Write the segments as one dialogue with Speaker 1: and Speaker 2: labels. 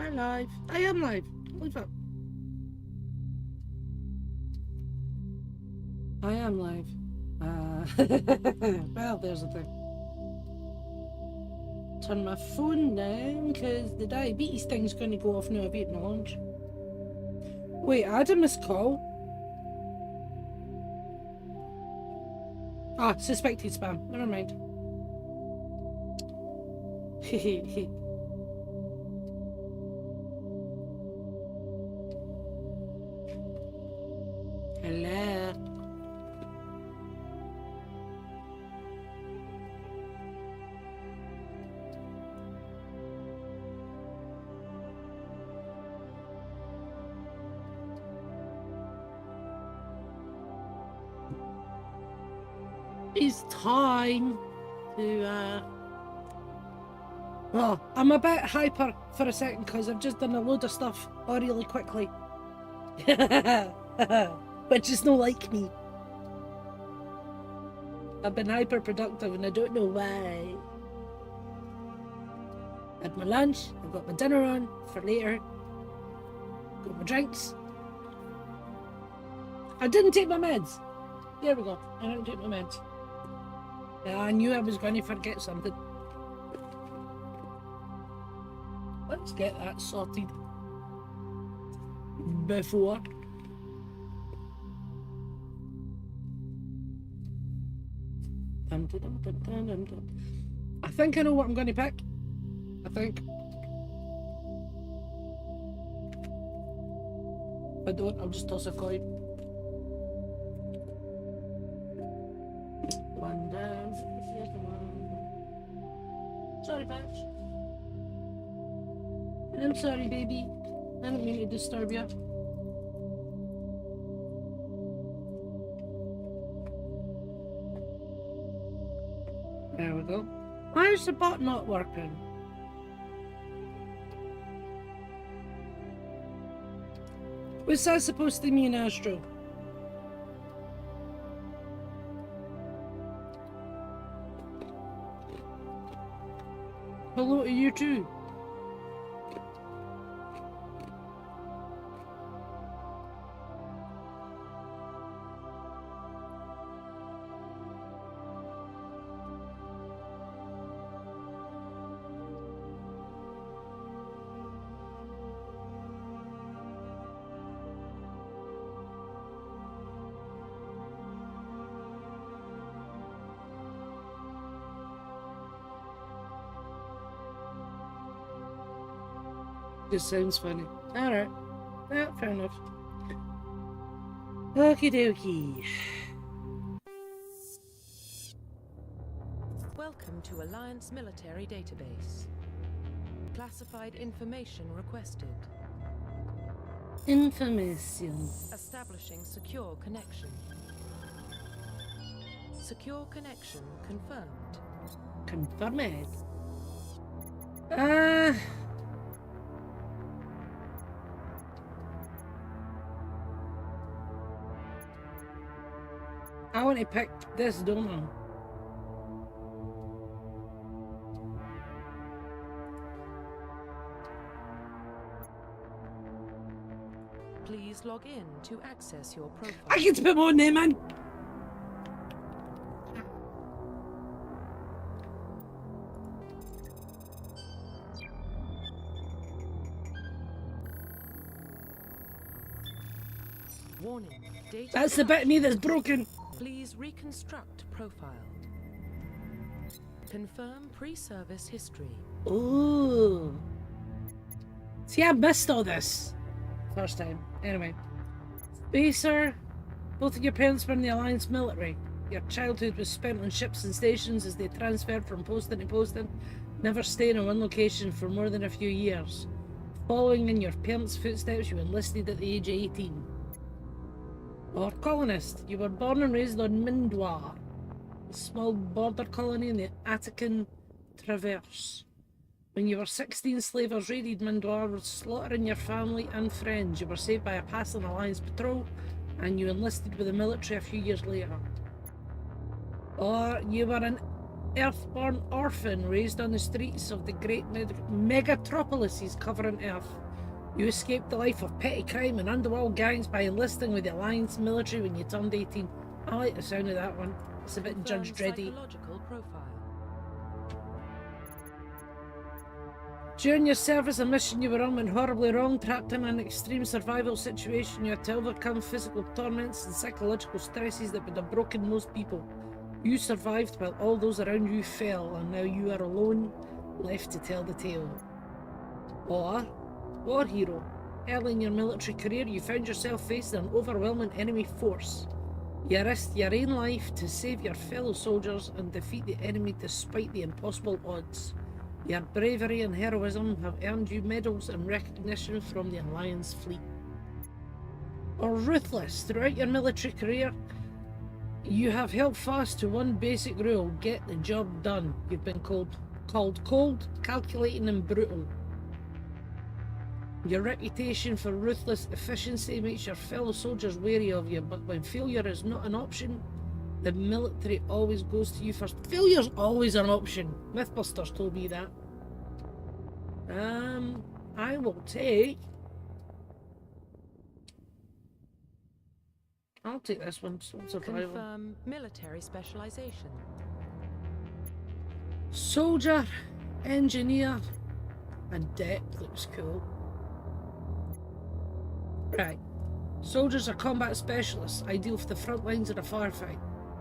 Speaker 1: Hi, live. I am live. What's up? I am live. Well, there's the thing. Turn my phone down because the diabetes thing's going to go off now. I've eaten my lunch. Wait, I had a missed call. Ah, suspected spam. Never mind. Hello. It's time to well, I'm a bit hyper for a second because I've just done a load of stuff all really quickly. Which is no like me. I've been hyper productive and I don't know why. Had my lunch, I've got my dinner on for later. Got my drinks. I didn't take my meds. There we go. I didn't take my meds. Yeah, I knew I was going to forget something. Let's get that sorted before. I think I know what I'm going to pick. I think. If I don't, I'll just toss a coin. One down. Here's the one. Sorry, Patch. I'm sorry, baby. I didn't mean to disturb you. There we go. Why is the bot not working? What's that supposed to mean, Astro? Hello to you too. Just sounds funny. Alright. Yeah, fair enough. Okie dokie.
Speaker 2: Welcome to Alliance Military Database. Classified information requested.
Speaker 1: Information.
Speaker 2: Establishing secure connection. Secure connection confirmed.
Speaker 1: Confirmed. I want to pick this, don't I?
Speaker 2: Please log in to access your profile.
Speaker 1: I get to put more name in.
Speaker 2: Warning. Data
Speaker 1: That's the bit of me that's broken.
Speaker 2: Please reconstruct profile. Confirm pre-service history.
Speaker 1: Ooh. See, I missed all this. First time. Anyway. Spacer. Both of your parents were in the Alliance military. Your childhood was spent on ships and stations as they transferred from posting to posting, never staying in one location for more than a few years. Following in your parents' footsteps, you enlisted at the age of 18. Or colonist. You were born and raised on Mindwar, a small border colony in the Attican Traverse. When you were 16, slavers raided Mindwar, slaughtering your family and friends. You were saved by a passing Alliance patrol, and you enlisted with the military a few years later. Or you were an earthborn orphan raised on the streets of the great megatropolises covering Earth. You escaped the life of petty crime and underworld gangs by enlisting with the Alliance military when you turned 18. I like the sound of that one. It's a bit Judge Dreddy.
Speaker 2: Psychological profile.
Speaker 1: During your service, a mission you were on went horribly wrong. Trapped in an extreme survival situation, you had to overcome physical torments and psychological stresses that would have broken most people. You survived while all those around you fell, and now you are alone, left to tell the tale. Or, war hero. Early in your military career, you found yourself facing an overwhelming enemy force. You risked your own life to save your fellow soldiers and defeat the enemy despite the impossible odds. Your bravery and heroism have earned you medals and recognition from the Alliance fleet. Or ruthless. Throughout your military career, you have held fast to one basic rule: get the job done. You've been called cold, calculating and brutal. Your reputation for ruthless efficiency makes your fellow soldiers wary of you, but when failure is not an option, the military always goes to you first. Failure's always an option. Mythbusters told me that. I will take... I'll take this one. Survival.
Speaker 2: Confirm military specialization.
Speaker 1: Soldier, engineer, adept looks cool. Right. Soldiers are combat specialists, ideal for the front lines of a firefight.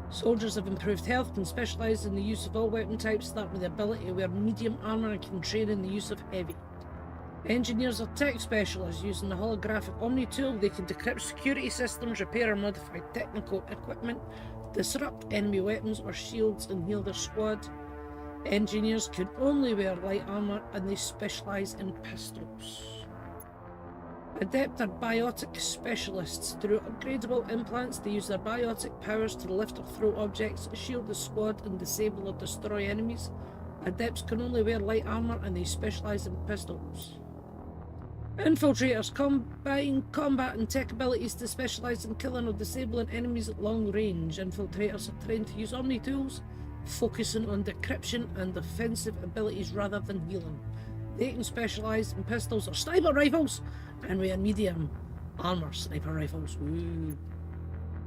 Speaker 1: Soldiers have improved health, can specialise in the use of all weapon types, starting with the ability to wear medium armour and can train in the use of heavy. Engineers are tech specialists. Using the holographic Omni tool, they can decrypt security systems, repair or modify technical equipment, disrupt enemy weapons or shields and heal their squad. Engineers can only wear light armour and they specialise in pistols. Adept are biotic specialists. Through upgradable implants, they use their biotic powers to lift or throw objects, shield the squad, and disable or destroy enemies. Adepts can only wear light armour and they specialise in pistols. Infiltrators combine combat and tech abilities to specialise in killing or disabling enemies at long range. Infiltrators are trained to use Omni tools, focusing on decryption and defensive abilities rather than healing. They can specialise in pistols or sniper rifles, and wear medium armour sniper rifles. Ooh.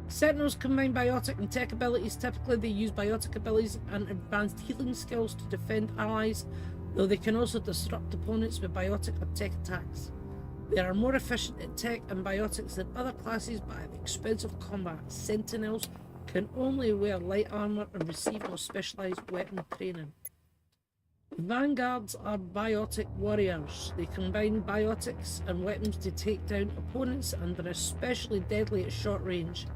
Speaker 1: Sentinels combine biotic and tech abilities. Typically they use biotic abilities and advanced healing skills to defend allies, though they can also disrupt opponents with biotic or tech attacks. They are more efficient at tech and biotics than other classes, but at the expense of combat. Sentinels can only wear light armour and receive no specialised weapon training. Vanguards are biotic warriors. They combine biotics and weapons to take down opponents and are especially deadly at short range.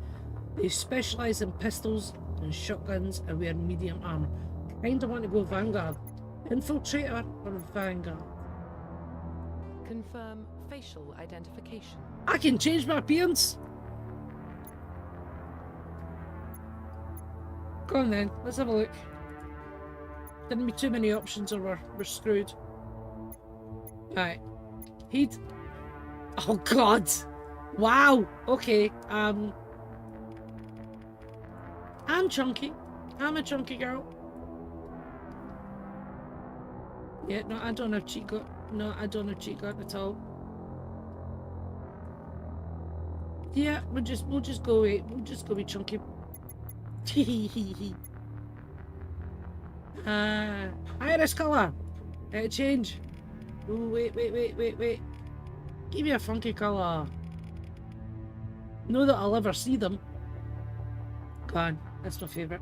Speaker 1: They specialise in pistols and shotguns and wear medium armour. Kinda want to go Vanguard. Infiltrator or Vanguard?
Speaker 2: Confirm facial identification.
Speaker 1: I can change my appearance! Go on then, let's have a look. Didn't be too many options or we're screwed. Right. He'd... Oh god! Wow! Okay, I'm chunky. I'm a chunky girl. Yeah, no, I don't have cheat code. No, I don't have cheat code at all. Yeah, we'll just go with chunky. Iris colour. Change. Ooh, wait. Give me a funky colour. Know that I'll ever see them. Go on, that's my favourite.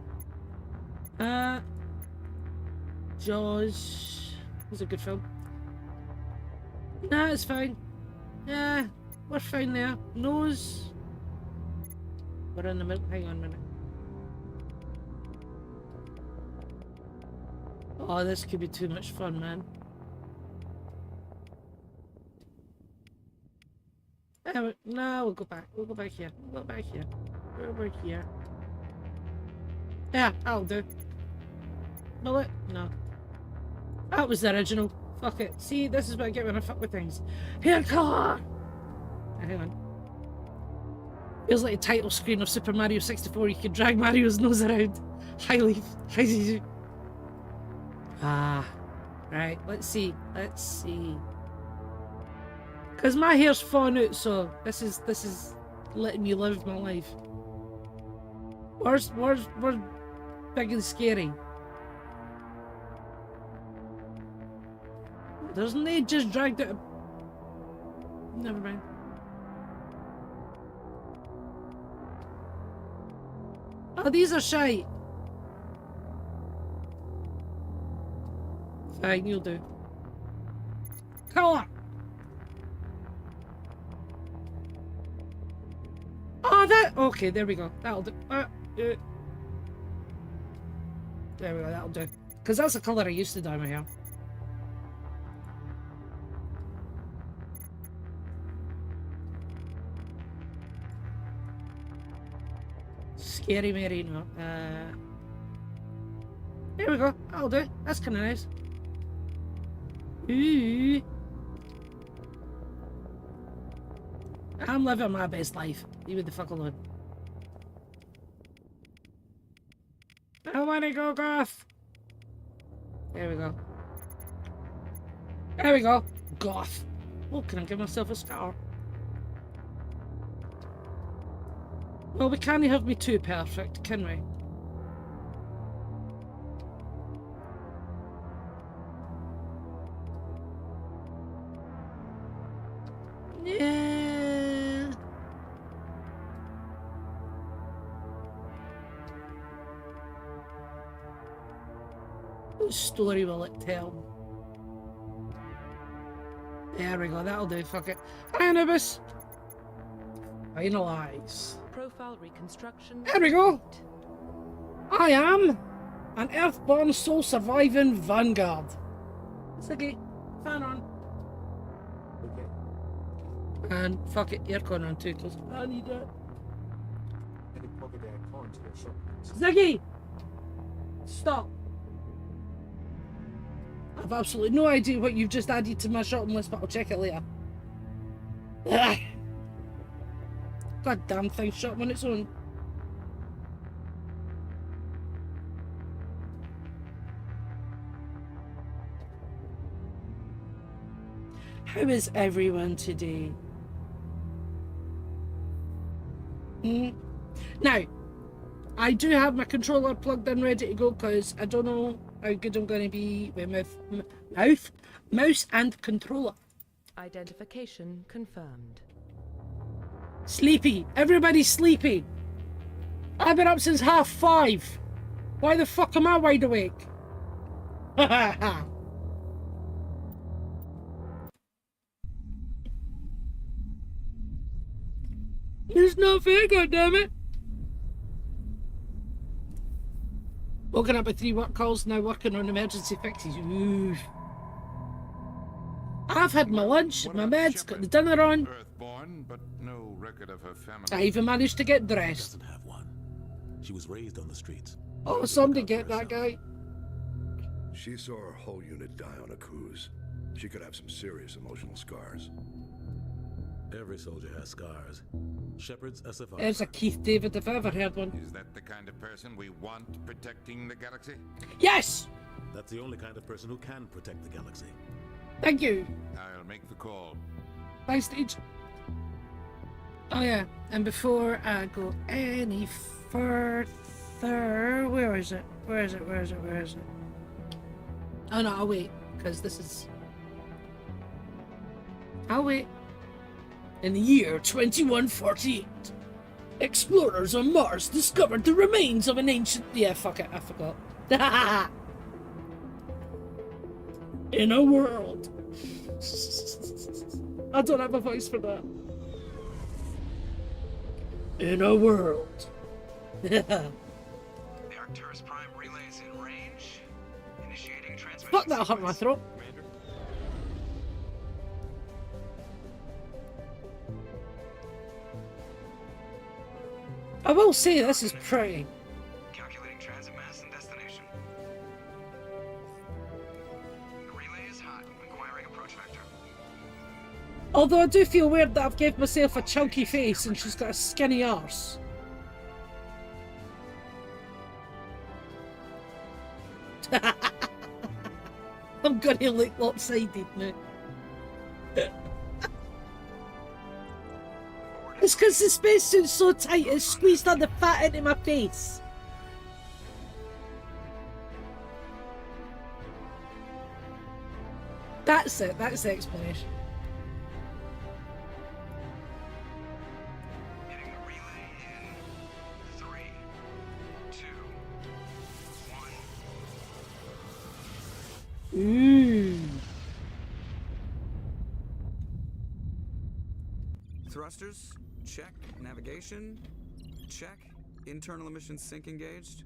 Speaker 1: Jaws. It's a good film. Nah, it's fine. Yeah, we're fine there. Nose. We're in the middle. Hang on a minute. Oh, this could be too much fun, man. No, we'll go back. We'll go back here. We'll go back here. Over here. Yeah, that'll do. Will it? No. That was the original. Fuck it. See, this is what I get when I fuck with things. Hair colour! Hang on. Feels like a title screen of Super Mario 64. You could drag Mario's nose around. Hi, Leaf. Hi, Zizu. Ah, right. Let's see. Let's see. Because my hair's falling out, so this is letting me live my life. Where's big and scary? Doesn't he just dragged it? Never mind. Oh, these are shite. Fine, you'll do. Colour. Oh, that. Okay, there we go. That'll do. There we go. That'll do. Because that's the colour I used to dye my hair. Scary Merino. There we go. That'll do. That's kind of nice. Ooh. I'm living my best life. Leave me the fuck alone. I wanna go goth. There we go. There we go. Goth. Oh, can I give myself a scar? Well, we can't have me too perfect, can we? Yeah. What story will it tell? There we go, that'll do, fuck it. Hi, Anubis! Finalize.
Speaker 2: Profile reconstruction.
Speaker 1: There we go! I am an Earthborn soul surviving vanguard. It's okay. Fan on. Okay. And fuck it, aircon on too, because I need it. Ziggy! Stop! I've absolutely no idea what you've just added to my shopping list, but I'll check it later. Ugh. God damn thing, shut on its own. How is everyone today? Now, I do have my controller plugged in ready to go because I don't know how good I'm going to be with mouse and controller.
Speaker 2: Identification confirmed.
Speaker 1: Sleepy. Everybody's sleepy. I've been up since 5:30. Why the fuck am I wide awake? Ha ha ha. It's not fair, goddammit. Woken up with 3 work calls, now working on emergency fixes. Oof. I've had my lunch, my meds, got the dinner on.
Speaker 3: Earthborn, but no record of her family.
Speaker 1: I even managed to get dressed.
Speaker 4: Doesn't have one. She was raised on the streets.
Speaker 1: Oh, somebody get that guy.
Speaker 5: She saw her whole unit die on a cruise. She could have some serious emotional scars.
Speaker 4: Every soldier has scars. Shepard's a survivor.
Speaker 1: There's a Keith David if I ever heard one.
Speaker 3: Is that the kind of person we want protecting the galaxy?
Speaker 1: Yes!
Speaker 4: That's the only kind of person who can protect the galaxy.
Speaker 1: Thank you.
Speaker 3: I'll make the call.
Speaker 1: Bye, stage. Oh yeah, and before I go any further, where is it? Where is it? Where is it? Where is it? Oh no, I'll wait, because this is... I'll wait. In the year 2148, explorers on Mars discovered the remains of an ancient... Yeah, fuck it, I forgot. In a world... I don't have a voice for that. In a world.
Speaker 6: The Arcturus Prime relay is in range. Initiating transmission.
Speaker 1: Fuck, that'll hurt my throat. I will say this is pretty.
Speaker 6: Calculating transit mass and destination. The relay is hot. Acquiring approach vector.
Speaker 1: Although I do feel weird that I've gave myself a chunky face and she's got a skinny arse. I'm gonna look lopsided now. It's because the spacesuit's so tight it's squeezed all the fat into my face. That's it, that's the explanation.
Speaker 6: Hitting the relay in 3, 2, 1. Thrusters, check. Navigation, check. Internal emissions sync engaged.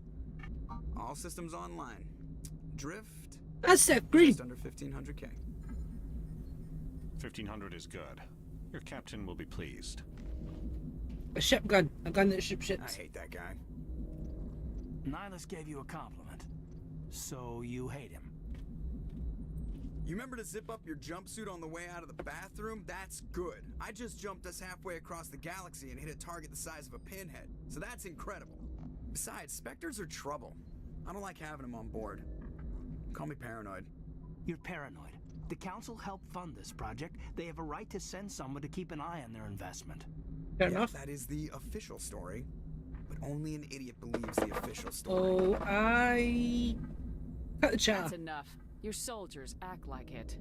Speaker 6: All systems online. Drift,
Speaker 1: That's it, green.
Speaker 6: just under 1500K.
Speaker 7: 1500 is good. Your captain will be pleased.
Speaker 1: A ship gun. A gun that shoots
Speaker 6: I
Speaker 1: ships.
Speaker 6: hate that guy.
Speaker 8: Nihilus gave you a compliment. So you hate him.
Speaker 6: You remember to zip up your jumpsuit on the way out of the bathroom? That's good. I just jumped us halfway across the galaxy and hit a target the size of a pinhead. So that's incredible. Besides, Spectres are trouble. I don't like having them on board. Call me paranoid.
Speaker 8: You're paranoid. The Council helped fund this project. They have a right to send someone to keep an eye on their investment.
Speaker 1: Fair
Speaker 6: Yeah,
Speaker 1: enough.
Speaker 6: that is the official story. But only an idiot believes the official story.
Speaker 1: Oh, I cut the chat.
Speaker 9: That's enough. Your soldiers act like it.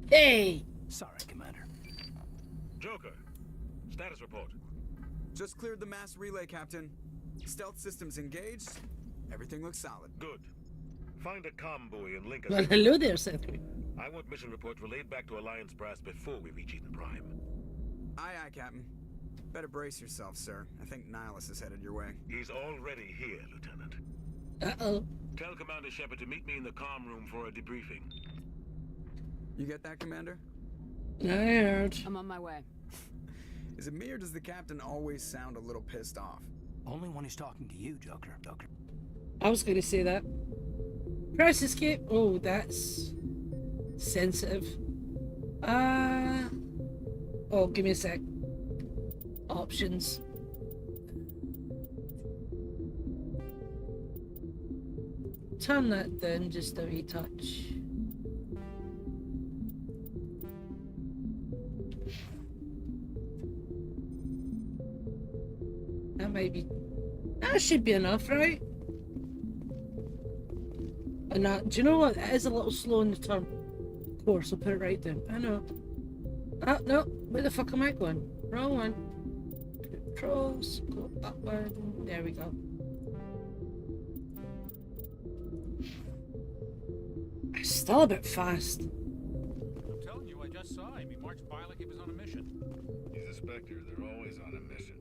Speaker 1: Hey!
Speaker 8: Sorry, Commander.
Speaker 4: Joker, status report.
Speaker 6: Just cleared the mass relay, Captain. Stealth systems engaged. Everything looks solid.
Speaker 4: Good. Find a comm buoy and link us.
Speaker 1: Well, hello there, Seth.
Speaker 4: I want mission reports relayed back to Alliance Brass before we reach Eden Prime.
Speaker 6: Aye, aye, Captain. Better brace yourself, sir. I think Nihilus is headed your way.
Speaker 4: He's already here, Lieutenant.
Speaker 1: Uh-oh.
Speaker 4: Tell Commander Shepard to meet me in the comm room for a debriefing.
Speaker 6: You get that, Commander?
Speaker 1: I heard.
Speaker 9: I'm on my way.
Speaker 6: Is it me or does the Captain always sound a little pissed off?
Speaker 8: Only when he's talking to you, Joker.
Speaker 1: I was going to say that. Press escape. Oh, that's sensitive. Oh, give me a sec. Options. Turn that down just a wee touch. That might be... That should be enough, right? And that, do you know what? It is a little slow in the turn. Of course, I'll put it right down. I know. Oh, no. Where the fuck am I going? Wrong one. Controls. Go up one. There we go. Still a bit fast.
Speaker 7: I'm telling you, I just saw him. He marched by like he was on a mission.
Speaker 5: He's a Spectre. They're always on a mission.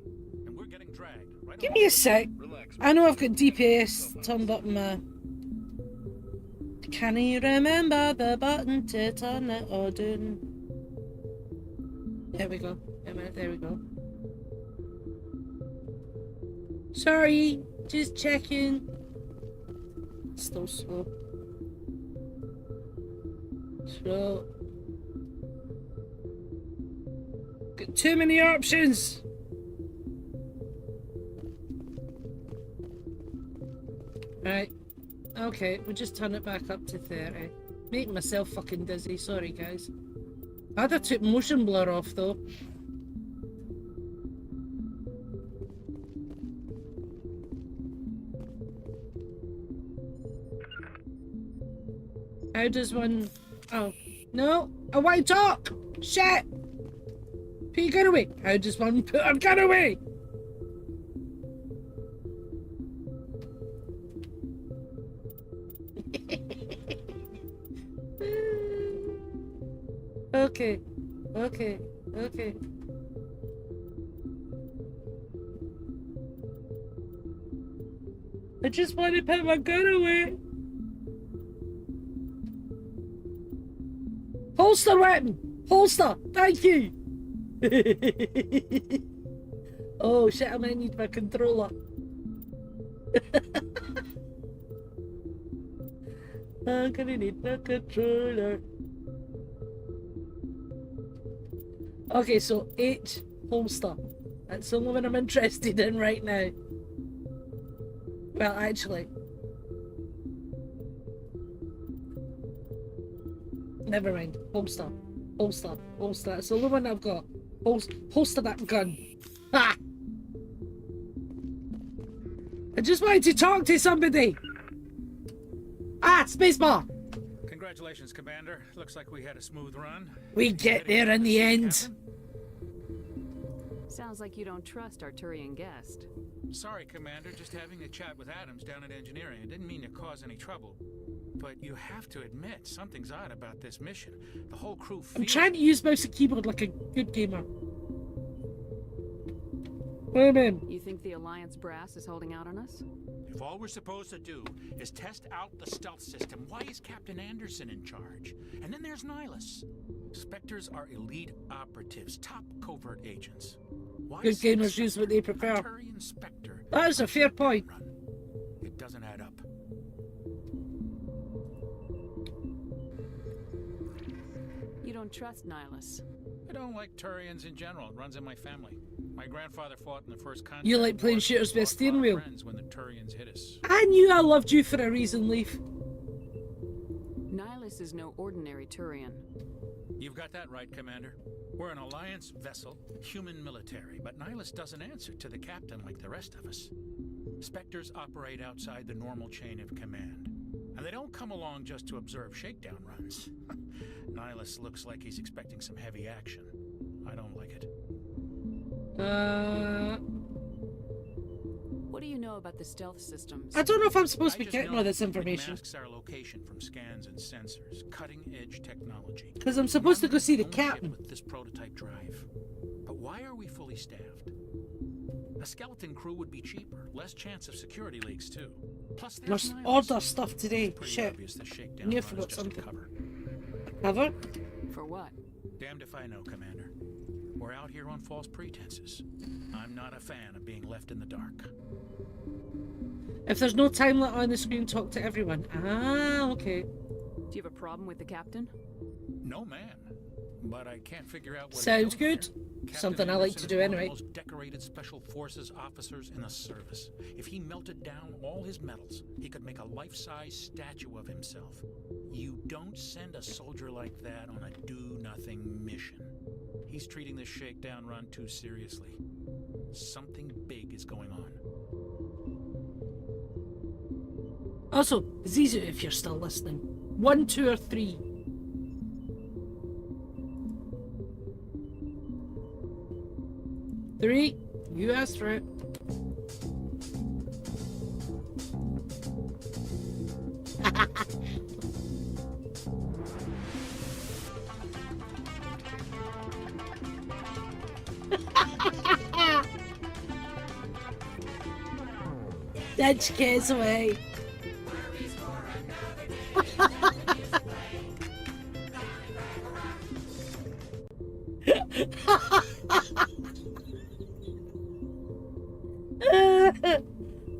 Speaker 7: And we're getting dragged. Right
Speaker 1: Give me a sec.
Speaker 5: Relax.
Speaker 1: I know I've got DPS turned up in my... Can you remember the button to turn it on? There we go. A minute, there we go. Sorry, just checking. Still slow. Slow. Got too many options. Right. Okay, we'll just turn it back up to 30. Making myself fucking dizzy, sorry guys. I'd have took motion blur off though. How does one... Oh. No! I want to talk! Shit! Put your gun away! How does one put a gun away? Okay. Okay. Okay. I just want to put my gun away. Holster weapon! Holster! Thank you! Oh shit, I might need my controller. I'm gonna need my controller. Okay, so 8 holster. That's the only one I'm interested in right now. Well, actually. Never mind. Holster. Holster. Holster. It's the only one I've got. Holster that gun. Ha! I just wanted to talk to somebody. Ah, spacebar.
Speaker 7: Congratulations, Commander. Looks like we had a smooth run.
Speaker 1: We get there in the end.
Speaker 7: Captain?
Speaker 9: Sounds like you don't trust our Turian guest.
Speaker 7: Sorry, Commander. Just having a chat with Adams down at engineering. I didn't mean to cause any trouble. But you have to admit, something's odd about this mission. The whole crew feels...
Speaker 1: I'm trying to use mouse and keyboard like a good gamer. Women.
Speaker 9: You think the Alliance brass is holding out on us?
Speaker 7: If all we're supposed to do is test out the stealth system, why is Captain Anderson in charge? And then there's Nihilus. Spectres are elite operatives, top covert agents. Why
Speaker 1: Good
Speaker 7: send
Speaker 1: gamers use what they prefer.
Speaker 7: Turian Spectre
Speaker 1: That is a fair point.
Speaker 7: run? It doesn't add up.
Speaker 9: You don't trust Nihilus.
Speaker 7: I don't like Turians in general. It runs in my family. My grandfather fought in the first contact.
Speaker 1: You like playing
Speaker 7: war.
Speaker 1: shooters with a
Speaker 7: Lost a
Speaker 1: steering
Speaker 7: lot of
Speaker 1: wheel.
Speaker 7: friends when the Turians hit us.
Speaker 1: I knew I loved you for a reason, Leaf.
Speaker 9: Nihilus is no ordinary Turian.
Speaker 7: You've got that right, Commander. We're an Alliance vessel, human military, but Nihilus doesn't answer to the captain like the rest of us. Spectres operate outside the normal chain of command. And they don't come along just to observe shakedown runs. Nihilus looks like he's expecting some heavy action. I don't like it.
Speaker 9: What do you know about the stealth systems?
Speaker 1: I don't know if I'm supposed to be
Speaker 7: I just
Speaker 1: getting
Speaker 7: know
Speaker 1: all this
Speaker 7: it
Speaker 1: information.
Speaker 7: masks our location from scans and sensors, cutting-edge technology.
Speaker 1: Because I'm supposed to go see the
Speaker 7: Normally, no ship
Speaker 1: captain.
Speaker 7: with this prototype drive. But why are we fully staffed? A skeleton crew would be cheaper, less chance of security leaks too. Plus, there's
Speaker 1: Must
Speaker 7: Nihilus.
Speaker 1: order stuff today.
Speaker 7: Pretty
Speaker 1: Shit.
Speaker 7: obvious the shakedown
Speaker 1: Knew I
Speaker 7: run is
Speaker 1: forgot
Speaker 7: just a
Speaker 1: something.
Speaker 7: cover.
Speaker 1: Cover?
Speaker 9: For what?
Speaker 7: Damned if I know, Commander. We're out here on false pretenses. I'm not a fan of being left in the dark.
Speaker 1: If there's no timelet on the screen, talk to everyone. Ah, okay.
Speaker 9: Do you have a problem with the captain?
Speaker 7: No, man. But I can't figure out what
Speaker 1: Sounds
Speaker 7: he's doing
Speaker 1: good.
Speaker 7: here. Captain
Speaker 1: Something I like
Speaker 7: Anderson
Speaker 1: to
Speaker 7: is
Speaker 1: do
Speaker 7: one of the
Speaker 1: anyway.
Speaker 7: most decorated special forces officers in the service. If he melted down all his medals, he could make a life-size statue of himself. You don't send a soldier like that on a do-nothing mission. He's treating this shakedown run too seriously. Something big is going on.
Speaker 1: Also, Zizu, if you're still listening. 1, 2, or 3. Three. You asked for it. That scares away.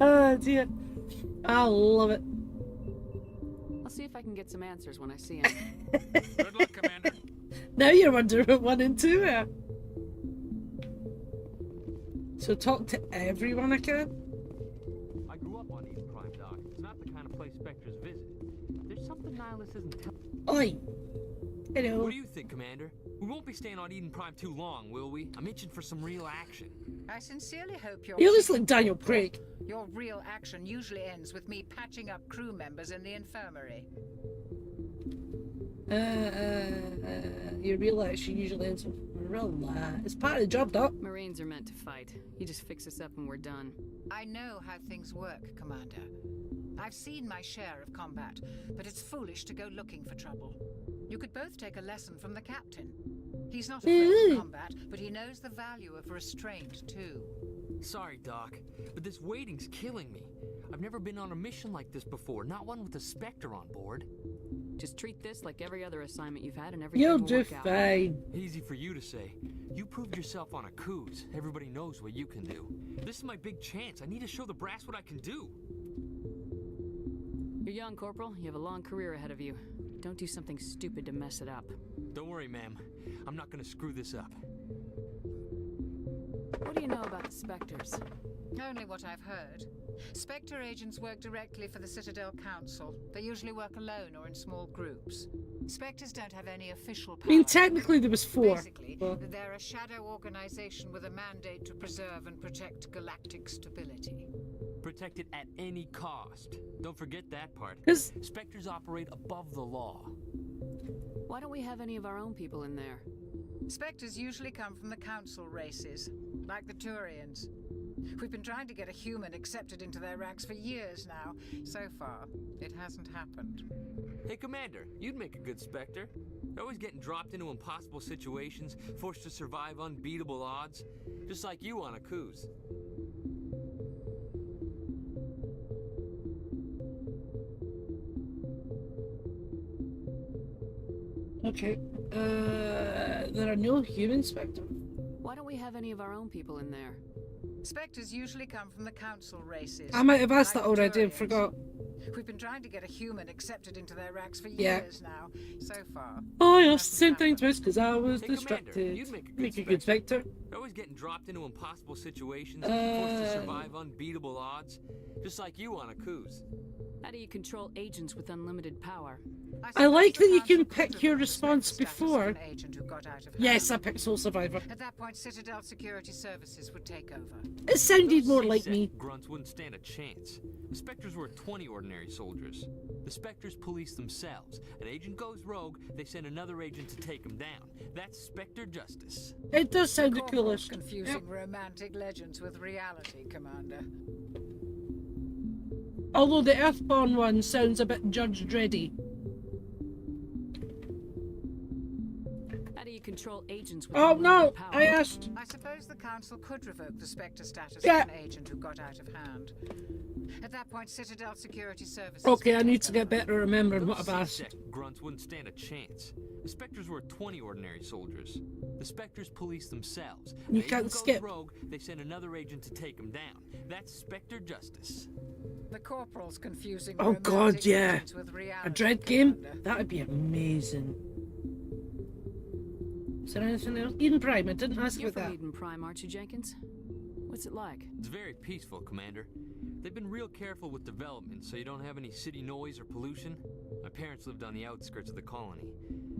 Speaker 1: Oh dear. I love it.
Speaker 9: I'll see if I can get some answers when I see him.
Speaker 7: Good luck, Commander.
Speaker 1: Now you're wondering what 1 and 2 are. So talk to everyone I can?
Speaker 10: I grew up on Eden Prime, Doc. It's not the kind of place Spectres visit. There's something Nihilus isn't telling.
Speaker 1: Oi. Hello.
Speaker 10: What do you think, Commander? We won't be staying on Eden Prime too long, will we? I'm itching for some real action.
Speaker 11: I sincerely hope you're...
Speaker 1: He looks like Daniel Craig.
Speaker 11: Your real action usually ends with me patching up crew members in the infirmary.
Speaker 1: Your real action usually ends with relax. It's part of the job, Doc.
Speaker 9: Marines are meant to fight. You just fix us up and we're done.
Speaker 11: I know how things work, Commander. I've seen my share of combat, but it's foolish to go looking for trouble. You could both take a lesson from the captain. He's not afraid of combat, but he knows the value of restraint, too.
Speaker 10: Sorry, Doc, but this waiting's killing me. I've never been on a mission like this before, not one with a Spectre on board.
Speaker 9: Just treat this like every other assignment you've had and everything
Speaker 1: You'll
Speaker 9: will
Speaker 1: do
Speaker 9: work out.
Speaker 1: fine.
Speaker 10: Easy for you to say. You proved yourself on a cruise. Everybody knows what you can do. This is my big chance. I need to show the brass what I can do.
Speaker 9: You're young, Corporal. You have a long career ahead of you. Don't do something stupid to mess it up.
Speaker 10: Don't worry, ma'am. I'm not gonna screw this up.
Speaker 9: What do you know about the Spectres?
Speaker 11: Only what I've heard. Spectre agents work directly for the Citadel Council. They usually work alone or in small groups. Spectres don't have any official power.
Speaker 1: I mean, technically there was 4.
Speaker 11: Basically,
Speaker 1: but...
Speaker 11: they're a shadow organization with a mandate to preserve and protect galactic stability.
Speaker 10: Protect it at any cost. Don't forget that part. Spectres operate above the law.
Speaker 9: Why don't we have any of our own people in there?
Speaker 11: Spectres usually come from the council races, like the Turians. We've been trying to get a human accepted into their ranks for years now. So far, it hasn't happened.
Speaker 10: Hey, Commander, you'd make a good Spectre. Always getting dropped into impossible situations, forced to survive unbeatable odds. Just like you on a cruise.
Speaker 1: Okay. There are no human Spectres.
Speaker 9: Why don't we have any of our own people in there?
Speaker 11: Spectres usually come from the council races.
Speaker 1: I might have asked
Speaker 11: like
Speaker 1: that already and
Speaker 11: Turians.
Speaker 1: forgot.
Speaker 11: We've been trying to get a human accepted into their ranks for years now. So far.
Speaker 1: Oh, I
Speaker 11: it
Speaker 1: asked the same
Speaker 11: hasn't
Speaker 1: thing
Speaker 11: happened.
Speaker 1: twice because I was
Speaker 10: Hey,
Speaker 1: distracted.
Speaker 10: Commander, you'd make a good
Speaker 1: Make a good Spectre.
Speaker 10: Always getting dropped into impossible situations, forced to survive unbeatable odds. Just like you on a cruise.
Speaker 9: How do you control agents with unlimited power?
Speaker 1: I like that you
Speaker 11: Council
Speaker 1: can
Speaker 11: could
Speaker 1: pick your
Speaker 11: revoke the
Speaker 1: response
Speaker 11: Spectre status of
Speaker 1: before.
Speaker 11: an agent who got out of
Speaker 1: Yes, I
Speaker 11: hand.
Speaker 1: picked Soul Survivor.
Speaker 11: At that point, Citadel Security Services would take over.
Speaker 1: It sounded
Speaker 10: Those
Speaker 1: more like
Speaker 10: CSEC
Speaker 1: me.
Speaker 10: grunts wouldn't stand a chance. The Spectres were 20 ordinary soldiers. The Spectres police themselves. An agent goes rogue, they send another agent to take him down. That's Spectre justice.
Speaker 1: It does sound the
Speaker 11: Corporals
Speaker 1: coolest.
Speaker 11: confusing
Speaker 1: Yep.
Speaker 11: romantic legends with reality, Commander.
Speaker 1: Although the Earthborn one sounds a bit Judge Dreddy.
Speaker 9: How do you control agents with
Speaker 1: Oh
Speaker 9: unlimited
Speaker 1: no!
Speaker 9: power?
Speaker 1: I asked.
Speaker 11: I suppose the Council could revoke the Spectre status
Speaker 1: Yeah.
Speaker 11: of an agent who got out of hand. At that point, Citadel Security Services.
Speaker 1: Okay,
Speaker 11: would
Speaker 1: I need
Speaker 11: take
Speaker 1: to get
Speaker 11: over.
Speaker 1: better at remembering what
Speaker 10: Those
Speaker 1: I've asked.
Speaker 10: CSEC grunts wouldn't stand a chance. The Spectres were 20 ordinary soldiers. The Spectres police themselves. An
Speaker 1: You
Speaker 10: agent
Speaker 1: can't
Speaker 10: goes
Speaker 1: skip.
Speaker 10: rogue, they send another agent to take him down. That's Spectre justice.
Speaker 11: The Corporals confusing
Speaker 1: Oh
Speaker 11: romantic
Speaker 1: god, yeah.
Speaker 11: legends with reality,
Speaker 1: A Dread game?
Speaker 11: Commander.
Speaker 1: That would be amazing. Is there anything else? Eden Prime, I didn't ask
Speaker 9: You're
Speaker 1: about
Speaker 9: from
Speaker 1: that.
Speaker 9: Eden Prime, aren't you, Jenkins? What's it like?
Speaker 10: It's very peaceful, Commander. They've been real careful with development, so you don't have any city noise or pollution. My parents lived on the outskirts of the colony.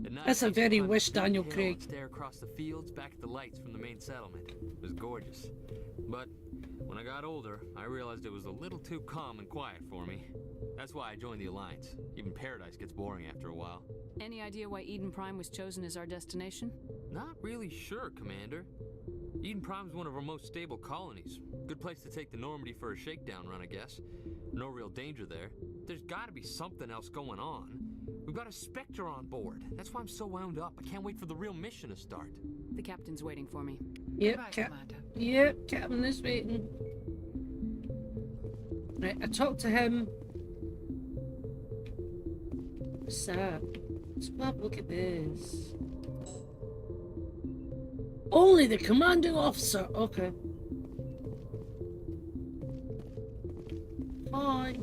Speaker 10: At night,
Speaker 1: That's a
Speaker 10: I used to
Speaker 1: very
Speaker 10: climb
Speaker 1: wish
Speaker 10: a big
Speaker 1: Daniel
Speaker 10: hill
Speaker 1: Craig.
Speaker 10: and stare across the fields back at the lights from the main settlement. It was gorgeous. But when I got older, I realized it was a little too calm and quiet for me. That's why I joined the Alliance. Even Paradise gets boring after a while.
Speaker 9: Any idea why Eden Prime was chosen as our destination?
Speaker 10: Not really sure, Commander. Eden Prime's one of our most stable colonies. Good place to take the Normandy for a shakedown run, I guess. No real danger there. There's gotta be something else going on. We've got a Spectre on board. That's why I'm so wound up. I can't wait for the real mission to start.
Speaker 9: The captain's waiting for me.
Speaker 1: Yep,
Speaker 11: Goodbye,
Speaker 1: Cap.
Speaker 11: Commander.
Speaker 1: Yep, Captain is waiting. Right, I talked to him. Sad. Let's have a look at this. Only the commanding officer. Okay. Hi.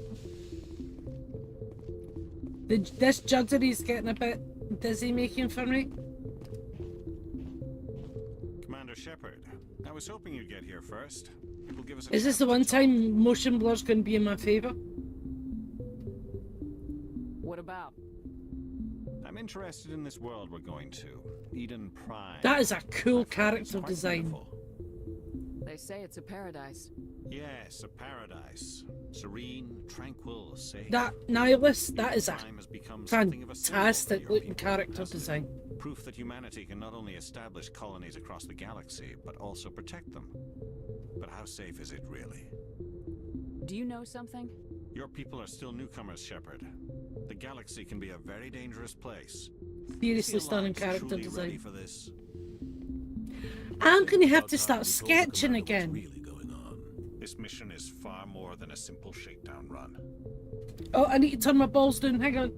Speaker 1: This judgery's getting a bit dizzy making for me.
Speaker 12: Commander Shepard, I was hoping you'd get here first. It will give us a
Speaker 1: Is this the one time motion blur's going to be in my favour?
Speaker 9: What about?
Speaker 12: I'm interested in this world we're going to. Eden Prime.
Speaker 1: That is a cool
Speaker 12: I've heard it's
Speaker 1: character
Speaker 12: quite
Speaker 1: design.
Speaker 12: beautiful.
Speaker 9: They say it's a paradise.
Speaker 12: Yes, a paradise. Serene, tranquil, safe.
Speaker 1: That nihilist, that is a
Speaker 12: Prime has become something of a symbol for
Speaker 1: fantastic
Speaker 12: your
Speaker 1: looking
Speaker 12: people,
Speaker 1: character
Speaker 12: hasn't it?
Speaker 1: design.
Speaker 12: Proof that humanity can not only establish colonies across the galaxy, but also protect them. But how safe is it really?
Speaker 9: Do you know something?
Speaker 12: Your people are still newcomers, Shepard. The galaxy can be a very dangerous place.
Speaker 1: Seriously
Speaker 12: Is the
Speaker 1: stunning
Speaker 12: Alliance
Speaker 1: character
Speaker 12: truly ready
Speaker 1: design.
Speaker 12: for this?
Speaker 1: I'm going to have to
Speaker 4: About
Speaker 1: start
Speaker 4: time we told the
Speaker 1: sketching
Speaker 4: commander what's
Speaker 1: again.
Speaker 4: really going on.
Speaker 12: This mission is far more than a simple shakedown run.
Speaker 1: Oh, I need to turn my balls down. Hang on.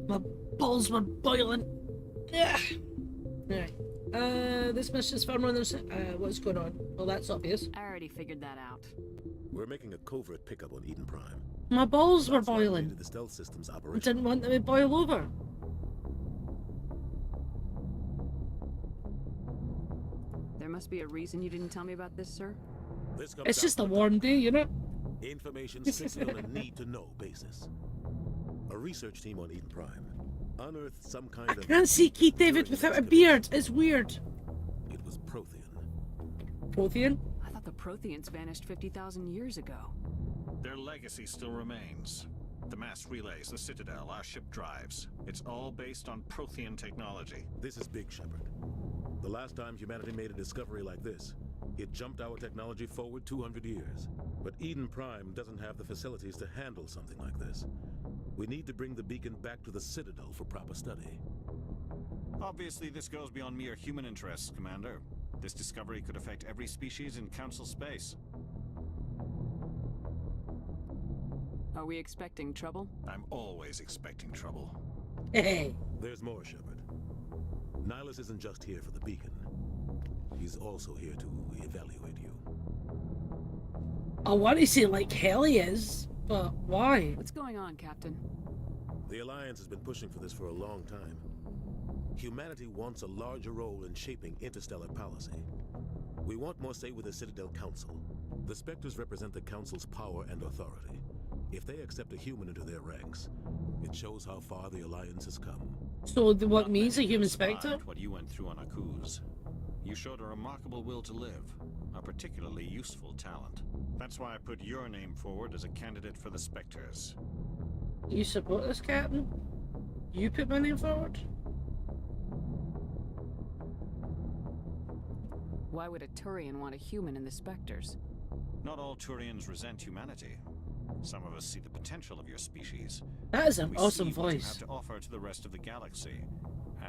Speaker 1: My balls were boiling. Yeah. Right. This mission's far more than what's going on? Well, that's obvious.
Speaker 9: I already figured that out.
Speaker 4: We're making a covert pickup on Eden Prime.
Speaker 1: My balls were
Speaker 4: That's why we
Speaker 1: boiling.
Speaker 4: needed the stealth system's
Speaker 1: I
Speaker 4: operation.
Speaker 1: didn't want them to boil over.
Speaker 9: There must be a reason you didn't tell me about this, sir.
Speaker 4: This comes
Speaker 1: It's
Speaker 4: down
Speaker 1: just
Speaker 4: to
Speaker 1: a
Speaker 4: the
Speaker 1: warm day, you know?
Speaker 4: information strictly on a need-to-know basis. A research team on Eden Prime unearthed some kind
Speaker 1: I
Speaker 4: of...
Speaker 1: can't see Keith David without a beard. It's weird.
Speaker 4: It was Prothean.
Speaker 1: Prothean?
Speaker 9: I thought the Protheans vanished 50,000 years ago.
Speaker 12: Their legacy still remains. The mass relays, the Citadel, our ship drives. It's all based on Prothean technology.
Speaker 4: This is big, Shepard. The last time humanity made a discovery like this, it jumped our technology forward 200 years. But Eden Prime doesn't have the facilities to handle something like this. We need to bring the beacon back to the Citadel for proper study.
Speaker 12: Obviously, this goes beyond mere human interests, Commander. This discovery could affect every species in Council space.
Speaker 9: Are we expecting trouble?
Speaker 12: I'm always expecting trouble.
Speaker 1: Hey.
Speaker 4: There's more, Shepard. Nihilus isn't just here for the beacon. He's also here to evaluate you.
Speaker 1: I want to say like hell he is, but why?
Speaker 9: What's going on, Captain?
Speaker 4: The Alliance has been pushing for this for a long time. Humanity wants a larger role in shaping interstellar policy. We want more say with the Citadel Council. The Spectres represent the Council's power and authority. If they accept a human into their ranks, it shows how far the Alliance has come.
Speaker 1: So what means a human Spectre?
Speaker 12: What you went through on Akuz. You showed a remarkable will to live, a particularly useful talent. That's why I put your name forward as a candidate for the Spectres.
Speaker 1: You support this, Captain? You put my name forward?
Speaker 9: Why would a Turian want a human in the Spectres?
Speaker 12: Not all Turians resent humanity. Some of us see the potential of your species.
Speaker 1: That is an
Speaker 12: We
Speaker 1: awesome
Speaker 12: see what you
Speaker 1: voice.
Speaker 12: have to offer to the rest of the galaxy,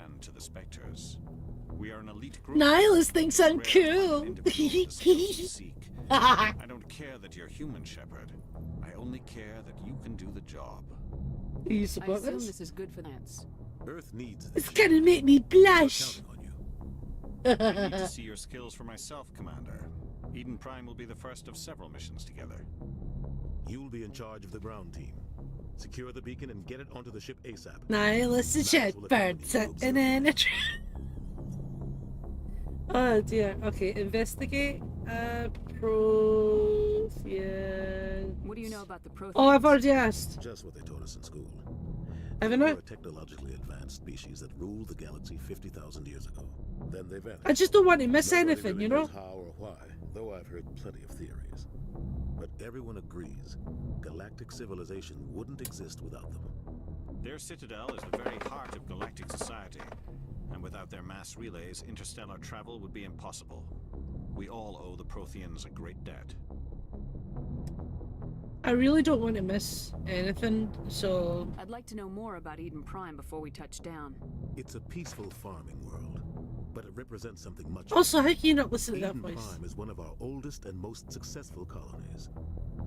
Speaker 12: and to the Spectres. We are an elite group.
Speaker 1: Nihilus thinks I'm
Speaker 12: Rare
Speaker 1: cool.
Speaker 12: individuals with the skills you seek. I don't care that you're human, Shepard. I only care that you can do the job.
Speaker 1: You
Speaker 9: I
Speaker 1: support
Speaker 9: assume
Speaker 1: this?
Speaker 9: this is good for Lance.
Speaker 4: Earth needs this.
Speaker 1: It's gonna make me blush.
Speaker 12: I need to see your skills for myself, Commander. Eden Prime will be the first of several missions together.
Speaker 4: You'll be in charge of the ground team. Secure the beacon and get it onto the ship ASAP.
Speaker 1: Nihilus and Shepard sitting in a tree. Oh dear. Okay, investigate. Prothean.
Speaker 9: What do you know about the Protheans?
Speaker 1: Oh, I've already asked.
Speaker 4: Just what they taught us in school.
Speaker 1: Haven't
Speaker 4: They
Speaker 1: I?
Speaker 4: were a technologically advanced species that ruled the galaxy 50,000 years ago. Then they vanished.
Speaker 1: I just don't want to miss
Speaker 4: Nobody
Speaker 1: anything,
Speaker 4: really
Speaker 1: you know?
Speaker 4: knows how or why, though I've heard plenty of theories. But everyone agrees, galactic civilization wouldn't exist without them.
Speaker 12: Their citadel is the very heart of galactic society, and without their mass relays, interstellar travel would be impossible. We all owe the Protheans a great debt.
Speaker 1: I really don't want to miss anything, so...
Speaker 9: I'd like to know more about Eden Prime before we touch down.
Speaker 4: It's a peaceful farming world, but it represents something much
Speaker 1: Also, how can you not listen to that
Speaker 4: Eden
Speaker 1: voice?
Speaker 4: Prime is one of our oldest and most successful colonies.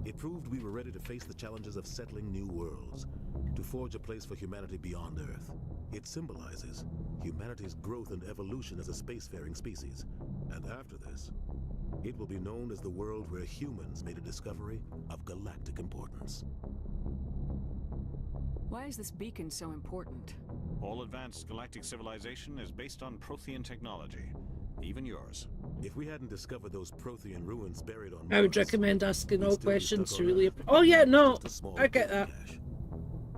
Speaker 4: It proved we were ready to face the challenges of settling new worlds, to forge a place for humanity beyond Earth. It symbolizes humanity's growth and evolution as a spacefaring species. And after this, it will be known as the world where humans made a discovery of galactic importance.
Speaker 9: Why is this beacon so important?
Speaker 12: All advanced galactic civilization is based on Prothean technology, even yours.
Speaker 4: If we hadn't discovered those Prothean ruins buried on
Speaker 1: I would
Speaker 4: Mars,
Speaker 1: recommend asking
Speaker 4: we'd
Speaker 1: all
Speaker 4: still be
Speaker 1: questions
Speaker 4: stuck
Speaker 1: to
Speaker 4: on
Speaker 1: really...
Speaker 4: Earth.
Speaker 1: Oh yeah, no,
Speaker 4: Just a small
Speaker 1: I get
Speaker 4: bit of
Speaker 1: that.
Speaker 4: cash.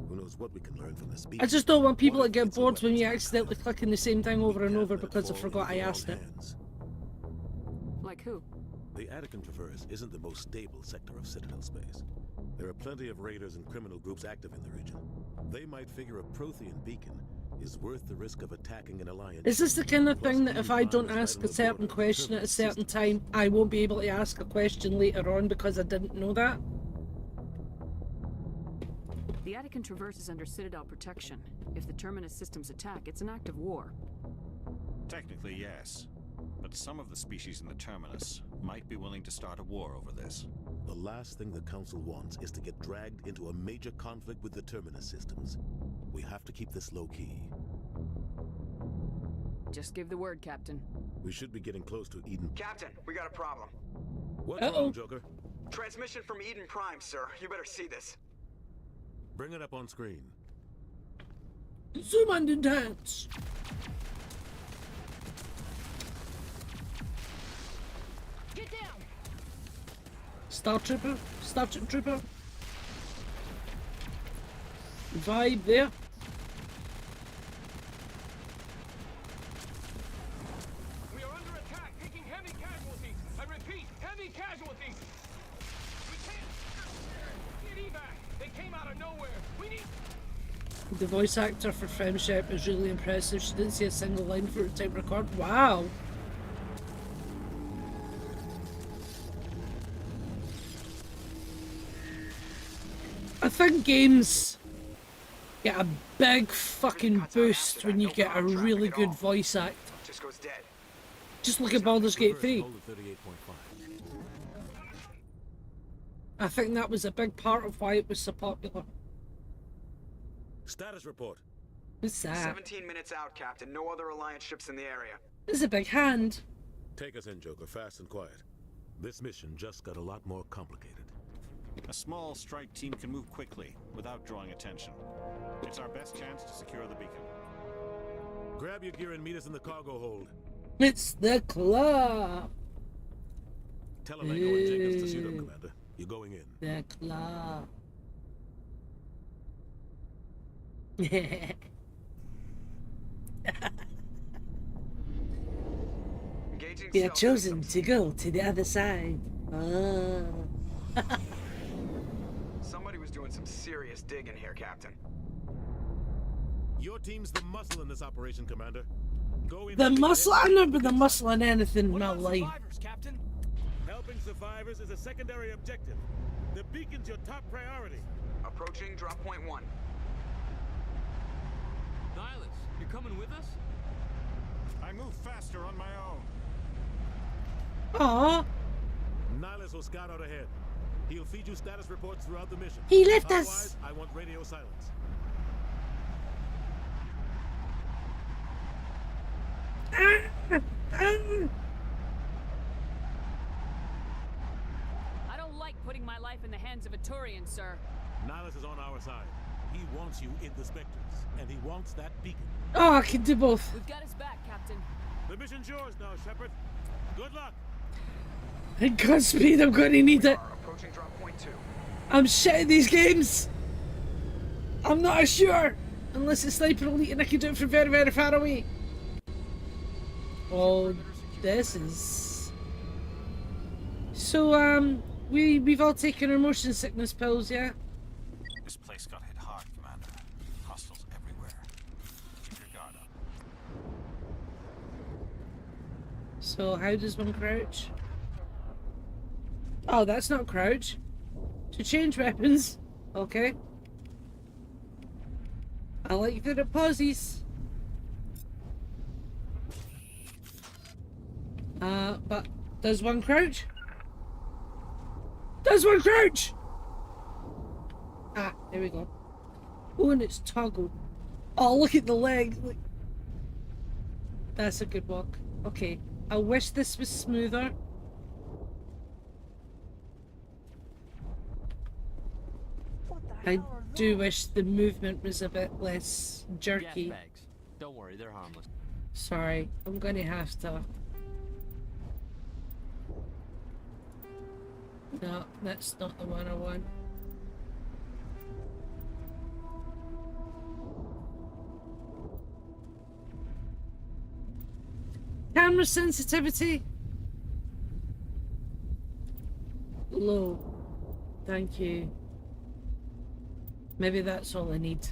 Speaker 4: Who knows what we can learn from this
Speaker 1: I
Speaker 4: beacon?
Speaker 1: just don't want people
Speaker 4: What
Speaker 1: to
Speaker 4: if
Speaker 1: get
Speaker 4: it's a
Speaker 1: bored when you
Speaker 4: weapons
Speaker 1: accidentally clicking the same thing over and
Speaker 4: can't
Speaker 1: over
Speaker 4: let it
Speaker 1: because I
Speaker 4: fall
Speaker 1: forgot I
Speaker 4: into the
Speaker 1: asked
Speaker 4: wrong
Speaker 1: it.
Speaker 4: hands.
Speaker 9: Like who?
Speaker 4: The Attican Traverse isn't the most stable sector of Citadel space. There are plenty of raiders and criminal groups active in the region. They might figure a Prothean beacon is worth the risk of attacking an alliance.
Speaker 1: Is this the kind of
Speaker 4: Plus,
Speaker 1: thing that if I
Speaker 4: Eden
Speaker 1: don't
Speaker 4: Prime is
Speaker 1: ask
Speaker 4: right
Speaker 1: a
Speaker 4: on the
Speaker 1: certain
Speaker 4: border of the
Speaker 1: question at a
Speaker 4: terminus
Speaker 1: certain
Speaker 4: system.
Speaker 1: time, I won't be able to ask a question later on because I didn't know that?
Speaker 9: The Attican Traverse is under Citadel protection. If the Terminus systems attack, it's an act of war.
Speaker 12: Technically, yes. But some of the species in the Terminus might be willing to start a war over this.
Speaker 4: The last thing the Council wants is to get dragged into a major conflict with the Terminus systems. We have to keep this low-key.
Speaker 9: Just give the word, Captain.
Speaker 4: We should be getting close to Eden.
Speaker 6: Captain, we got a problem.
Speaker 4: What's
Speaker 1: Uh-oh.
Speaker 4: wrong, Joker?
Speaker 6: Transmission from Eden Prime, sir. You better see this.
Speaker 4: Bring it up on screen.
Speaker 1: Zoom and enhance.
Speaker 11: Get down!
Speaker 1: Star Trooper? Star Trooper? vibe there.
Speaker 13: We are under attack, taking heavy casualties. I repeat, heavy casualties. We can't get evac. They came out of nowhere. We need.
Speaker 1: The voice actor for Friendship is really impressive. She didn't say a single line for the tape record. Wow. I think games get a big fucking boost when you get a really good voice act.
Speaker 6: Cisco's dead.
Speaker 1: Just look at Baldur's Gate 3. I think that was a big part of why it was so popular.
Speaker 4: Status report.
Speaker 1: What's that?
Speaker 6: 17 minutes out, Captain. No other Alliance ships in the area.
Speaker 1: There's a big hand.
Speaker 4: Take us in, Joker, fast and quiet. This mission just got a lot more complicated.
Speaker 12: A small strike team can move quickly without drawing attention. It's our best chance to secure the beacon.
Speaker 4: Grab your gear and meet us in the cargo hold.
Speaker 1: It's the club.
Speaker 4: Tell Alengo and Jacobs to suit up, Commander. You're going in.
Speaker 1: The club. We are chosen to go to the other side. Oh.
Speaker 6: Somebody was doing some serious digging here, Captain.
Speaker 4: Your team's the muscle in this operation, Commander. Go in.
Speaker 1: The muscle? I've never been the muscle in anything in my life.
Speaker 13: Captain?
Speaker 4: Helping survivors is a secondary objective. The beacon's your top priority.
Speaker 6: Approaching drop point 1.
Speaker 10: Nihilus, you coming with us?
Speaker 12: I move faster on my own.
Speaker 1: Aww.
Speaker 4: Nihilus will scout out ahead. He'll feed you status reports throughout the mission.
Speaker 1: He left
Speaker 4: Otherwise,
Speaker 1: us.
Speaker 4: I want radio silence.
Speaker 9: I don't like putting my life in the hands of a Turian, sir.
Speaker 4: Nihilus is on our side. He wants you in the Spectres, and he wants that beacon.
Speaker 1: Oh, I can do both.
Speaker 9: We've got his back, Captain.
Speaker 4: The mission's yours now, Shepard. Good luck.
Speaker 1: And Godspeed, I'm going to need it.
Speaker 6: Approaching drop point 2.
Speaker 1: I'm shit at these games. I'm not sure. Unless it's Sniper Elite and I can do it from very, very far away. Oh, this is... So, we've all taken our motion sickness pills, yeah?
Speaker 12: This place got hit hard, Commander. Hostiles everywhere. Keep your guard up.
Speaker 1: So, how does one crouch? Oh, that's not crouch. To change weapons. Okay. I like that it pauses. But does one crouch? Does one crouch? Ah, there we go. Oh, and it's toggled. Oh, look at the leg. Look. That's a good walk. Okay. I wish this was smoother. I do wish the movement was a bit less jerky.
Speaker 10: Gas bags. Don't worry, they're harmless.
Speaker 1: Sorry, I'm gonna have to. No, that's not the one I want. Camera sensitivity. Low. Thank you. Maybe that's all I need.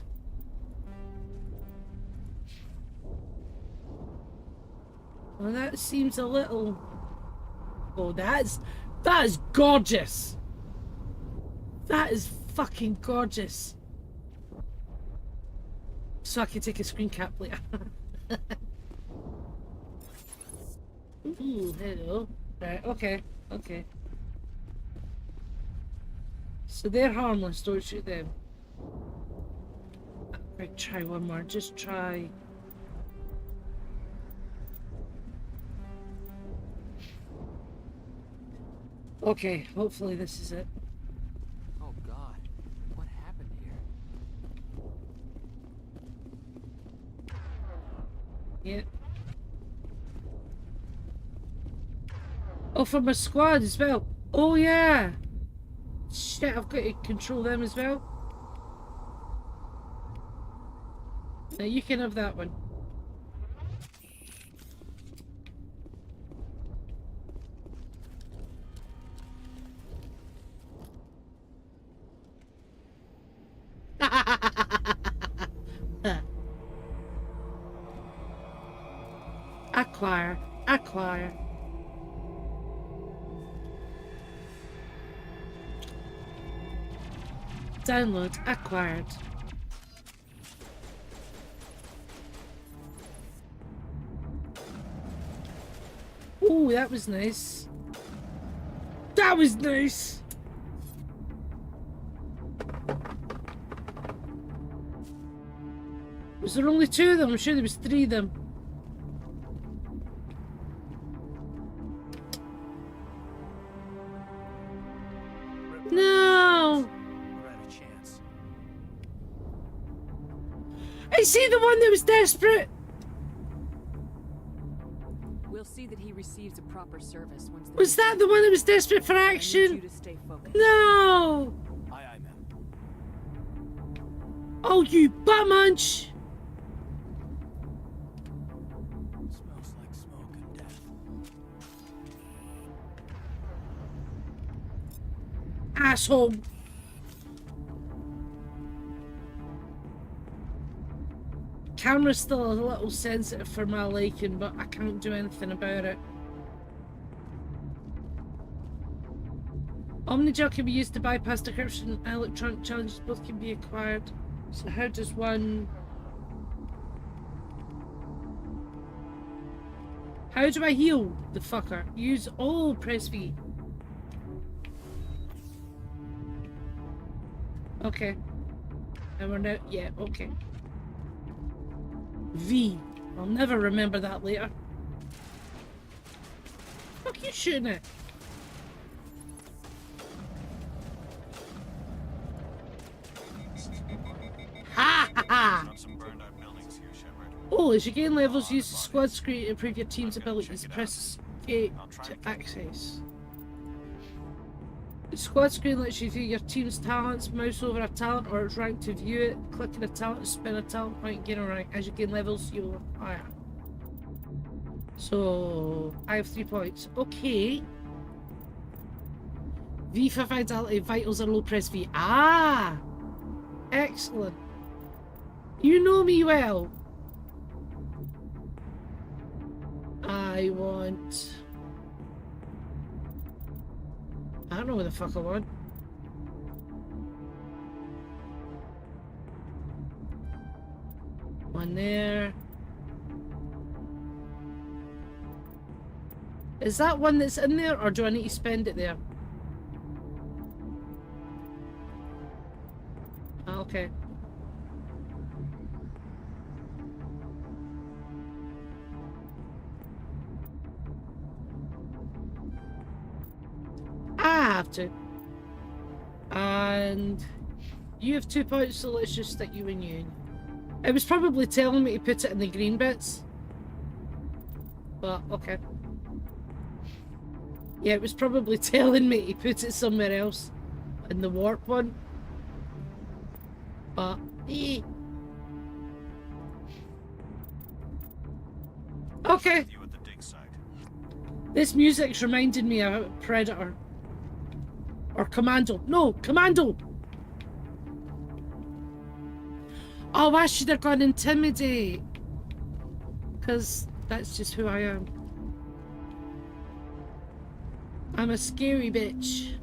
Speaker 1: Well, that seems a little... Oh, that is gorgeous! That is fucking gorgeous. So I can take a screen cap later. Ooh, hello. Right, okay, okay. So they're harmless, don't shoot them. Right, try one more, just try. Okay, hopefully this is it.
Speaker 10: Oh God, what happened here?
Speaker 1: Yep. Oh, for my squad as well. Oh yeah. Shit, I've got to control them as well. Now you can have that one. Acquire. Acquire. Download. Acquired. Ooh, that was nice. That was nice! Was there only 2 of them? I'm sure there was 3 of them. No! I see the one that was desperate!
Speaker 9: We'll see that he receives a proper service once the
Speaker 1: Was that the one that was desperate for
Speaker 9: I need
Speaker 1: action?
Speaker 9: you to stay focused.
Speaker 1: No!
Speaker 8: Aye, aye, ma'am.
Speaker 1: Oh, you butt munch!
Speaker 8: Smells like smoke and death.
Speaker 1: Asshole. Camera's still a little sensitive for my liking, but I can't do anything about it. Omnigel can be used to bypass decryption and electronic challenges. Both can be acquired. So how does one... How do I heal the fucker? Use all, press V. Okay. And we're now... Yeah, okay. V. I'll never remember that later. Fuck you shooting it. Ha ha ha! Oh, as you gain levels, use the squad screen to improve your team's abilities. Press escape to access. The squad screen lets you view your team's talents, mouse over a talent or its rank to view it, clicking a talent to spin a talent point, gain a rank. As you gain levels, you will higher. So, I have 3 points. Okay. V for vitality, vitals are low, press V. Ah! Excellent. You know me well. I want... I don't know what the fuck I want. One there. Is that one that's in there, or do I need to spend it there? Okay. I have to. And you have 2 points, so let's just stick you in you. It was probably telling me to put it in the green bits. But, okay. Yeah, it was probably telling me to put it somewhere else. In the warp one. But, eh. Okay. This music's reminded me of Predator. Or Commando. No, Commando! Oh, I should have gone Intimidate. Because that's just who I am. I'm a scary bitch,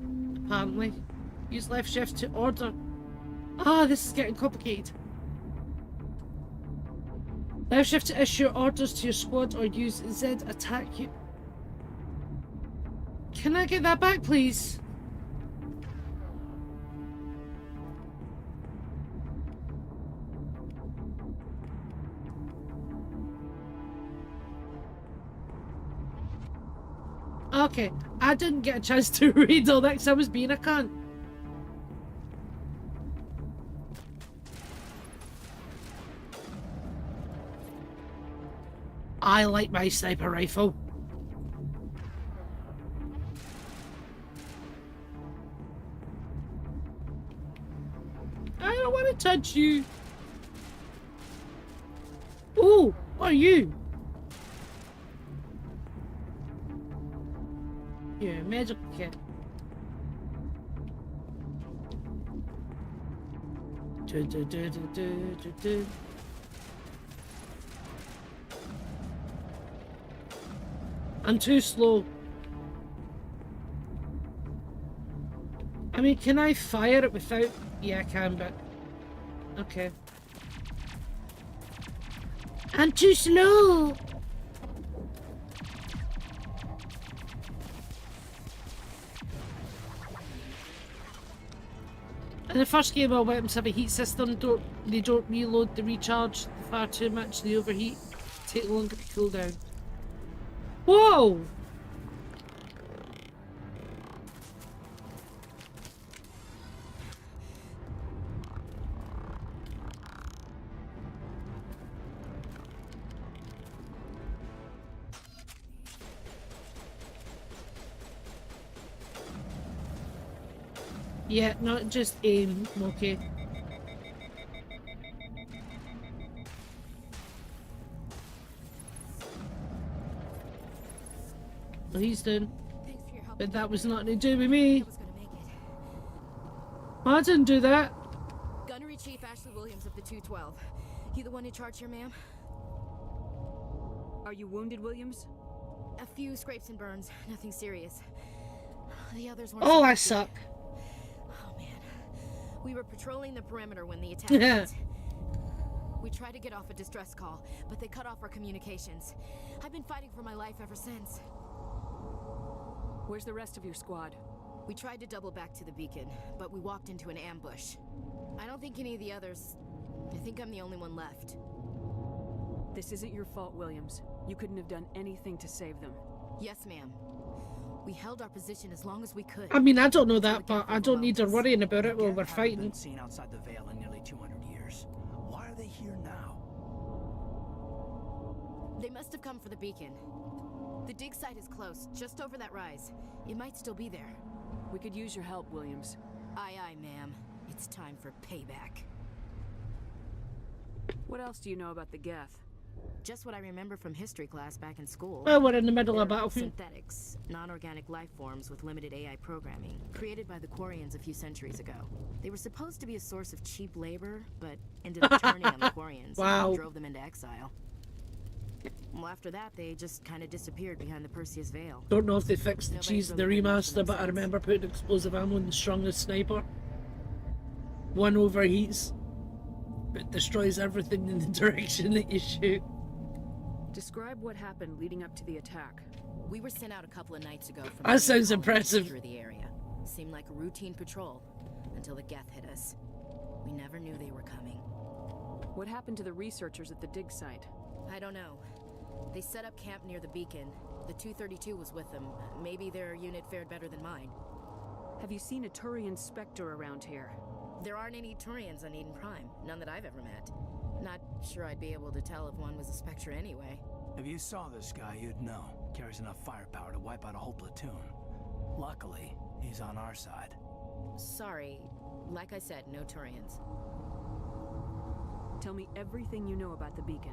Speaker 1: apparently. Use left shift to order. Ah, this is getting complicated. Left shift to issue orders to your squad or use Z attack you. Can I get that back, please? Okay, I didn't get a chance to read all that because I was being a cunt. I like my sniper rifle. I don't want to touch you. Oh, what are you? Yeah, magic kit. I'm too slow. I mean, can I fire it without... Yeah, I can, but... Okay. I'm too slow! In the first game, all weapons have a heat system. They don't reload the recharge far too much. They overheat. Take longer to cool down. Whoa! Yeah, not just aim, okay. Well, he's done. But that was nothing to do with me. I didn't do that.
Speaker 14: Gunnery Chief Ashley Williams of the 212. You the one in charge here, ma'am?
Speaker 9: Are you wounded, Williams?
Speaker 14: A few scrapes and burns, nothing serious. The others weren't.
Speaker 1: Oh, I suck.
Speaker 14: Oh man, we were patrolling the perimeter when the attack
Speaker 1: Yeah.
Speaker 14: happened. We tried to get off a distress call, but they cut off our communications. I've been fighting for my life ever since.
Speaker 9: Where's the rest of your squad?
Speaker 14: We tried to double back to the beacon, but we walked into an ambush. I don't think any of the others... I think I'm the only one left.
Speaker 9: This isn't your fault, Williams. You couldn't have done anything to save them.
Speaker 14: Yes, ma'am. We held our position as long as we could.
Speaker 1: I mean, I don't know that, but I don't need to worrying about it while we're fighting.
Speaker 8: Been seen outside the Veil in nearly 200 years. Why are they here now?
Speaker 14: They must have come for the beacon. The dig site is close, just over that rise. It might still be there.
Speaker 9: We could use your help, Williams.
Speaker 14: Aye, aye, ma'am. It's time for payback.
Speaker 9: What else do you know about the Geth?
Speaker 14: Just what I remember from history class back in school.
Speaker 1: Well, we're in the middle of
Speaker 14: They're
Speaker 1: battlefield.
Speaker 14: synthetics, non-organic life forms with limited AI programming, created by the Quarians a few centuries ago. They were supposed to be a source of cheap labor, but ended up turning on the Quarians
Speaker 1: Wow.
Speaker 14: and drove them into exile. Well, after that, they just kind of disappeared behind the Perseus Veil.
Speaker 1: Don't know if they fixed the
Speaker 14: Nobody's
Speaker 1: cheese in the
Speaker 14: really learned from
Speaker 1: remaster, but I
Speaker 14: since.
Speaker 1: remember putting explosive ammo in the strongest sniper. One overheats, but destroys everything in the direction that you shoot.
Speaker 9: Describe what happened leading up to the attack.
Speaker 14: We were sent out a couple of nights ago from
Speaker 1: That
Speaker 14: the main
Speaker 1: sounds
Speaker 14: colony to
Speaker 1: impressive.
Speaker 14: secure the area. Seemed like a routine patrol until the Geth hit us. We never knew they were coming.
Speaker 9: What happened to the researchers at the dig site?
Speaker 14: I don't know. They set up camp near the beacon. The 232 was with them. Maybe their unit fared better than mine.
Speaker 9: Have you seen a Turian Spectre around here?
Speaker 14: There aren't any Turians on Eden Prime. None that I've ever met. Not sure I'd be able to tell if one was a Spectre anyway.
Speaker 8: If you saw this guy, you'd know. Carries enough firepower to wipe out a whole platoon. Luckily, he's on our side.
Speaker 14: Sorry. Like I said, no Turians.
Speaker 9: Tell me everything you know about the beacon.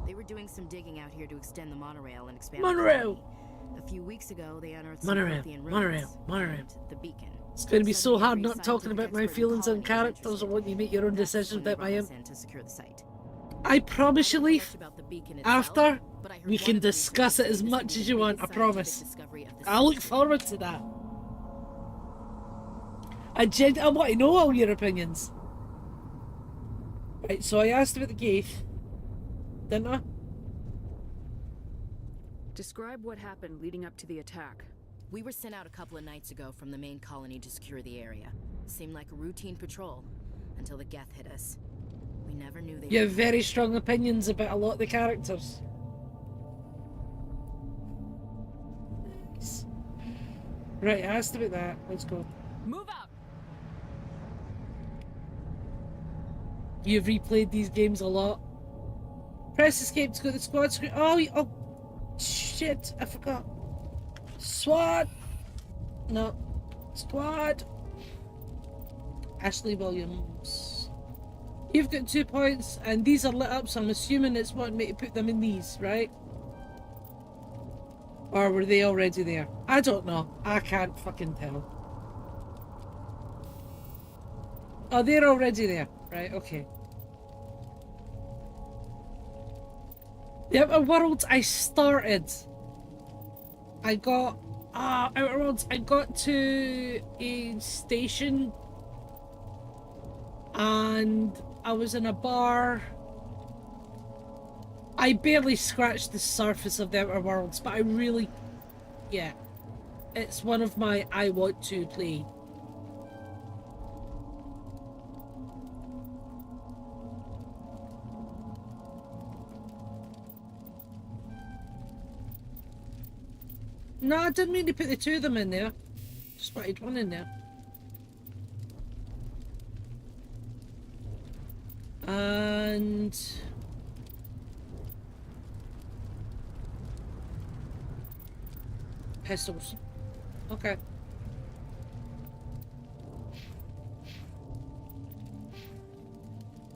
Speaker 14: They were doing some digging out here to extend the monorail and expand
Speaker 1: Monorail!
Speaker 14: the colony. A few weeks ago, they unearthed some
Speaker 1: Monorail,
Speaker 14: Prothean
Speaker 1: monorail,
Speaker 14: ruins
Speaker 1: monorail.
Speaker 14: and the beacon.
Speaker 1: It's going to be so
Speaker 14: Suddenly,
Speaker 1: hard
Speaker 14: every
Speaker 1: not talking
Speaker 14: scientific
Speaker 1: about my
Speaker 14: expert in the
Speaker 1: feelings on
Speaker 14: colony was
Speaker 1: characters
Speaker 14: interested.
Speaker 1: or when you make your own
Speaker 14: That's
Speaker 1: decisions
Speaker 14: when they
Speaker 1: about my
Speaker 14: brought
Speaker 1: own.
Speaker 14: us in to secure the site.
Speaker 1: I promise you,
Speaker 14: I don't know
Speaker 1: Leaf,
Speaker 14: much about the beacon itself,
Speaker 1: after,
Speaker 14: but I heard
Speaker 1: we
Speaker 14: one
Speaker 1: can
Speaker 14: of the
Speaker 1: discuss it
Speaker 14: researchers
Speaker 1: as
Speaker 14: say this
Speaker 1: much
Speaker 14: will be
Speaker 1: as
Speaker 14: the
Speaker 1: you want,
Speaker 14: biggest
Speaker 1: I promise.
Speaker 14: scientific discovery of the
Speaker 1: I look
Speaker 14: century.
Speaker 1: forward to that. I want to know all your opinions. Right, so I asked about the Gaith, didn't I?
Speaker 9: Describe what happened leading up to the attack.
Speaker 14: We were sent out a couple of nights ago from the main colony to secure the area. Seemed like a routine patrol until the Geth hit us. We never knew they
Speaker 1: You
Speaker 14: were
Speaker 1: have very strong opinions about a lot of the characters. Nice. Right, I asked about that. Let's go.
Speaker 9: Move out!
Speaker 1: You've replayed these games a lot. Press escape to go to the squad screen. Oh, oh, shit! I forgot. SWAT. No, squad. Ashley Williams. You've got 2 points, and these are lit up, so I'm assuming it's wanting me to put them in these, right? Or were they already there? I don't know. I can't fucking tell. Oh, they're already there. Right, okay. The Outer Worlds I started. I got... Outer Worlds, I got to a station and I was in a bar. I barely scratched the surface of the Outer Worlds, but I really... Yeah. It's one of my I want to play. No, I didn't mean to put the 2 of them in there. Just wanted 1 in there. And... pistols. Okay.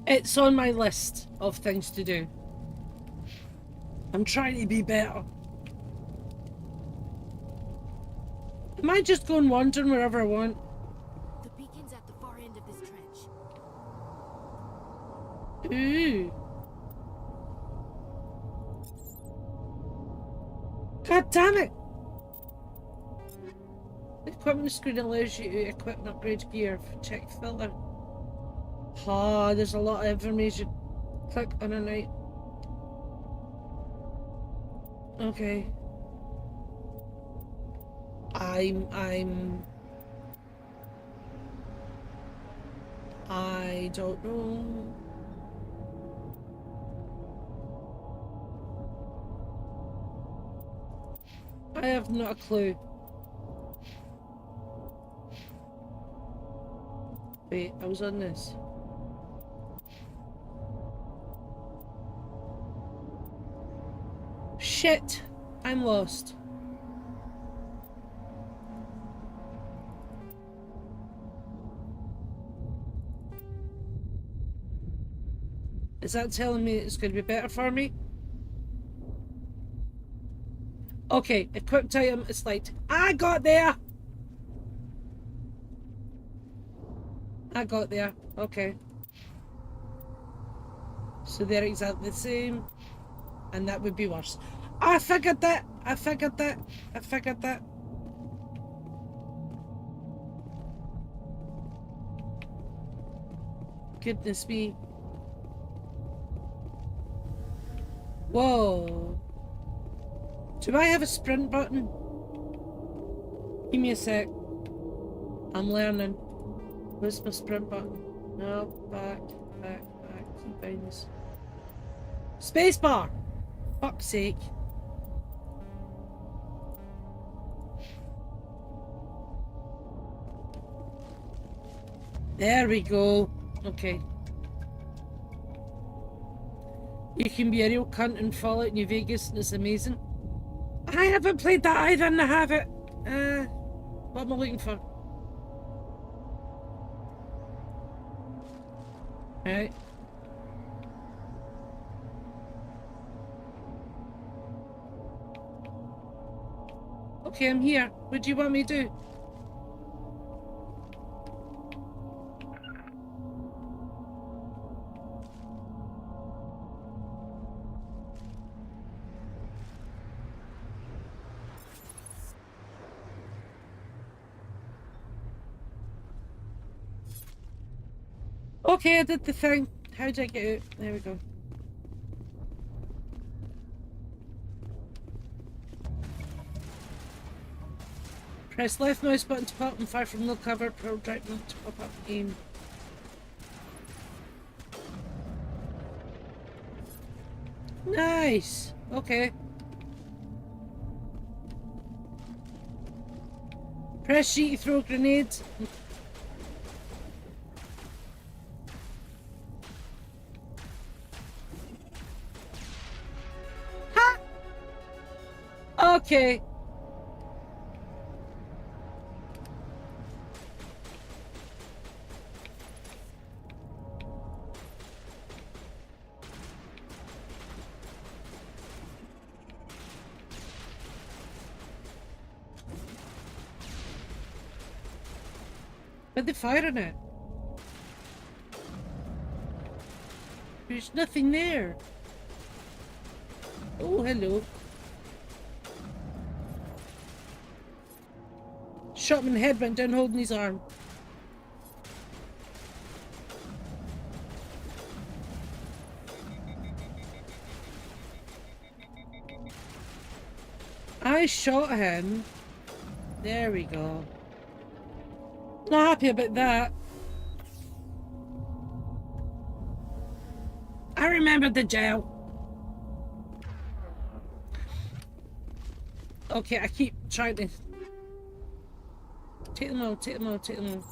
Speaker 1: It's on my list of things to do. I'm trying to be better. Am I just going wandering wherever I want?
Speaker 14: The beacon's at the far end of this trench.
Speaker 1: Ooh. God damn it! The equipment screen allows you to equip and upgrade gear. Check filter. Ah, there's a lot of information. Click on a night. Okay. I don't know. I have not a clue. Wait, I was on this. Shit! I'm lost. Is that telling me it's going to be better for me? Okay, equipped item is light. I got there! I got there. Okay. So they're exactly the same. And that would be worse. I figured that! I figured that! I figured that. Goodness me. Whoa. Do I have a sprint button? Give me a sec. I'm learning. Where's my sprint button? No, back, keybinds. Spacebar! Fuck's sake. There we go. Okay. You can be a real cunt in Fallout New Vegas and it's amazing. I haven't played that either and I have it. What am I looking for? Right. Okay, I'm here. What do you want me to do? Okay, I did the thing. How did I get out? There we go. Press left mouse button to pop and fire from low cover, press right mouse to pop up aim. Nice! Okay. Press sheet to throw grenades. Ha! Okay. But they're firing it. There's nothing there. Oh, hello. Shot him in the head, went down holding his arm. I shot him. There we go. Not happy about that. I remember the jail. Okay, I keep trying to take them all, take them all, take them all.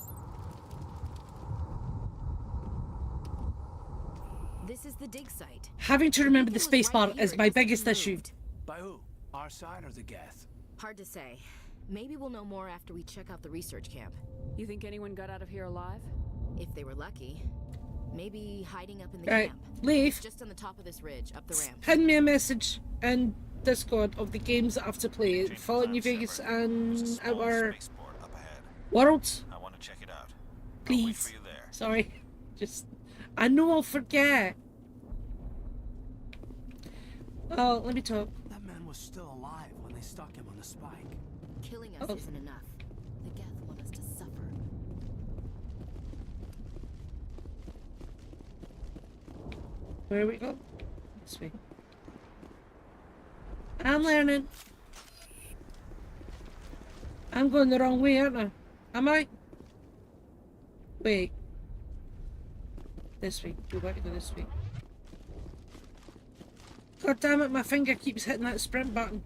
Speaker 14: This is the dig site.
Speaker 1: Having to remember the spacebar is my biggest issue.
Speaker 8: By who? Our side or the Geth?
Speaker 14: Hard to say. Maybe we'll know more after we check out the research camp.
Speaker 9: You think anyone got out of here alive?
Speaker 14: If they were lucky. Maybe hiding up in the
Speaker 1: Right,
Speaker 14: camp.
Speaker 1: Leaf.
Speaker 14: Just on the top of this ridge, up the ramp.
Speaker 1: Pin me a message in Discord of the games that I have to play. Fallout New Vegas and our worlds.
Speaker 12: I want to check it out.
Speaker 1: Please. Sorry. Just I know I'll forget. Oh, let me talk.
Speaker 8: That man was still alive when they stuck him on the spike.
Speaker 14: Killing us isn't enough. The Geth want us to suffer.
Speaker 1: Where we go? This way. I'm learning. I'm going the wrong way, aren't I? Am I? Wait. This way. Go back to go this way. God damn it, my finger keeps hitting that sprint button.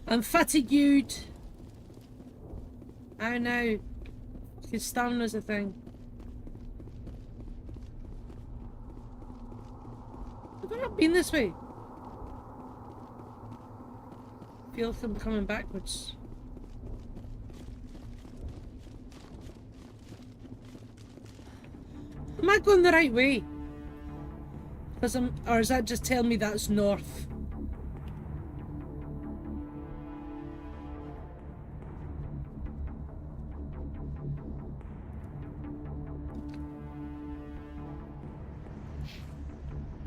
Speaker 1: I'm fatigued. I know. Because stamina's a thing. Have I not been this way? I feel like I'm coming backwards. Am I going the right way? Or is that just telling me that's north?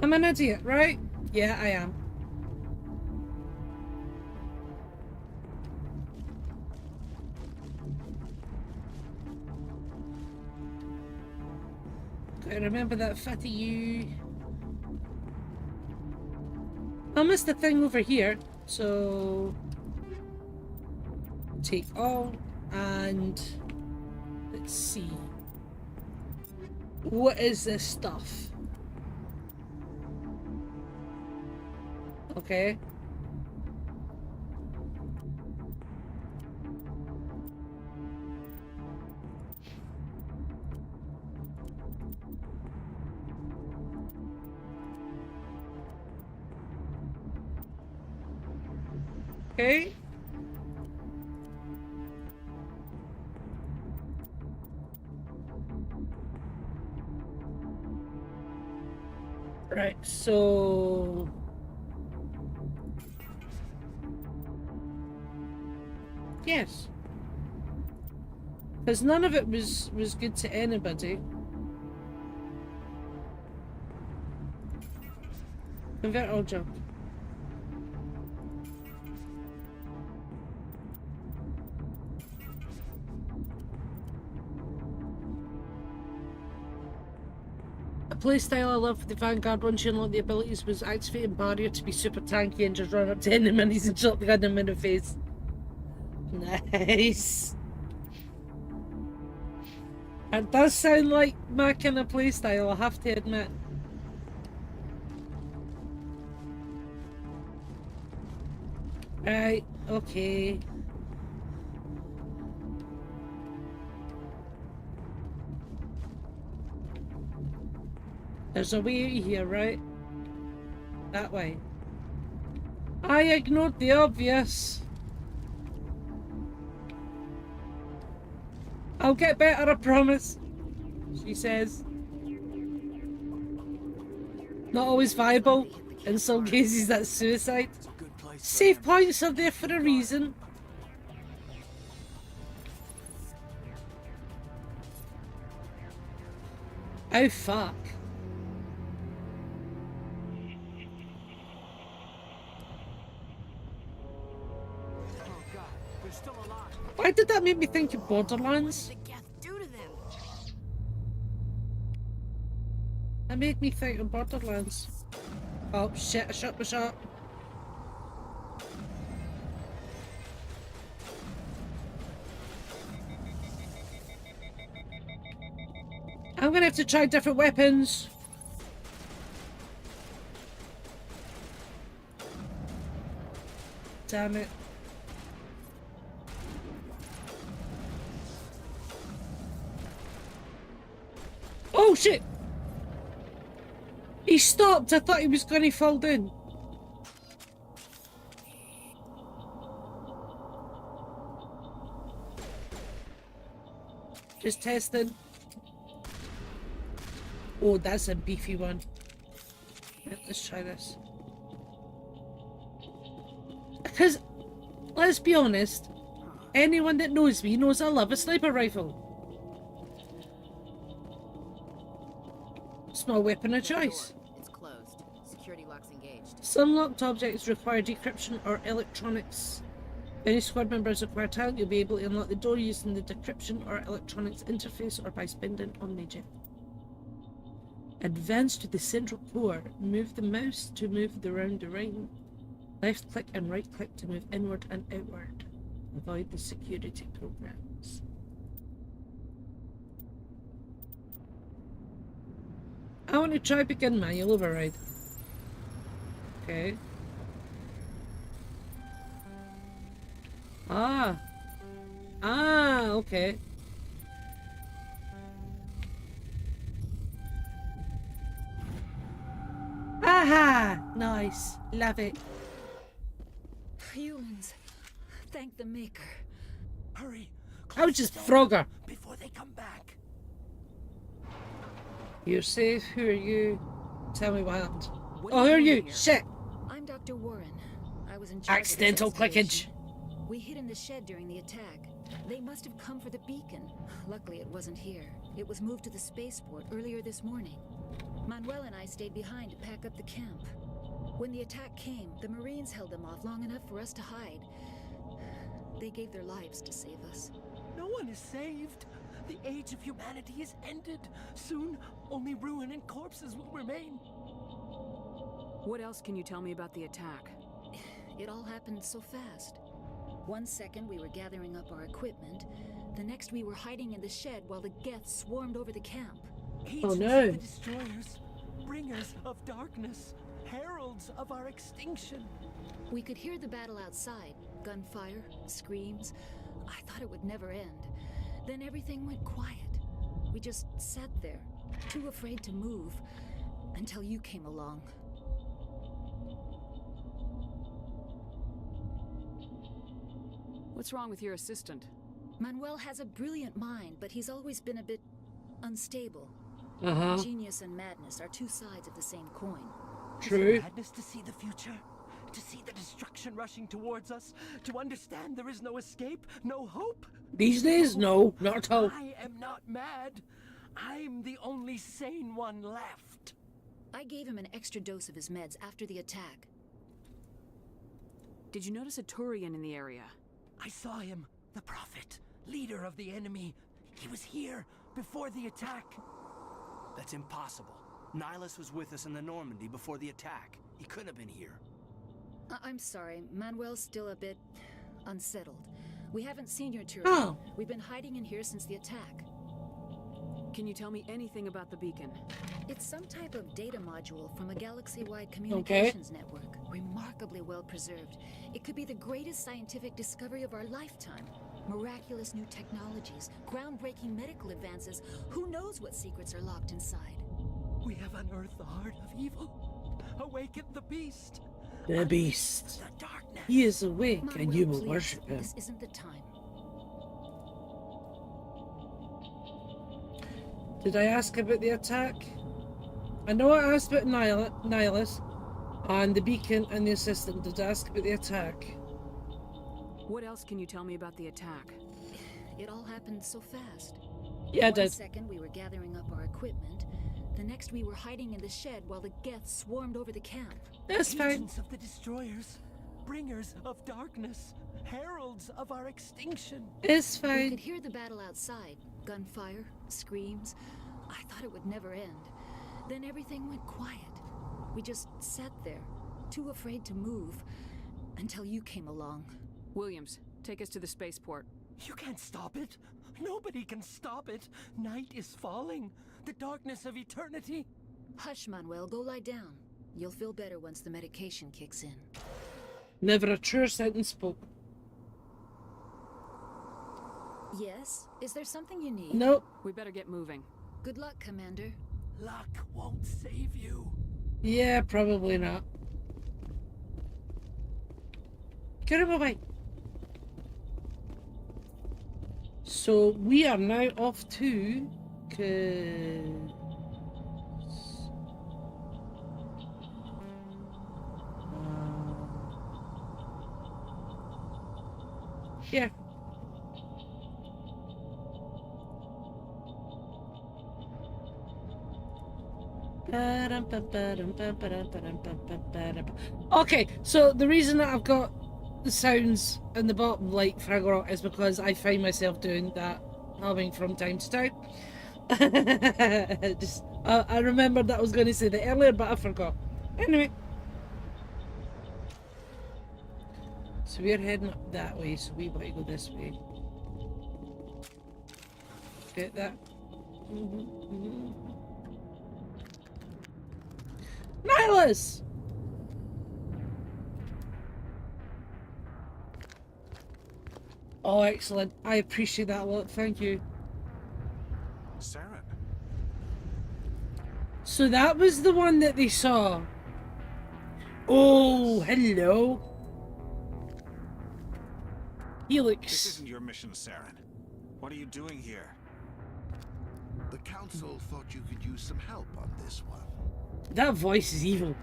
Speaker 1: I'm an idiot, right? Yeah, I am. Gotta remember that fatty you. I missed the thing over here, so take all and let's see. What is this stuff? Okay. Okay. Right, so yes. Because none of it was good to anybody. Convert all junk. A playstyle I love for the Vanguard once you unlock the abilities was activating barrier to be super tanky and just run up to enemies and shot the gun in the face. Nice. It does sound like my kind of playstyle, I have to admit. Right, okay. There's a way out here, right? That way. I ignored the obvious. I'll get better, I promise. She says. Not always viable. In some cases, that's suicide. Save points are there for a reason. Oh, fuck.
Speaker 8: Oh god, they're still alive.
Speaker 1: Why did that make me think of Borderlands?
Speaker 14: What did the Geth do to them?
Speaker 1: That made me think of Borderlands. Oh shit, I shot my shot. I'm gonna have to try different weapons. Damn it. Oh shit! He stopped! I thought he was gonna fall down. Just testing. Oh, that's a beefy one. Right, let's try this. Because, let's be honest, anyone that knows me knows I love a sniper rifle. It's my weapon of choice.
Speaker 14: It's closed. Security locks engaged.
Speaker 1: Some locked objects require decryption or electronics. If any squad members require talent, you'll be able to unlock the door using the decryption or electronics interface or by spending Omnigem. Advance to the central core. Move the mouse to move around the ring. Left click and right click to move inward and outward. Avoid the security programs. I want to try begin manual override. Okay. Ah, okay. Aha! Nice. Love it.
Speaker 15: Humans, thank the Maker.
Speaker 8: Hurry.
Speaker 1: I was just Frogger.
Speaker 8: Before they come back.
Speaker 1: You're safe. Who are you? Tell me what happened. Oh, who are you? Shit.
Speaker 15: I'm Dr. Warren. I was in charge
Speaker 1: Accidental
Speaker 15: of this
Speaker 1: clickage.
Speaker 15: excavation. We hid in the shed during the attack. They must have come for the beacon. Luckily, it wasn't here. It was moved to the spaceport earlier this morning. Manuel and I stayed behind to pack up the camp. When the attack came, the Marines held them off long enough for us to hide. They gave their lives to save us.
Speaker 8: No one is saved. The age of humanity is ended. Soon, only ruin and corpses will remain.
Speaker 9: What else can you tell me about the attack?
Speaker 15: It all happened so fast. 1 second we were gathering up our equipment. The next we were hiding in the shed while the Geth swarmed over the camp.
Speaker 1: Oh no.
Speaker 8: The destroyers, bringers of darkness, heralds of our extinction.
Speaker 15: We could hear the battle outside. Gunfire, screams. I thought it would never end. Then everything went quiet. We just sat there, too afraid to move, until you came along.
Speaker 9: What's wrong with your assistant?
Speaker 15: Manuel has a brilliant mind, but he's always been a bit unstable. Genius and madness are two sides of the same coin.
Speaker 1: True.
Speaker 8: Is it madness to see the future? To see the destruction rushing towards us? To understand there is no escape, no hope?
Speaker 1: These days, no, not at all.
Speaker 8: I am not mad. I'm the only sane one left.
Speaker 15: I gave him an extra dose of his meds after the attack.
Speaker 9: Did you notice a Turian in the area?
Speaker 8: I saw him, the Prophet, leader of the enemy. He was here before the attack. That's impossible. Nihilus was with us in the Normandy before the attack. He couldn't have been here.
Speaker 15: I'm sorry, Manuel's still a bit unsettled. We haven't seen your Turian.
Speaker 1: Oh.
Speaker 15: We've been hiding in here since the attack.
Speaker 9: Can you tell me anything about the beacon?
Speaker 15: It's some type of data module from a galaxy-wide communications network. Remarkably well preserved. It could be the greatest scientific discovery of our lifetime. Miraculous new technologies, groundbreaking medical advances. Who knows what secrets are locked inside?
Speaker 8: We have unearthed the heart of evil. Awakened the beast.
Speaker 1: The beast.
Speaker 8: The darkness.
Speaker 1: He is awake,
Speaker 15: Manuel,
Speaker 1: and you will
Speaker 15: please,
Speaker 1: worship him.
Speaker 15: This isn't the time.
Speaker 1: Did I ask about the attack? I know I asked about Nihilus and the beacon and the assistant. Did I ask about the attack?
Speaker 9: What else can you tell me about the attack?
Speaker 15: It all happened so fast.
Speaker 1: Yeah, I
Speaker 15: 1
Speaker 1: did.
Speaker 15: second we were gathering up our equipment. The next we were hiding in the shed while the Geth swarmed over the camp.
Speaker 1: That's fine.
Speaker 8: Agents of the destroyers, bringers of darkness, heralds of our extinction.
Speaker 1: It's
Speaker 15: We
Speaker 1: fine.
Speaker 15: could hear the battle outside. Gunfire, screams. I thought it would never end. Then everything went quiet. We just sat there, too afraid to move, until you came along.
Speaker 9: Williams, take us to the spaceport.
Speaker 8: You can't stop it. Nobody can stop it. Night is falling. The darkness of eternity.
Speaker 15: Hush, Manuel, go lie down. You'll feel better once the medication kicks in.
Speaker 1: Never a truer sentence spoke.
Speaker 15: Yes? Is there something you need?
Speaker 1: Nope.
Speaker 9: We better get moving.
Speaker 15: Good luck, Commander.
Speaker 8: Luck won't save you.
Speaker 1: Yeah, probably not. Get him away. So we are now off to... yeah. Okay, so the reason that I've got the sounds in the bottom like Fraggle is because I find myself doing that, having from time to time. Just, I remembered that I was going to say that earlier, but I forgot. Anyway. So we're heading up that way, so we want to go this way. Get that. Nihilus! Oh, excellent. I appreciate that a lot. Thank you.
Speaker 12: Saren.
Speaker 1: So that was the one that they saw. Oh, hello. Helix.
Speaker 12: This isn't your mission, Saren. What are you doing here?
Speaker 16: The Council thought you could use some help on this one.
Speaker 1: That voice is evil.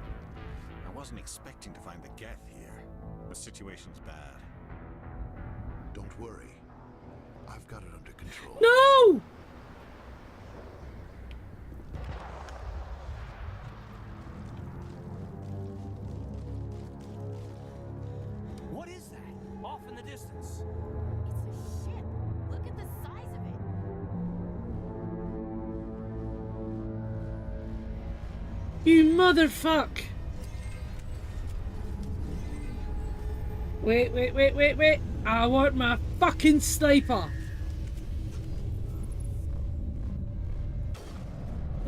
Speaker 12: I wasn't expecting to find the Geth here. The situation's bad.
Speaker 16: Don't worry. I've got it under control.
Speaker 1: No!
Speaker 8: What is that? Off in the distance.
Speaker 14: It's a ship. Look at the size of it.
Speaker 1: You motherfuck! Wait. I want my fucking sniper!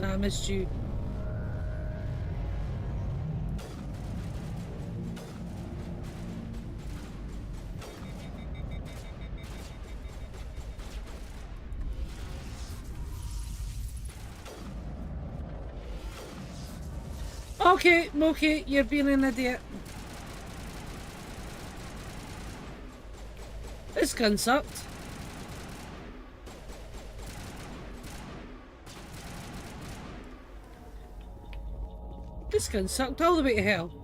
Speaker 1: I missed you. Okay, you're being an idiot. This gun sucked. This gun sucked all the way to hell.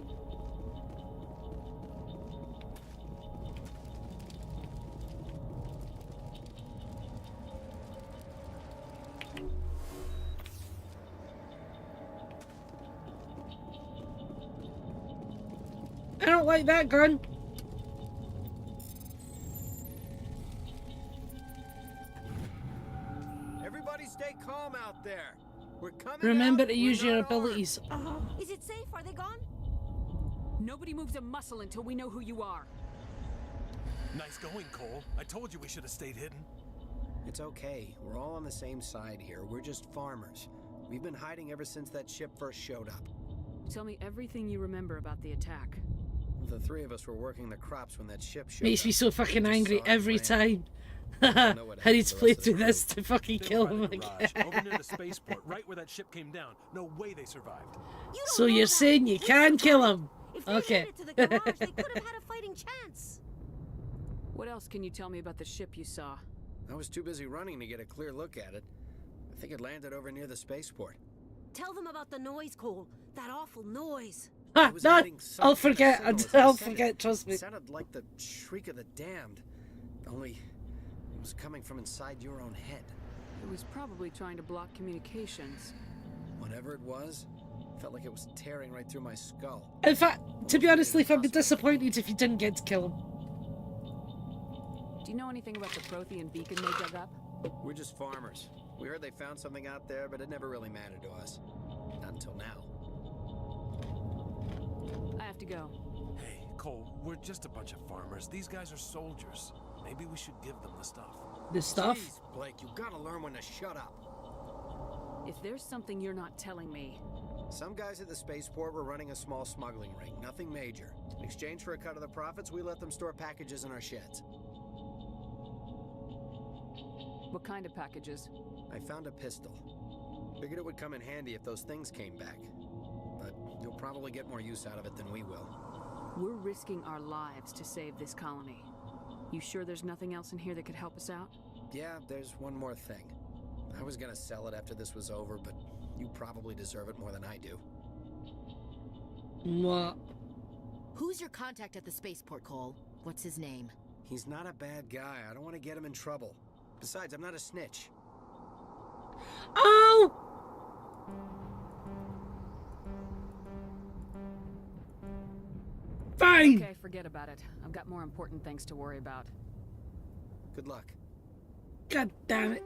Speaker 1: I don't like that gun.
Speaker 17: Everybody stay calm out there. We're coming.
Speaker 1: Remember
Speaker 17: out.
Speaker 1: to use
Speaker 17: We're
Speaker 1: your
Speaker 17: not armed.
Speaker 1: abilities.
Speaker 14: Is it safe? Are they gone?
Speaker 9: Nobody moves a muscle until we know who you are.
Speaker 18: Nice going, Cole. I told you we should have stayed hidden.
Speaker 17: It's okay. We're all on the same side here. We're just farmers. We've been hiding ever since that ship first showed up.
Speaker 9: Tell me everything you remember about the attack.
Speaker 17: The three of us were working the crops when that ship showed
Speaker 1: Makes
Speaker 17: up.
Speaker 1: me so fucking
Speaker 17: We just
Speaker 1: angry
Speaker 17: saw it
Speaker 1: every
Speaker 17: ran.
Speaker 1: time.
Speaker 17: I know what
Speaker 1: I need
Speaker 17: happened
Speaker 1: to
Speaker 17: to
Speaker 1: play
Speaker 17: the rest of
Speaker 1: through
Speaker 17: the
Speaker 1: this to fucking
Speaker 18: They
Speaker 1: kill
Speaker 18: were by
Speaker 1: him
Speaker 18: the
Speaker 1: again.
Speaker 18: garage, over near the spaceport, right where that ship came down. No way they survived.
Speaker 1: So you're saying you can kill him?
Speaker 14: If they
Speaker 1: Okay.
Speaker 14: made it to the garage, they could have had a fighting chance.
Speaker 9: What else can you tell me about the ship you saw?
Speaker 17: I was too busy running to get a clear look at it. I think it landed over near the spaceport.
Speaker 14: Tell them about the noise, Cole. That awful noise.
Speaker 1: Ah,
Speaker 17: It was
Speaker 1: no,
Speaker 17: emitting some
Speaker 1: I'll
Speaker 17: kind of
Speaker 1: forget.
Speaker 17: signal as I
Speaker 1: I'll
Speaker 17: said it.
Speaker 1: forget. Trust me.
Speaker 17: It sounded like the shriek of the damned. Only it was coming from inside your own head.
Speaker 9: It was probably trying to block communications.
Speaker 17: Whatever it was, felt like it was tearing right through my skull.
Speaker 1: In fact, to be honest, Leaf, I'd be disappointed if you didn't get to kill him.
Speaker 9: Do you know anything about the Prothean beacon they dug up?
Speaker 17: We're just farmers. We heard they found something out there, but it never really mattered to us. Not until now.
Speaker 9: I have to go.
Speaker 18: Hey, Cole, we're just a bunch of farmers. These guys are soldiers. Maybe we should give them the stuff.
Speaker 1: The stuff?
Speaker 17: Jeez, Blake, you gotta learn when to shut up.
Speaker 9: If there's something you're not telling me...
Speaker 17: Some guys at the spaceport were running a small smuggling ring, nothing major. In exchange for a cut of the profits, we let them store packages in our sheds.
Speaker 9: What kind of packages?
Speaker 17: I found a pistol. Figured it would come in handy if those things came back. But you'll probably get more use out of it than we will.
Speaker 9: We're risking our lives to save this colony. You sure there's nothing else in here that could help us out?
Speaker 17: Yeah, there's one more thing. I was gonna sell it after this was over, but you probably deserve it more than I do.
Speaker 1: What?
Speaker 14: Who's your contact at the spaceport, Cole? What's his name?
Speaker 17: He's not a bad guy. I don't want to get him in trouble. Besides, I'm not a snitch.
Speaker 1: Oh! Fine!
Speaker 9: Okay, forget about it. I've got more important things to worry about.
Speaker 17: Good luck.
Speaker 1: God damn it.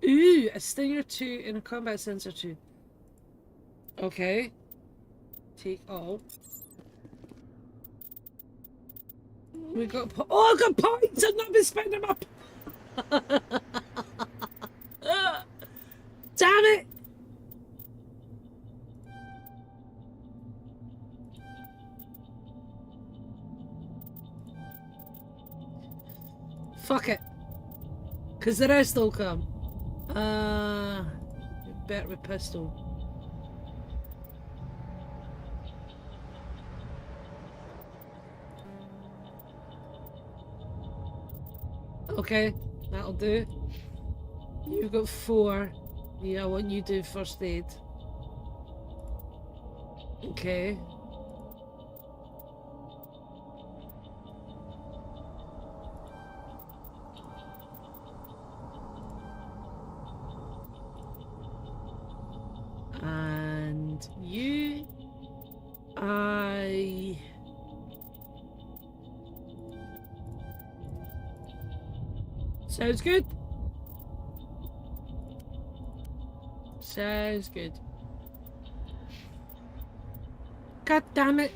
Speaker 1: Ooh, a Stinger 2 and a combat sensor 2. Okay. Take all. We got I got points! I've not been spending my... Damn it! Fuck it. Because the rest will come. Better with pistol. Okay, that'll do. You've got 4. Yeah, what you do first aid. Okay. And you... Sounds good. Sounds good. God damn it.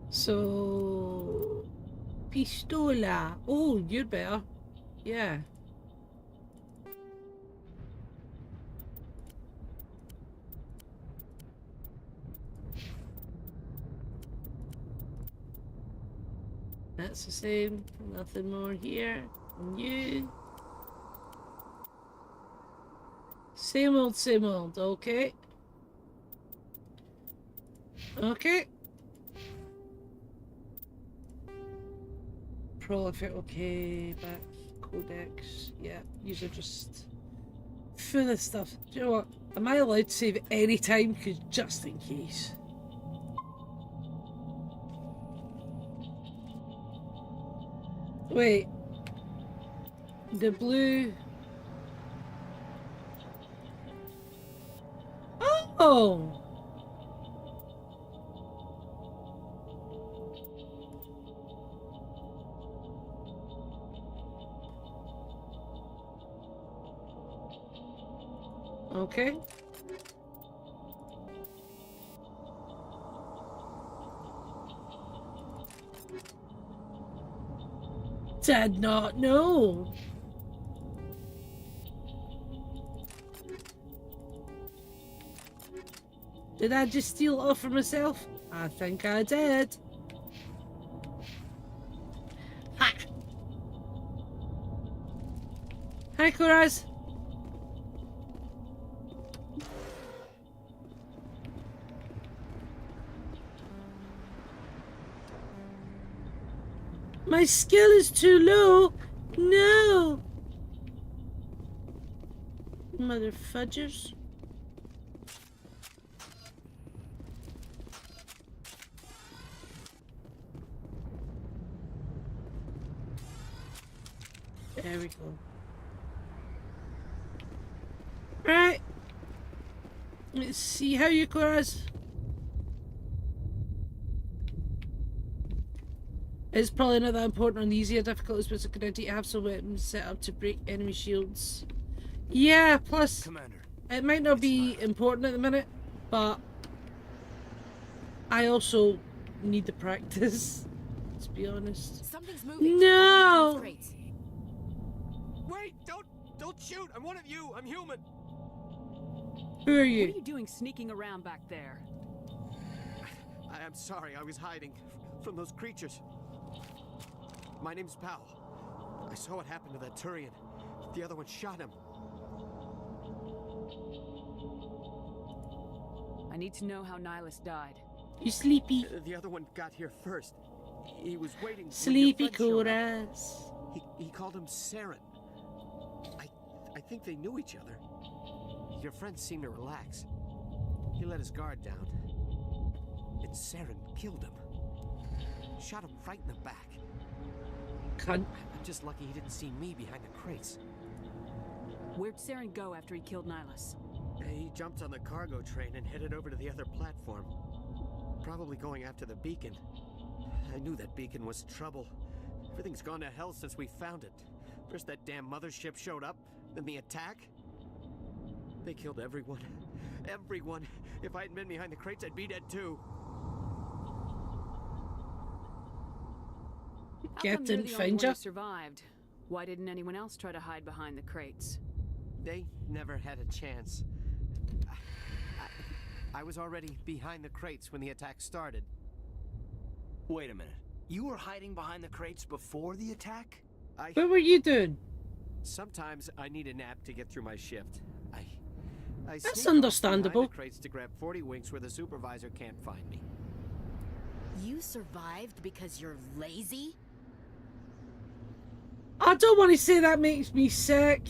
Speaker 1: So... Pistola. Oh, you're better. Yeah. That's the same. Nothing more here. And you. Same old, same old. Okay. Okay. Prolific. Okay. Back. Codex. Yeah. These are just full of stuff. Do you know what? Am I allowed to save at any time? Because just in case. Wait. The blue. Oh! Okay. Did not know. Did I just steal it off for myself? I think I did. Ha! Hi, Koraz. My skill is too low. No. Mother fudgers. There we go. Right. Let's see how you cross. It's probably not that important on the easier difficulties, but it's a good idea to have some weapons set up to break enemy shields. Yeah, plus
Speaker 8: Commander,
Speaker 1: it might not be important at the minute, but I also need the practice. Let's be honest.
Speaker 14: Something's moving.
Speaker 1: No!
Speaker 8: Wait! Don't shoot! I'm one of you! I'm human!
Speaker 1: Who are you?
Speaker 9: What are you doing sneaking around back there?
Speaker 8: I'm sorry, I was hiding from those creatures. My name's Powell. I saw what happened to that Turian. The other one shot him.
Speaker 9: I need to know how Nihilus died.
Speaker 1: You sleepy?
Speaker 8: The other one got here first. He was waiting.
Speaker 1: Sleepy chorus.
Speaker 8: He called him Saren. I think they knew each other. Your friend seemed to relax. He let his guard down. And Saren killed him. Shot him right in the back.
Speaker 1: Cunt.
Speaker 8: I'm just lucky he didn't see me behind the crates.
Speaker 9: Where'd Saren go after he killed Nihilus?
Speaker 8: He jumped on the cargo train and headed over to the other platform. Probably going after the beacon. I knew that beacon was trouble. Everything's gone to hell since we found it. First that damn mothership showed up, then the attack. They killed everyone. Everyone. If I hadn't been behind the crates, I'd be dead too.
Speaker 1: Captain Finger
Speaker 9: survived. Why didn't anyone else try to hide behind the crates?
Speaker 8: They never had a chance. I was already behind the crates when the attack started.
Speaker 17: Wait a minute. You were hiding behind the crates before the attack?
Speaker 1: What were you doing?
Speaker 8: Sometimes I need a nap to get through my shift. I
Speaker 1: That's
Speaker 8: sneak
Speaker 1: understandable.
Speaker 8: behind the crates to grab 40 winks where the supervisor can't find me.
Speaker 14: You survived because you're lazy?
Speaker 1: I don't want to say that makes me sick.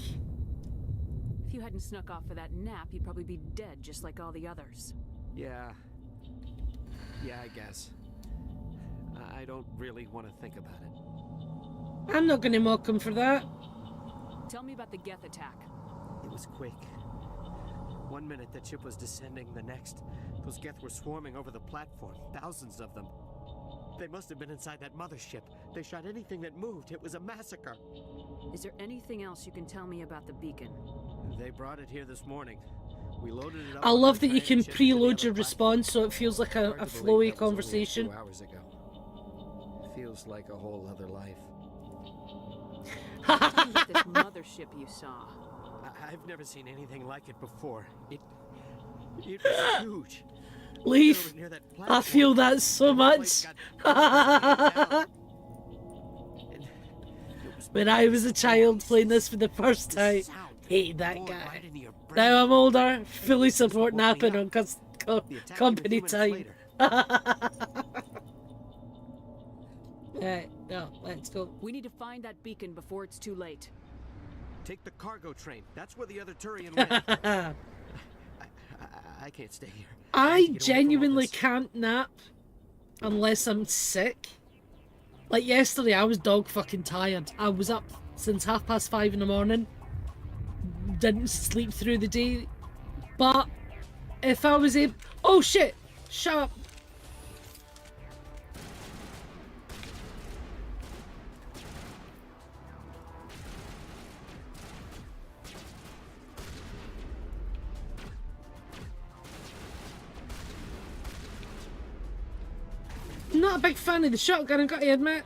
Speaker 9: If you hadn't snuck off for that nap, you'd probably be dead just like all the others.
Speaker 8: Yeah, I guess. I don't really want to think about it.
Speaker 1: I'm not going to mock him for that.
Speaker 9: Tell me about the Geth attack.
Speaker 8: It was quick. 1 minute the ship was descending, the next, those Geth were swarming over the platform, thousands of them. They must have been inside that mothership. They shot anything that moved. It was a massacre.
Speaker 9: Is there anything else you can tell me about the beacon?
Speaker 8: They brought it here this morning. We loaded it up.
Speaker 1: I love that you can preload your response so it feels like a flowy conversation.
Speaker 17: 2 hours ago. Feels like a whole other life.
Speaker 9: Tell me about this mothership you saw.
Speaker 8: I've never seen anything like it before. It was huge.
Speaker 1: Leaf, I feel that so much. When I was a child playing this for the first time, hated that guy. Now I'm older, fully support napping on company time. Right, no, let's go.
Speaker 9: We need to find that beacon before it's too late.
Speaker 8: Take the cargo train. That's where the other Turian went. I can't stay here.
Speaker 1: I genuinely can't nap unless I'm sick. Like yesterday, I was dog fucking tired. I was up since 5:30 in the morning. Didn't sleep through the day. But if I was able... Oh shit! Shut up! Not a big fan of the shotgun, I've got to admit.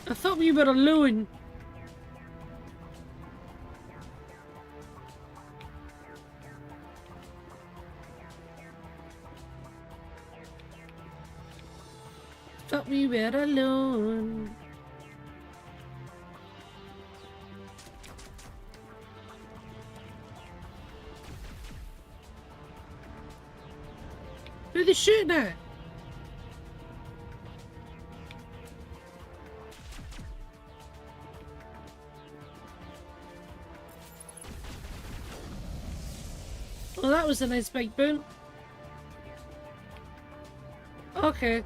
Speaker 1: I thought we were alone. Thought we were alone. Who are they shooting at? Well, that was a nice big boon. Okay.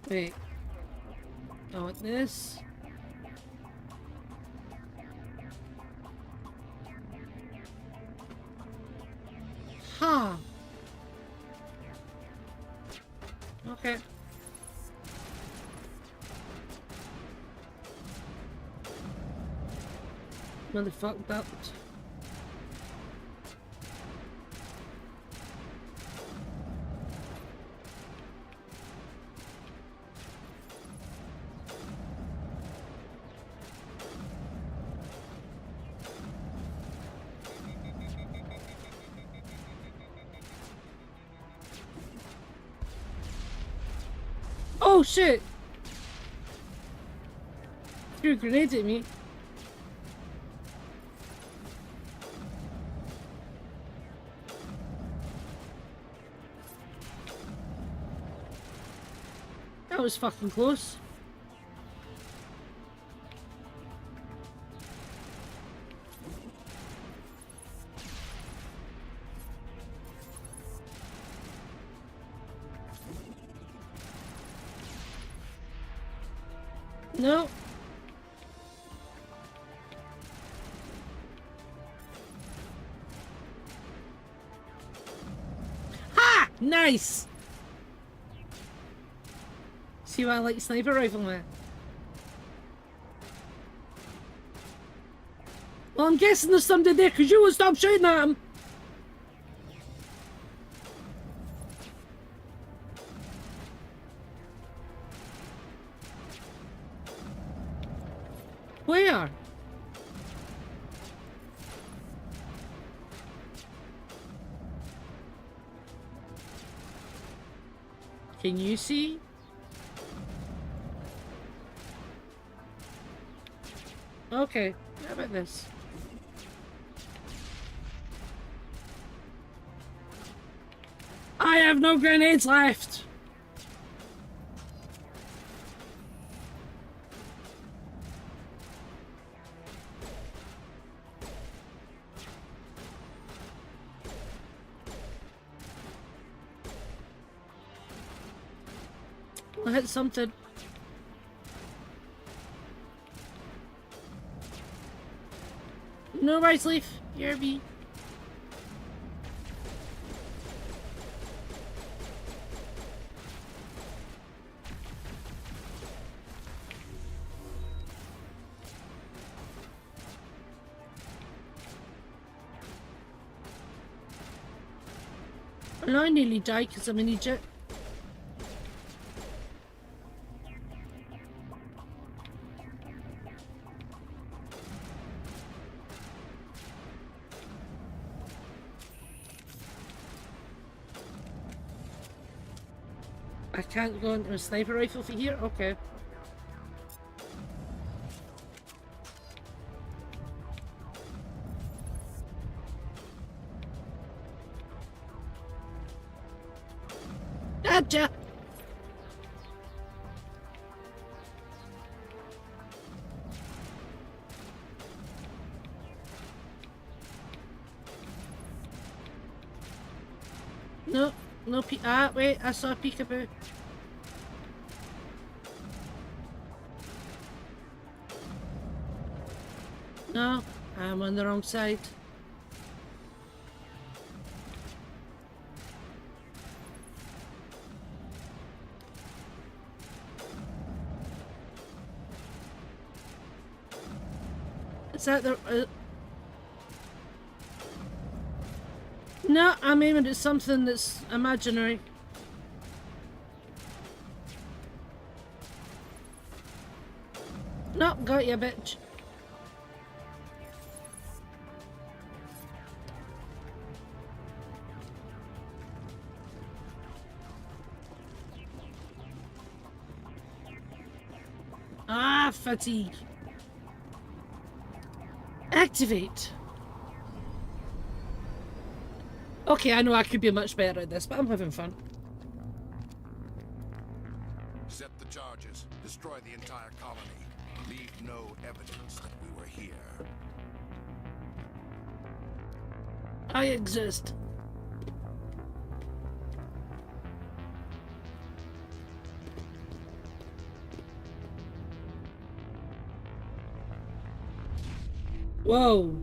Speaker 1: Wait. I want this. Huh. Okay. Motherfuck that. Oh shit! Threw a grenade at me. That was fucking close. No. Ha! Nice! See why I like sniper rifleman? Well, I'm guessing there's somebody there because you will stop shooting at him. Where? Can you see? Okay, how about this? I have no grenades left! I hit something. No worries, Leaf. You're me. And I nearly died because I'm an idiot. I can't go into a sniper rifle for here? Okay. Gotcha! No, no wait, I saw a peekaboo. No, I'm on the wrong side. Is that the... No, I'm aiming at something that's imaginary. No, got you, bitch. Ah, fatigue. Activate. Okay, I know I could be much better at this, but I'm having fun.
Speaker 16: Set the charges. Destroy the entire colony. Leave no evidence that we were here.
Speaker 1: I exist. Whoa.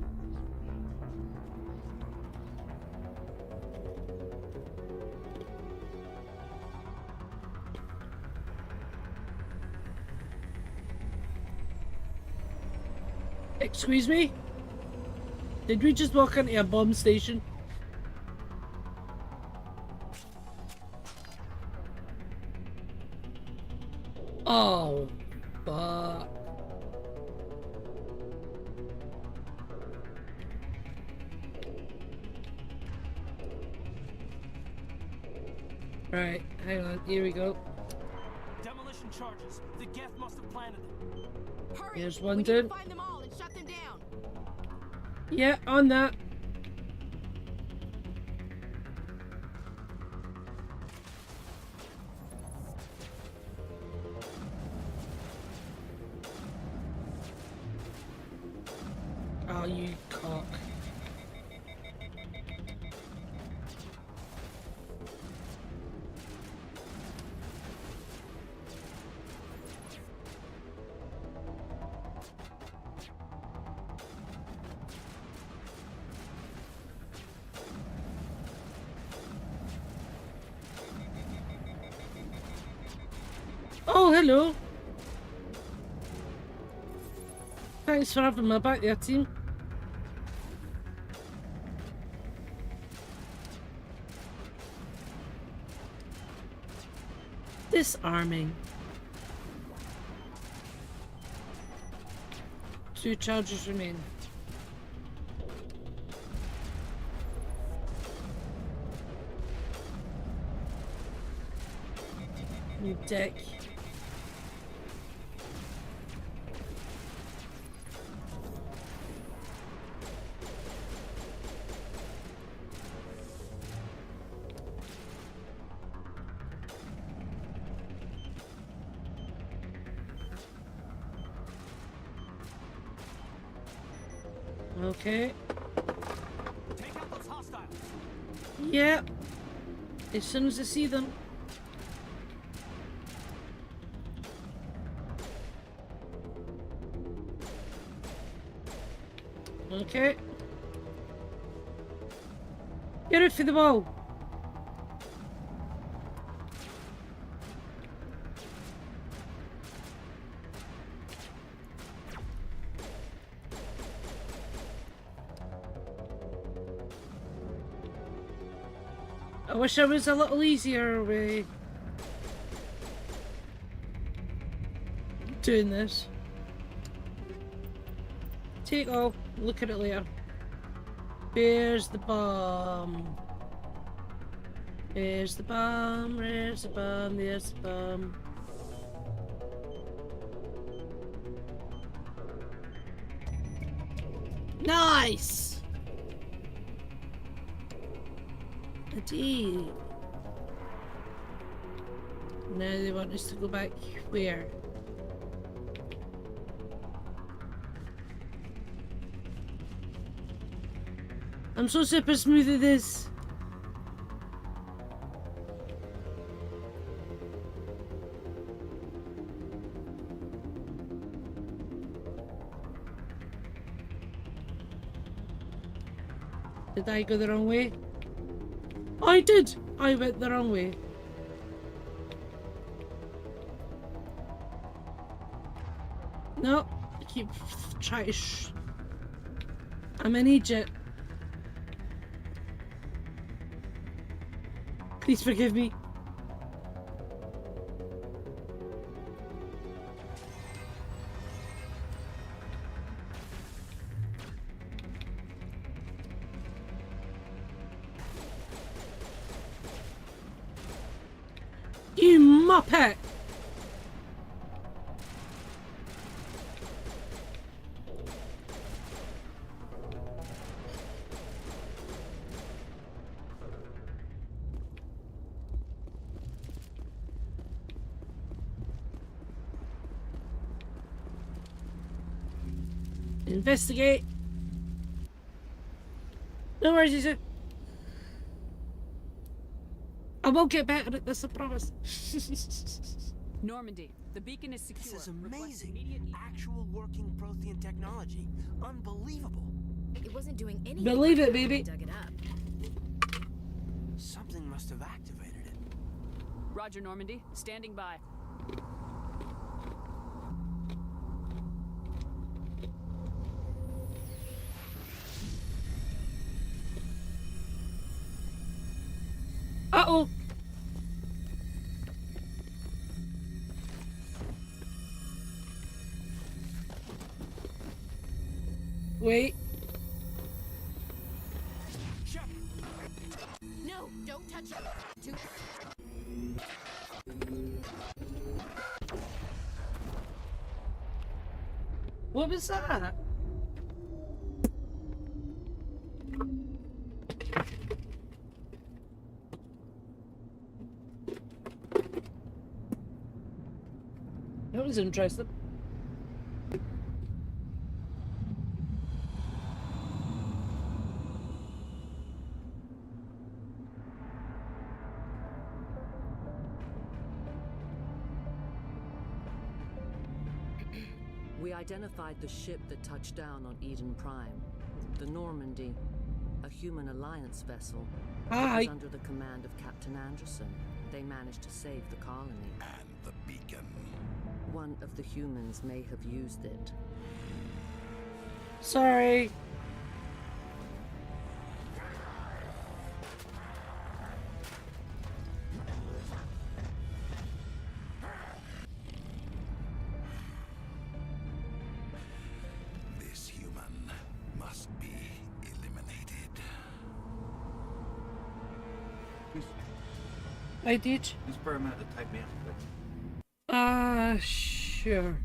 Speaker 1: Excuse me? Did we just walk into a bomb station? Oh, fuck. Right, hang on, here we go.
Speaker 8: Demolition charges. The Geth must have planted them.
Speaker 14: Hurry!
Speaker 1: Here's one
Speaker 14: we
Speaker 1: dude.
Speaker 14: need to find them all and shut them down.
Speaker 1: Yeah, on that. Oh, you cock. Oh, hello. Thanks for having my back there, team. Disarming. 2 charges remain. You dick. Okay.
Speaker 8: Take out those hostiles.
Speaker 1: Yeah. As soon as I see them. Okay. Get it for the wall. I wish I was a little easier way doing this. Take all. Look at it later. Where's the bomb? There's the bomb. There's the bomb. There's the bomb. Nice. Indeed. Now they want us to go back where? I'm so super smooth at this. Did I go the wrong way? I did! I went the wrong way. No, I keep trying to I'm an Egypt. Please forgive me. You muppet! Investigate. No worries, easy. I will get better at this, I promise.
Speaker 9: Normandy, the beacon is secure.
Speaker 8: This is amazing. Actual working Prothean technology. Unbelievable.
Speaker 14: It wasn't doing anything.
Speaker 1: Believe it,
Speaker 14: when we
Speaker 1: baby.
Speaker 14: dug it up.
Speaker 8: Something must have activated it.
Speaker 9: Roger, Normandy. Standing by.
Speaker 1: Uh-oh. Wait.
Speaker 14: No, don't touch it.
Speaker 1: What was that? That was interesting.
Speaker 2: We identified the ship that touched down on Eden Prime. The Normandy, a human alliance vessel.
Speaker 1: Hi.
Speaker 2: It was under the command of Captain Anderson. They managed to save the colony.
Speaker 16: And the beacon.
Speaker 2: One of the humans may have used it.
Speaker 1: Sorry.
Speaker 16: This human must be eliminated.
Speaker 1: I did.
Speaker 19: Just for a minute to type me up.
Speaker 1: Sure.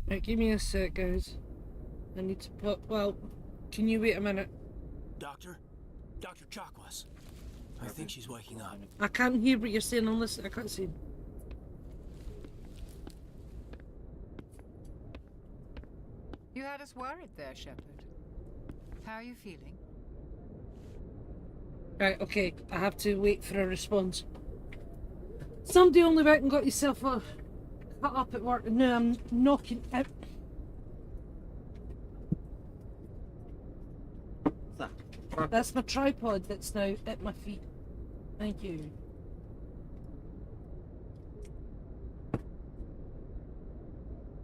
Speaker 1: Right, give me a sec, guys. I need to put. Well, can you wait a minute?
Speaker 8: Doctor? Dr. Chakwas. I think she's waking up.
Speaker 1: I can't hear what you're saying unless I can't see.
Speaker 11: You had us worried there, Shepard. How are you feeling?
Speaker 1: Right, okay. I have to wait for a response. Somebody only went and got yourself a cut up at work, and now I'm knocking out. That's my tripod that's now at my feet. Thank you.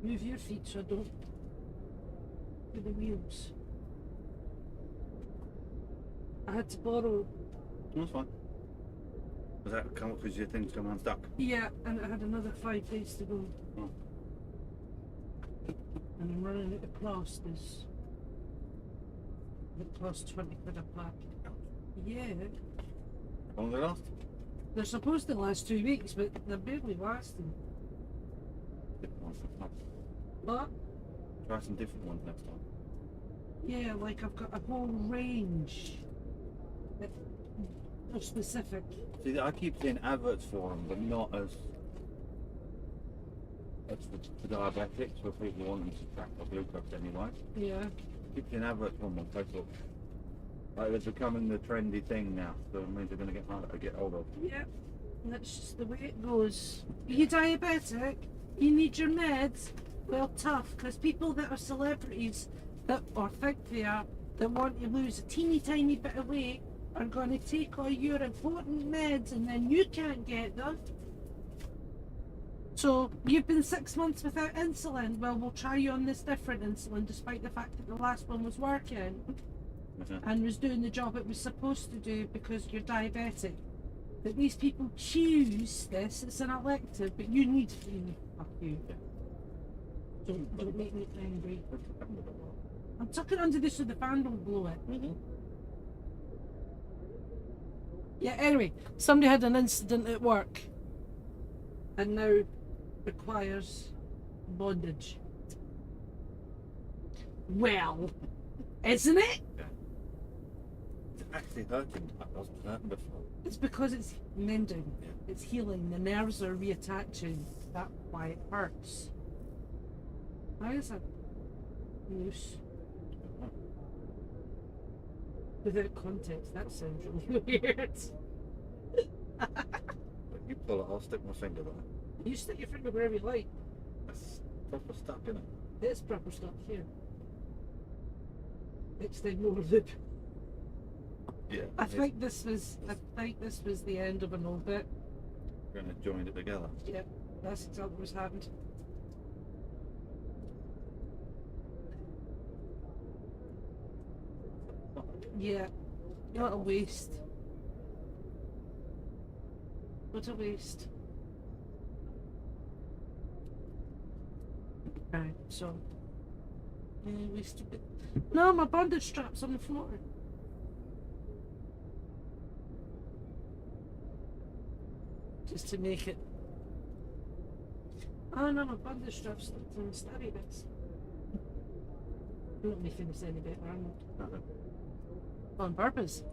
Speaker 1: Move your feet so I don't do the wheels. I had to borrow.
Speaker 19: That's fine. Was that come up because your thing's come unstuck?
Speaker 1: Yeah, and I had another 5 days to go.
Speaker 19: Oh.
Speaker 1: And I'm running out of plasters. It costs 20 quid a pack. Yeah.
Speaker 19: How long do they last?
Speaker 1: They're supposed to last 2 weeks, but they're barely lasting.
Speaker 19: Different ones next time.
Speaker 1: What?
Speaker 19: Try some different ones next time.
Speaker 1: Yeah, like I've got a whole range. They're specific.
Speaker 19: See, I keep seeing adverts for them, but not as for diabetics, for people wanting to track their glucose anyway.
Speaker 1: Yeah.
Speaker 19: Keep seeing adverts for them on Facebook. Like they're becoming the trendy thing now, so it means they're going to get harder to get hold of.
Speaker 1: Yeah, that's just the way it goes. Are you diabetic? You need your meds? Well, tough, because people that are celebrities, that or think they are, that want to lose a teeny tiny bit of weight, are going to take all your important meds and then you can't get them. So, you've been 6 months without insulin. Well, we'll try you on this different insulin, despite the fact that the last one was working and was doing the job it was supposed to do because you're diabetic. But these people choose this, it's an elective, but you need to be. Fuck you. Don't make me angry. I'm tucking under this so the fan don't blow it. Yeah, anyway, somebody had an incident at work and now requires bondage. Well, isn't it?
Speaker 19: It's actually hurting. That wasn't hurting before.
Speaker 1: It's because it's mending. It's healing. The nerves are reattaching. That's why it hurts. How is it? Moose. Without context, that sounds really weird.
Speaker 19: You pull it, I'll stick my finger there.
Speaker 1: You stick your finger wherever you like.
Speaker 19: That's proper stuck, isn't it?
Speaker 1: It's proper stuff here. Next time over loop.
Speaker 19: Yeah.
Speaker 1: I think this was the end of an old bit.
Speaker 19: We're going to join it together.
Speaker 1: Yep, that's exactly what's happened. Yeah, what a waste. What a waste. Right, so. Yeah, wasted it. No, my bondage strap's on the floor. Just to make it. Oh no, my bondage strap's on the stabby bits. I'm not making this any better, am I? On purpose.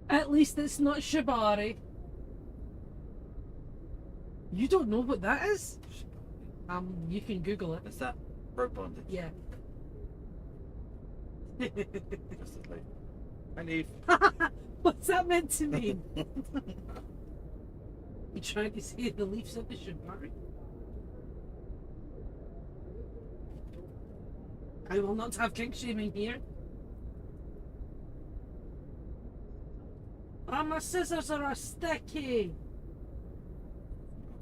Speaker 1: At least it's not shibari. You don't know what that is? You can Google it.
Speaker 19: Is that rope bondage?
Speaker 1: Yeah.
Speaker 19: Just like, I need.
Speaker 1: What's that meant to mean? You trying to say the leaves of the shibari? I will not have kink shaming here. Oh, my scissors are sticky.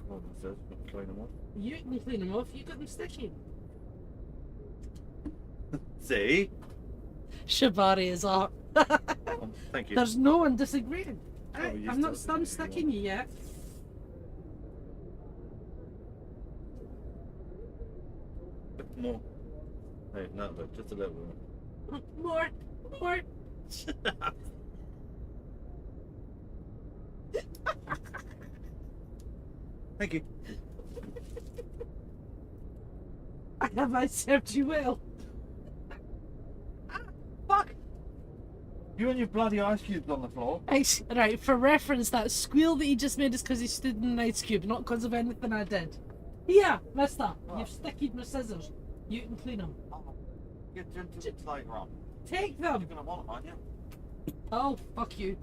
Speaker 19: Come on, it says, clean them off.
Speaker 1: You can clean them off, you got them sticky.
Speaker 19: See?
Speaker 1: Shibari is art.
Speaker 19: Thank you.
Speaker 1: There's no one disagreeing.
Speaker 19: Oh, you
Speaker 1: I'm not
Speaker 19: still
Speaker 1: done sticking you yet.
Speaker 19: Bit more. Hey, not but just a little bit.
Speaker 1: More.
Speaker 19: Thank you.
Speaker 1: Have I served you well? Fuck!
Speaker 19: You and your bloody ice cubes on the floor.
Speaker 1: Right, for reference, that squeal that he just made is because he stood in an ice cube, not because of anything I did. Here, mister, you've stickied my scissors. You can clean them.
Speaker 19: Get into later on.
Speaker 1: Take them!
Speaker 19: You're gonna want them, aren't you?
Speaker 1: Oh, fuck you.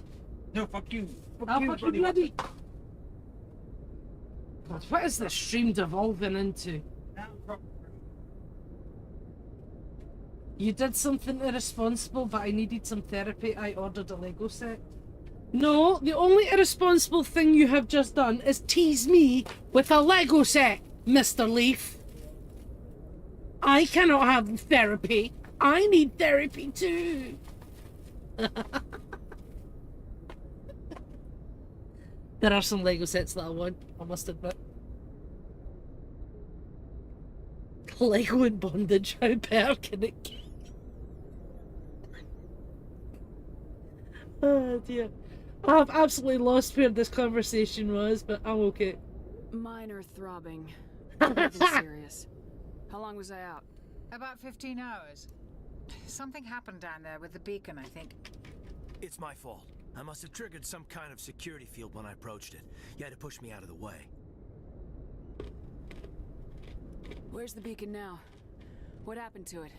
Speaker 19: No, fuck you.
Speaker 1: Fuck you, bloody. God, what is this stream devolving into? You did something irresponsible, but I needed some therapy. I ordered a Lego set. No, the only irresponsible thing you have just done is tease me with a Lego set, Mr. Leaf. I cannot have therapy. I need therapy too. There are some Lego sets that I want, I must admit. Lego and bondage, how bad can it get? Oh dear. I've absolutely lost where this conversation was, but I'm okay.
Speaker 9: Minor throbbing. Nothing serious. How long was I out?
Speaker 11: About 15 hours. Something happened down there with the beacon, I think.
Speaker 8: It's my fault. I must have triggered some kind of security field when I approached it. You had to push me out of the way.
Speaker 9: Where's the beacon now? What happened to it?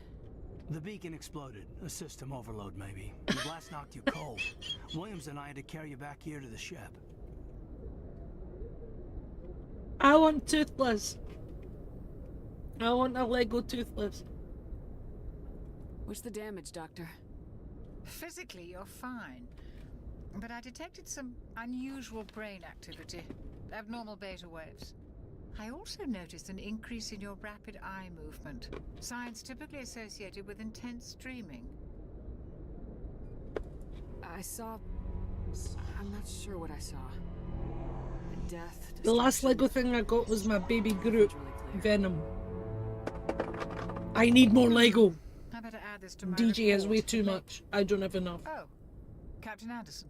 Speaker 8: The beacon exploded. A system overload, maybe. The blast knocked you cold. Williams and I had to carry you back here to the ship.
Speaker 1: I want Toothless. I want a Lego Toothless.
Speaker 9: What's the damage, Doctor?
Speaker 11: Physically, you're fine. But I detected some unusual brain activity. Abnormal beta waves. I also noticed an increase in your rapid eye movement. Signs typically associated with intense dreaming.
Speaker 9: I saw... I'm not sure what I saw. Death...
Speaker 1: The last Lego thing I got was my baby Groot, Venom. I need more Lego.
Speaker 11: I better add this to my
Speaker 1: DJ has
Speaker 11: report.
Speaker 1: way too much. I don't have enough.
Speaker 11: Oh, Captain Anderson.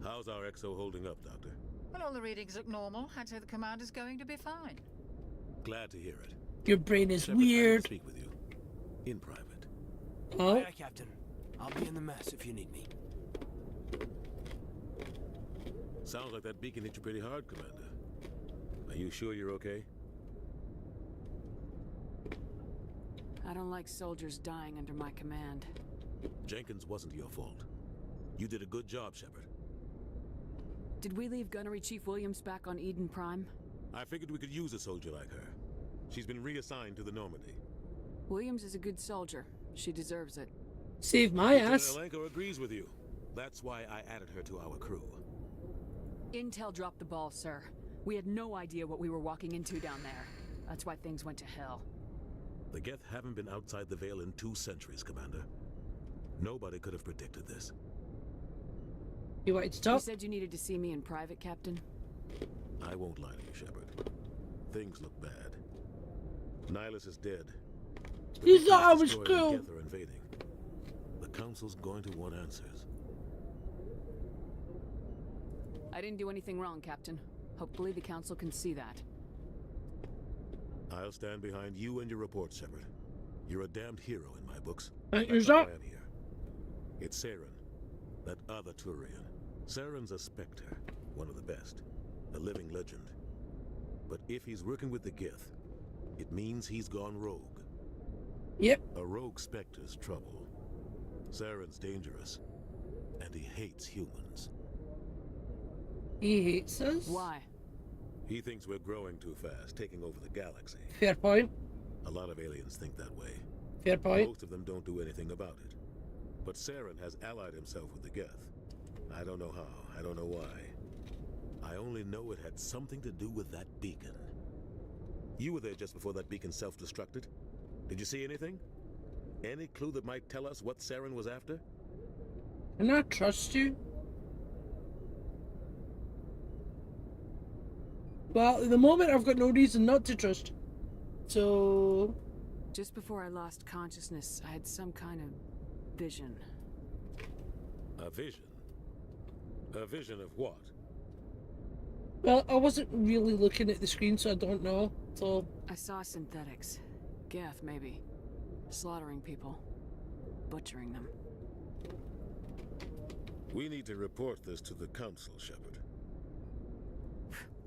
Speaker 4: How's our XO holding up, Doctor?
Speaker 11: Well, all the readings look normal. I'd say the commander's going to be fine.
Speaker 4: Glad to hear it.
Speaker 1: Your brain is
Speaker 4: Separate, I will
Speaker 1: weird.
Speaker 4: speak with you. In private.
Speaker 1: Oh?
Speaker 8: Aye, Captain. I'll be in the mess if you need me.
Speaker 4: Sounds like that beacon hit you pretty hard, Commander. Are you sure you're okay?
Speaker 9: I don't like soldiers dying under my command.
Speaker 4: Jenkins wasn't your fault. You did a good job, Shepard.
Speaker 9: Did we leave Gunnery Chief Williams back on Eden Prime?
Speaker 4: I figured we could use a soldier like her. She's been reassigned to the Normandy.
Speaker 9: Williams is a good soldier. She deserves it.
Speaker 1: Save my ass.
Speaker 4: Lieutenant Alenko agrees with you. That's why I added her to our crew.
Speaker 9: Intel dropped the ball, sir. We had no idea what we were walking into down there. That's why things went to hell.
Speaker 4: The Geth haven't been outside the Veil in 2 centuries, Commander. Nobody could have predicted this.
Speaker 1: You wanted to talk?
Speaker 9: You said you needed to see me in private, Captain?
Speaker 4: I won't lie to you, Shepard. Things look bad. Nihilus is dead.
Speaker 1: You thought I was cool.
Speaker 4: The Geth are invading. The Council's going to want answers.
Speaker 9: I didn't do anything wrong, Captain. Hopefully the Council can see that.
Speaker 4: I'll stand behind you and your report, Shepard. You're a damned hero in my books.
Speaker 1: Is
Speaker 4: That's
Speaker 1: that?
Speaker 4: why I'm here. It's Saren, that other Turian. Saren's a Spectre, one of the best, a living legend. But if he's working with the Geth, it means he's gone rogue.
Speaker 1: Yep.
Speaker 4: A rogue Spectre's trouble. Saren's dangerous, and he hates humans.
Speaker 1: He hates us?
Speaker 9: Why?
Speaker 4: He thinks we're growing too fast, taking over the galaxy.
Speaker 1: Fair point.
Speaker 4: A lot of aliens think that way.
Speaker 1: Fair point.
Speaker 4: Most of them don't do anything about it. But Saren has allied himself with the Geth. I don't know how, I don't know why. I only know it had something to do with that beacon. You were there just before that beacon self-destructed. Did you see anything? Any clue that might tell us what Saren was after?
Speaker 1: Can I trust you? Well, at the moment I've got no reason not to trust. So...
Speaker 9: Just before I lost consciousness, I had some kind of vision.
Speaker 4: A vision? A vision of what?
Speaker 1: Well, I wasn't really looking at the screen, so I don't know. So...
Speaker 9: I saw synthetics. Geth, maybe. Slaughtering people. Butchering them.
Speaker 4: We need to report this to the Council, Shepard.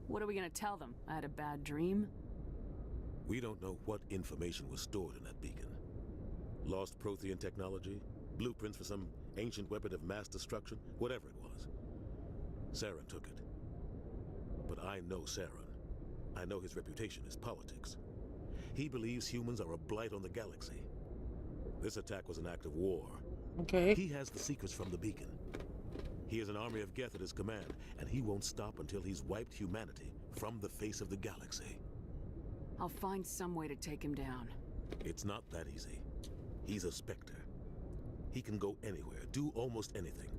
Speaker 9: What are we gonna tell them? I had a bad dream?
Speaker 4: We don't know what information was stored in that beacon. Lost Prothean technology? Blueprints for some ancient weapon of mass destruction? Whatever it was. Saren took it. But I know Saren. I know his reputation is politics. He believes humans are a blight on the galaxy. This attack was an act of war.
Speaker 1: Okay.
Speaker 4: He has the secrets from the beacon. He has an army of Geth at his command, and he won't stop until he's wiped humanity from the face of the galaxy.
Speaker 9: I'll find some way to take him down.
Speaker 4: It's not that easy. He's a Spectre. He can go anywhere, do almost anything.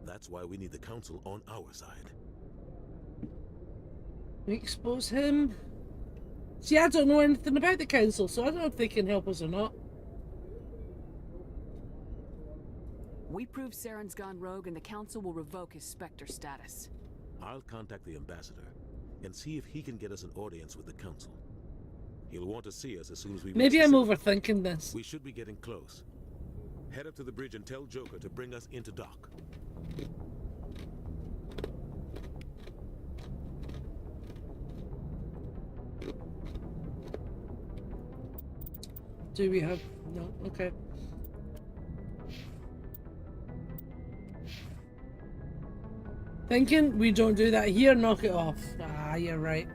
Speaker 4: That's why we need the Council on our side.
Speaker 1: We expose him? See, I don't know anything about the Council, so I don't know if they can help us or not.
Speaker 9: We prove Saren's gone rogue and the Council will revoke his Spectre status.
Speaker 4: I'll contact the Ambassador and see if he can get us an audience with the Council. He'll want to see us as soon as we...
Speaker 1: Maybe I'm overthinking this.
Speaker 4: We should be getting close. Head up to the bridge and tell Joker to bring us into dock.
Speaker 1: Do we have... No, okay. Thinking we don't do that here, knock it off. Ah, you're right.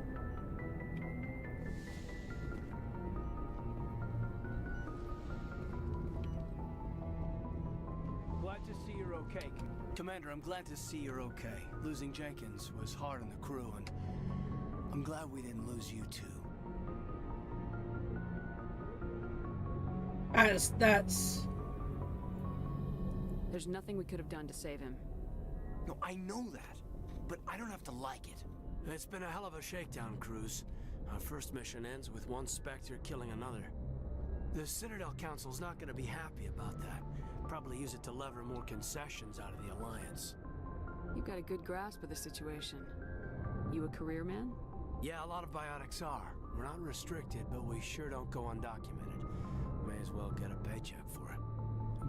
Speaker 8: Glad to see you're okay. Commander, I'm glad to see you're okay. Losing Jenkins was hard on the crew, and I'm glad we didn't lose you too.
Speaker 1: That's...
Speaker 9: There's nothing we could have done to save him.
Speaker 8: No, I know that, but I don't have to like it. It's been a hell of a shakedown, Cruz. Our first mission ends with one Spectre killing another. The Citadel Council's not going to be happy about that. Probably use it to lever more concessions out of the Alliance.
Speaker 9: You've got a good grasp of the situation. You a career man?
Speaker 8: Yeah, a lot of biotics are. We're not restricted, but we sure don't go undocumented. May as well get a paycheck for it.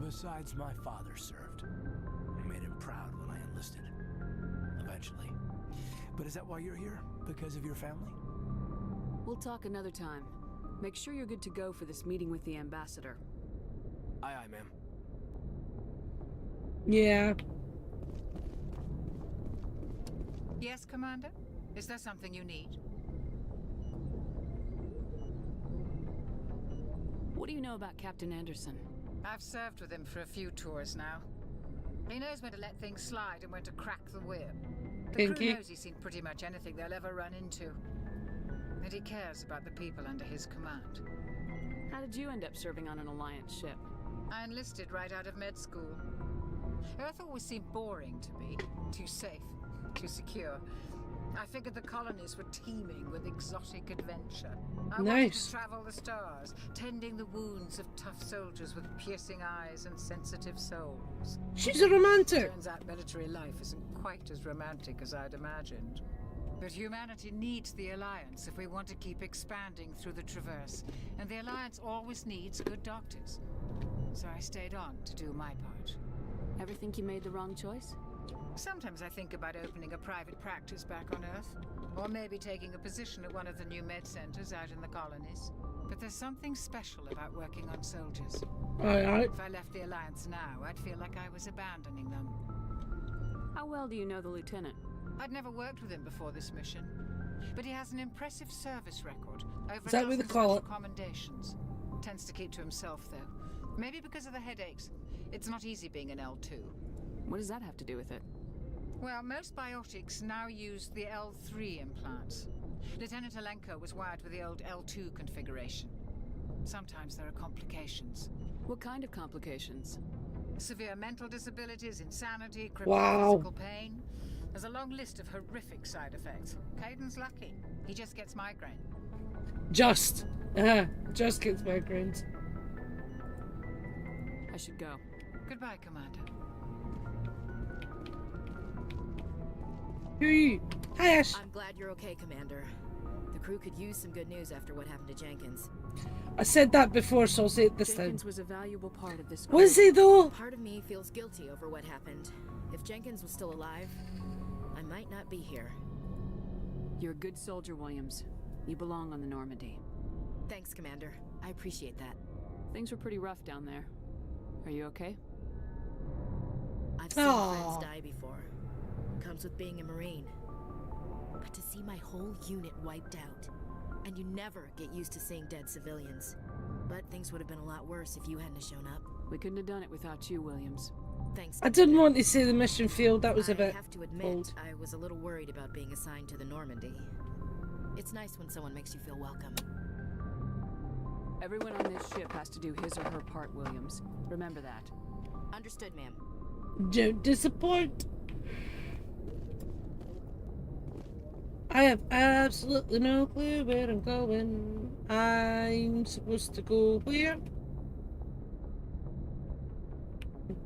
Speaker 8: Besides, my father served. I made him proud when I enlisted. Eventually. But is that why you're here? Because of your family?
Speaker 9: We'll talk another time. Make sure you're good to go for this meeting with the ambassador.
Speaker 8: Aye, aye, ma'am.
Speaker 1: Yeah.
Speaker 11: Yes, Commander? Is there something you need?
Speaker 9: What do you know about Captain Anderson?
Speaker 11: I've served with him for a few tours now. He knows when to let things slide and when to crack the whip. The crew knows he's seen pretty much anything they'll ever run into. And he cares about the people under his command.
Speaker 9: How did you end up serving on an Alliance ship?
Speaker 11: I enlisted right out of med school. Earth always seemed boring to me. Too safe, too secure. I figured the colonies were teeming with exotic adventure. I wanted to travel the stars, tending the wounds of tough soldiers with piercing eyes and sensitive souls.
Speaker 1: She's a romantic.
Speaker 11: Turns out military life isn't quite as romantic as I'd imagined. But humanity needs the Alliance if we want to keep expanding through the Traverse. And the Alliance always needs good doctors. So I stayed on to do my part.
Speaker 9: Ever think you made the wrong choice?
Speaker 11: Sometimes I think about opening a private practice back on Earth. Or maybe taking a position at one of the new med centers out in the colonies. But there's something special about working on soldiers.
Speaker 1: Aye.
Speaker 11: If I left the Alliance now, I'd feel like I was abandoning them.
Speaker 9: How well do you know the Lieutenant?
Speaker 11: I'd never worked with him before this mission. But he has an impressive service record. Over
Speaker 1: Is that what they call it?
Speaker 11: Commendations. Tends to keep to himself, though. Maybe because of the headaches. It's not easy being an L2.
Speaker 9: What does that have to do with it?
Speaker 11: Well, most biotics now use the L3 implants. Lieutenant Alenko was wired with the old L2 configuration. Sometimes there are complications.
Speaker 9: What kind of complications?
Speaker 11: Severe mental disabilities, insanity, crippling physical pain. There's a long list of horrific side effects. Caden's lucky. He just gets migraine.
Speaker 1: Just gets migraines.
Speaker 9: I should go.
Speaker 11: Goodbye, Commander.
Speaker 1: Hey, Ash.
Speaker 14: I'm glad you're okay, Commander. The crew could use some good news after what happened to Jenkins.
Speaker 1: I said that before, so I'll say it this
Speaker 9: Jenkins
Speaker 1: time.
Speaker 9: was a valuable part of this crew.
Speaker 1: Was he though?
Speaker 14: Part of me feels guilty over what happened. If Jenkins was still alive, I might not be here.
Speaker 9: You're a good soldier, Williams. You belong on the Normandy.
Speaker 14: Thanks, Commander. I appreciate that.
Speaker 9: Things were pretty rough down there. Are you okay?
Speaker 14: I've seen friends die before. Comes with being a Marine. But to see my whole unit wiped out, and you never get used to seeing dead civilians. But things would have been a lot worse if you hadn't shown up.
Speaker 9: We couldn't have done it without you, Williams.
Speaker 14: Thanks.
Speaker 1: I didn't want to say the mission failed. That was a bit
Speaker 14: I have to admit,
Speaker 1: bold.
Speaker 14: I was a little worried about being assigned to the Normandy. It's nice when someone makes you feel welcome.
Speaker 9: Everyone on this ship has to do his or her part, Williams. Remember that.
Speaker 14: Understood, ma'am.
Speaker 1: Don't disappoint. I have absolutely no clue where I'm going. I'm supposed to go where?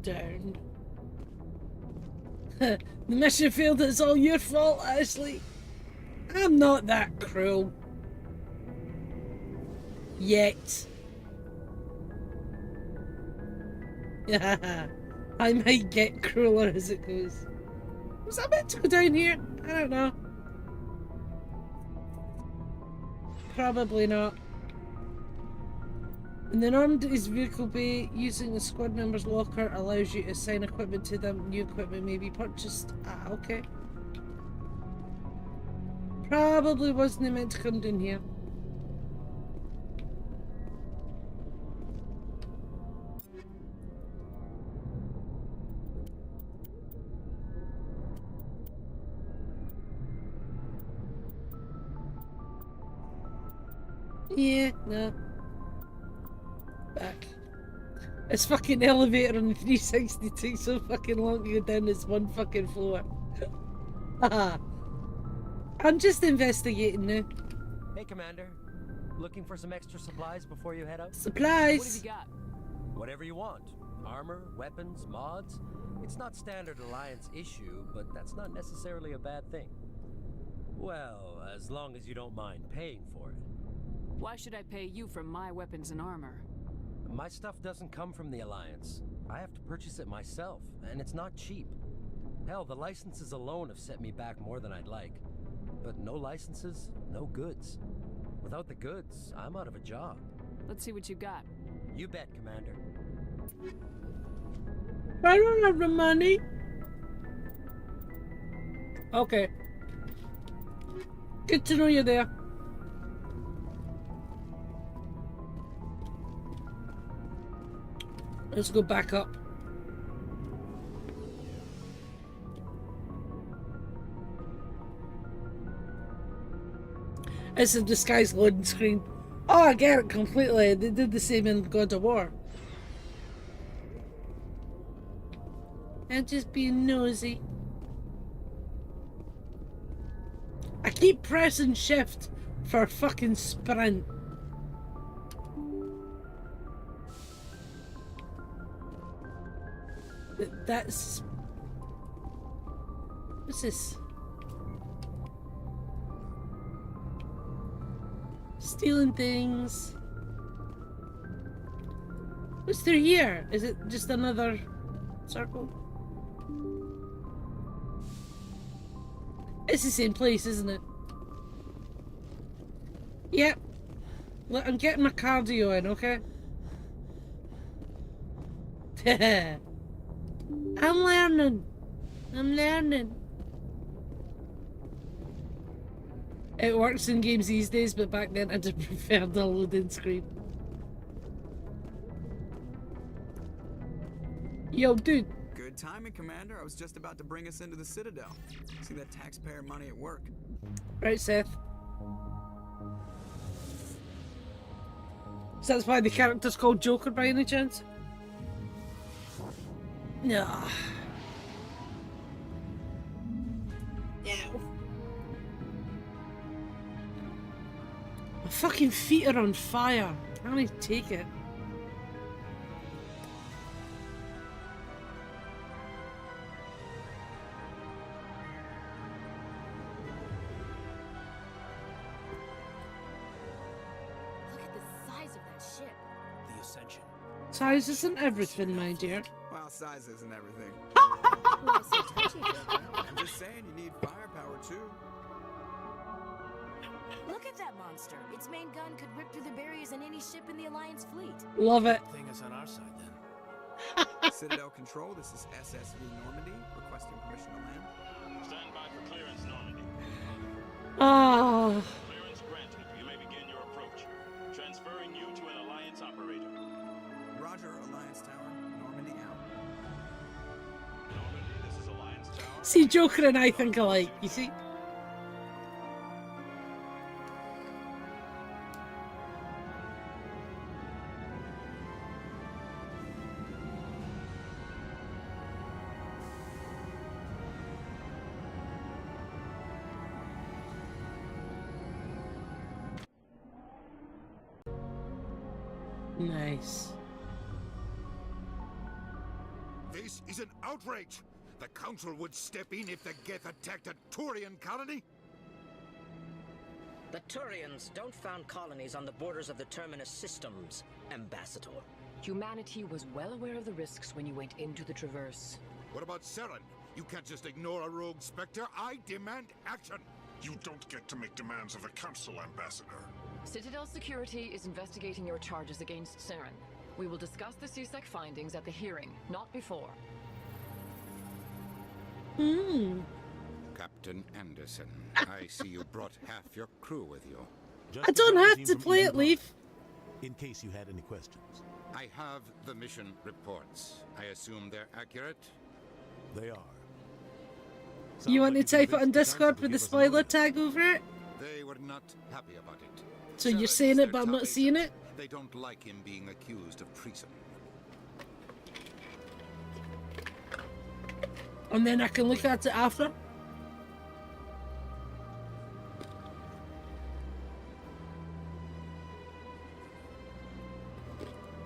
Speaker 1: Down. The mission failed, it's all your fault, Ashley. I'm not that cruel. Yet. I might get crueler as it goes. Was I meant to go down here? I don't know. Probably not. In the Normandy's vehicle bay, using the squad member's locker allows you to assign equipment to them. New equipment may be purchased. Ah, okay. Probably wasn't meant to come down here. Yeah, no. Back. This fucking elevator on the 360 takes so fucking long to go down this one fucking floor. Haha. I'm just investigating now.
Speaker 20: Hey, Commander. Looking for some extra supplies before you head out?
Speaker 1: Supplies?
Speaker 20: What have you got? Whatever you want. Armor, weapons, mods. It's not standard Alliance issue, but that's not necessarily a bad thing. Well, as long as you don't mind paying for it.
Speaker 9: Why should I pay you for my weapons and armor?
Speaker 20: My stuff doesn't come from the Alliance. I have to purchase it myself, and it's not cheap. Hell, the licenses alone have set me back more than I'd like. But no licenses, no goods. Without the goods, I'm out of a job.
Speaker 9: Let's see what you got.
Speaker 20: You bet, Commander.
Speaker 1: I don't have the money. Okay. Good to know you're there. Let's go back up. It's a disguised loading screen. Oh, I get it completely. They did the same in God of War. I'm just being nosy. I keep pressing shift for fucking sprint. That's... What's this? Stealing things. What's through here? Is it just another circle? It's the same place, isn't it? Yep. Look, I'm getting my cardio in, okay? I'm learning. I'm learning. It works in games these days, but back then I did prefer the loading screen. Yo, dude.
Speaker 6: Good timing, Commander. I was just about to bring us into the Citadel. See that taxpayer money at work.
Speaker 1: Right, Seth. So that's why the character's called Joker by any chance? No. Yeah. My fucking feet are on fire. I can't even take it.
Speaker 14: Look at the size of that ship.
Speaker 8: The Ascension.
Speaker 1: Size isn't everything, my dear.
Speaker 6: Well, size isn't everything.
Speaker 14: Well, so touchy,
Speaker 6: I'm just saying you need firepower too.
Speaker 14: Look at that monster. Its main gun could rip through the barriers in any ship in the Alliance fleet.
Speaker 1: Love it.
Speaker 8: Thing is on our side then.
Speaker 6: Citadel Control, this is SSV Normandy, requesting permission to land.
Speaker 12: Stand by for clearance, Normandy.
Speaker 1: Ah.
Speaker 12: Clearance granted. You may begin your approach. Transferring you to an Alliance operator.
Speaker 6: Roger, Alliance Tower. Normandy out.
Speaker 12: Normandy, this is Alliance Tower.
Speaker 1: See, Joker and I think alike, you see? Nice.
Speaker 3: This is an outrage! The Council would step in if the Geth attacked a Turian colony?
Speaker 21: The Turians don't found colonies on the borders of the Terminus systems, Ambassador.
Speaker 22: Humanity was well aware of the risks when you went into the Traverse.
Speaker 3: What about Seren? You can't just ignore a rogue Spectre. I demand action!
Speaker 12: You don't get to make demands of the Council, Ambassador.
Speaker 22: Citadel Security is investigating your charges against Seren. We will discuss the CSEC findings at the hearing, not before.
Speaker 3: Captain Anderson, I see you brought half your crew with you.
Speaker 1: I don't have to play it, Leaf.
Speaker 4: In case you had any questions.
Speaker 3: I have the mission reports. I assume they're accurate?
Speaker 4: They are.
Speaker 1: You want to type it on Discord with the spoiler tag over it?
Speaker 3: They were not happy about it.
Speaker 1: So you're saying it, but I'm not seeing it?
Speaker 3: They don't like him being accused of treason.
Speaker 1: And then I can look at it after?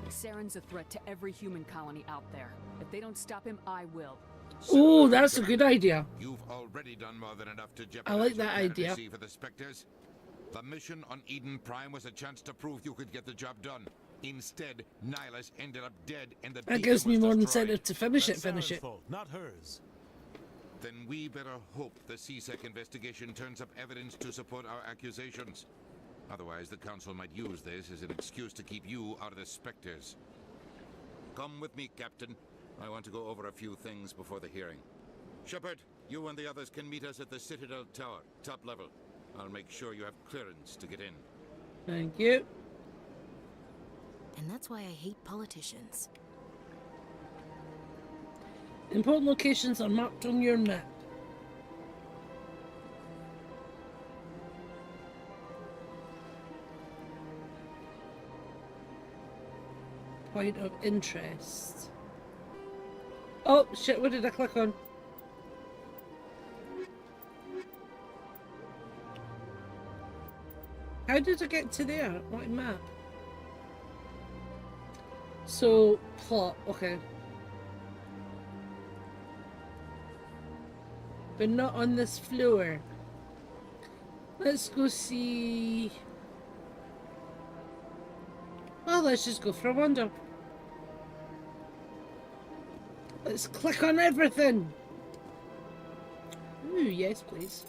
Speaker 9: Saren's a threat to every human colony out there. If they don't stop him, I will.
Speaker 1: Oh, that's a good idea.
Speaker 3: You've already done more than enough to
Speaker 1: I
Speaker 3: jeopardize
Speaker 1: like that
Speaker 3: your
Speaker 1: idea.
Speaker 3: candidacy for the Spectres. The mission on Eden Prime was a chance to prove you could get the job done. Instead, Nihilus ended up dead and the
Speaker 1: That gives me more
Speaker 3: destroyed.
Speaker 1: incentive to finish it,
Speaker 4: That's
Speaker 1: finish
Speaker 4: Saren's
Speaker 1: it.
Speaker 4: fault, not hers.
Speaker 3: Then we better hope the CSEC investigation turns up evidence to support our accusations. Otherwise, the Council might use this as an excuse to keep you out of the Spectres. Come with me, Captain. I want to go over a few things before the hearing. Shepard, you and the others can meet us at the Citadel Tower, top level. I'll make sure you have clearance to get in.
Speaker 1: Thank you.
Speaker 14: And that's why I hate politicians.
Speaker 1: Important locations are marked on your map. Point of interest. Oh shit, what did I click on? How did I get to there? What map? So, plot, okay. But not on this floor. Let's go see... Well, let's just go for a wander. Let's click on everything. Ooh, yes, please.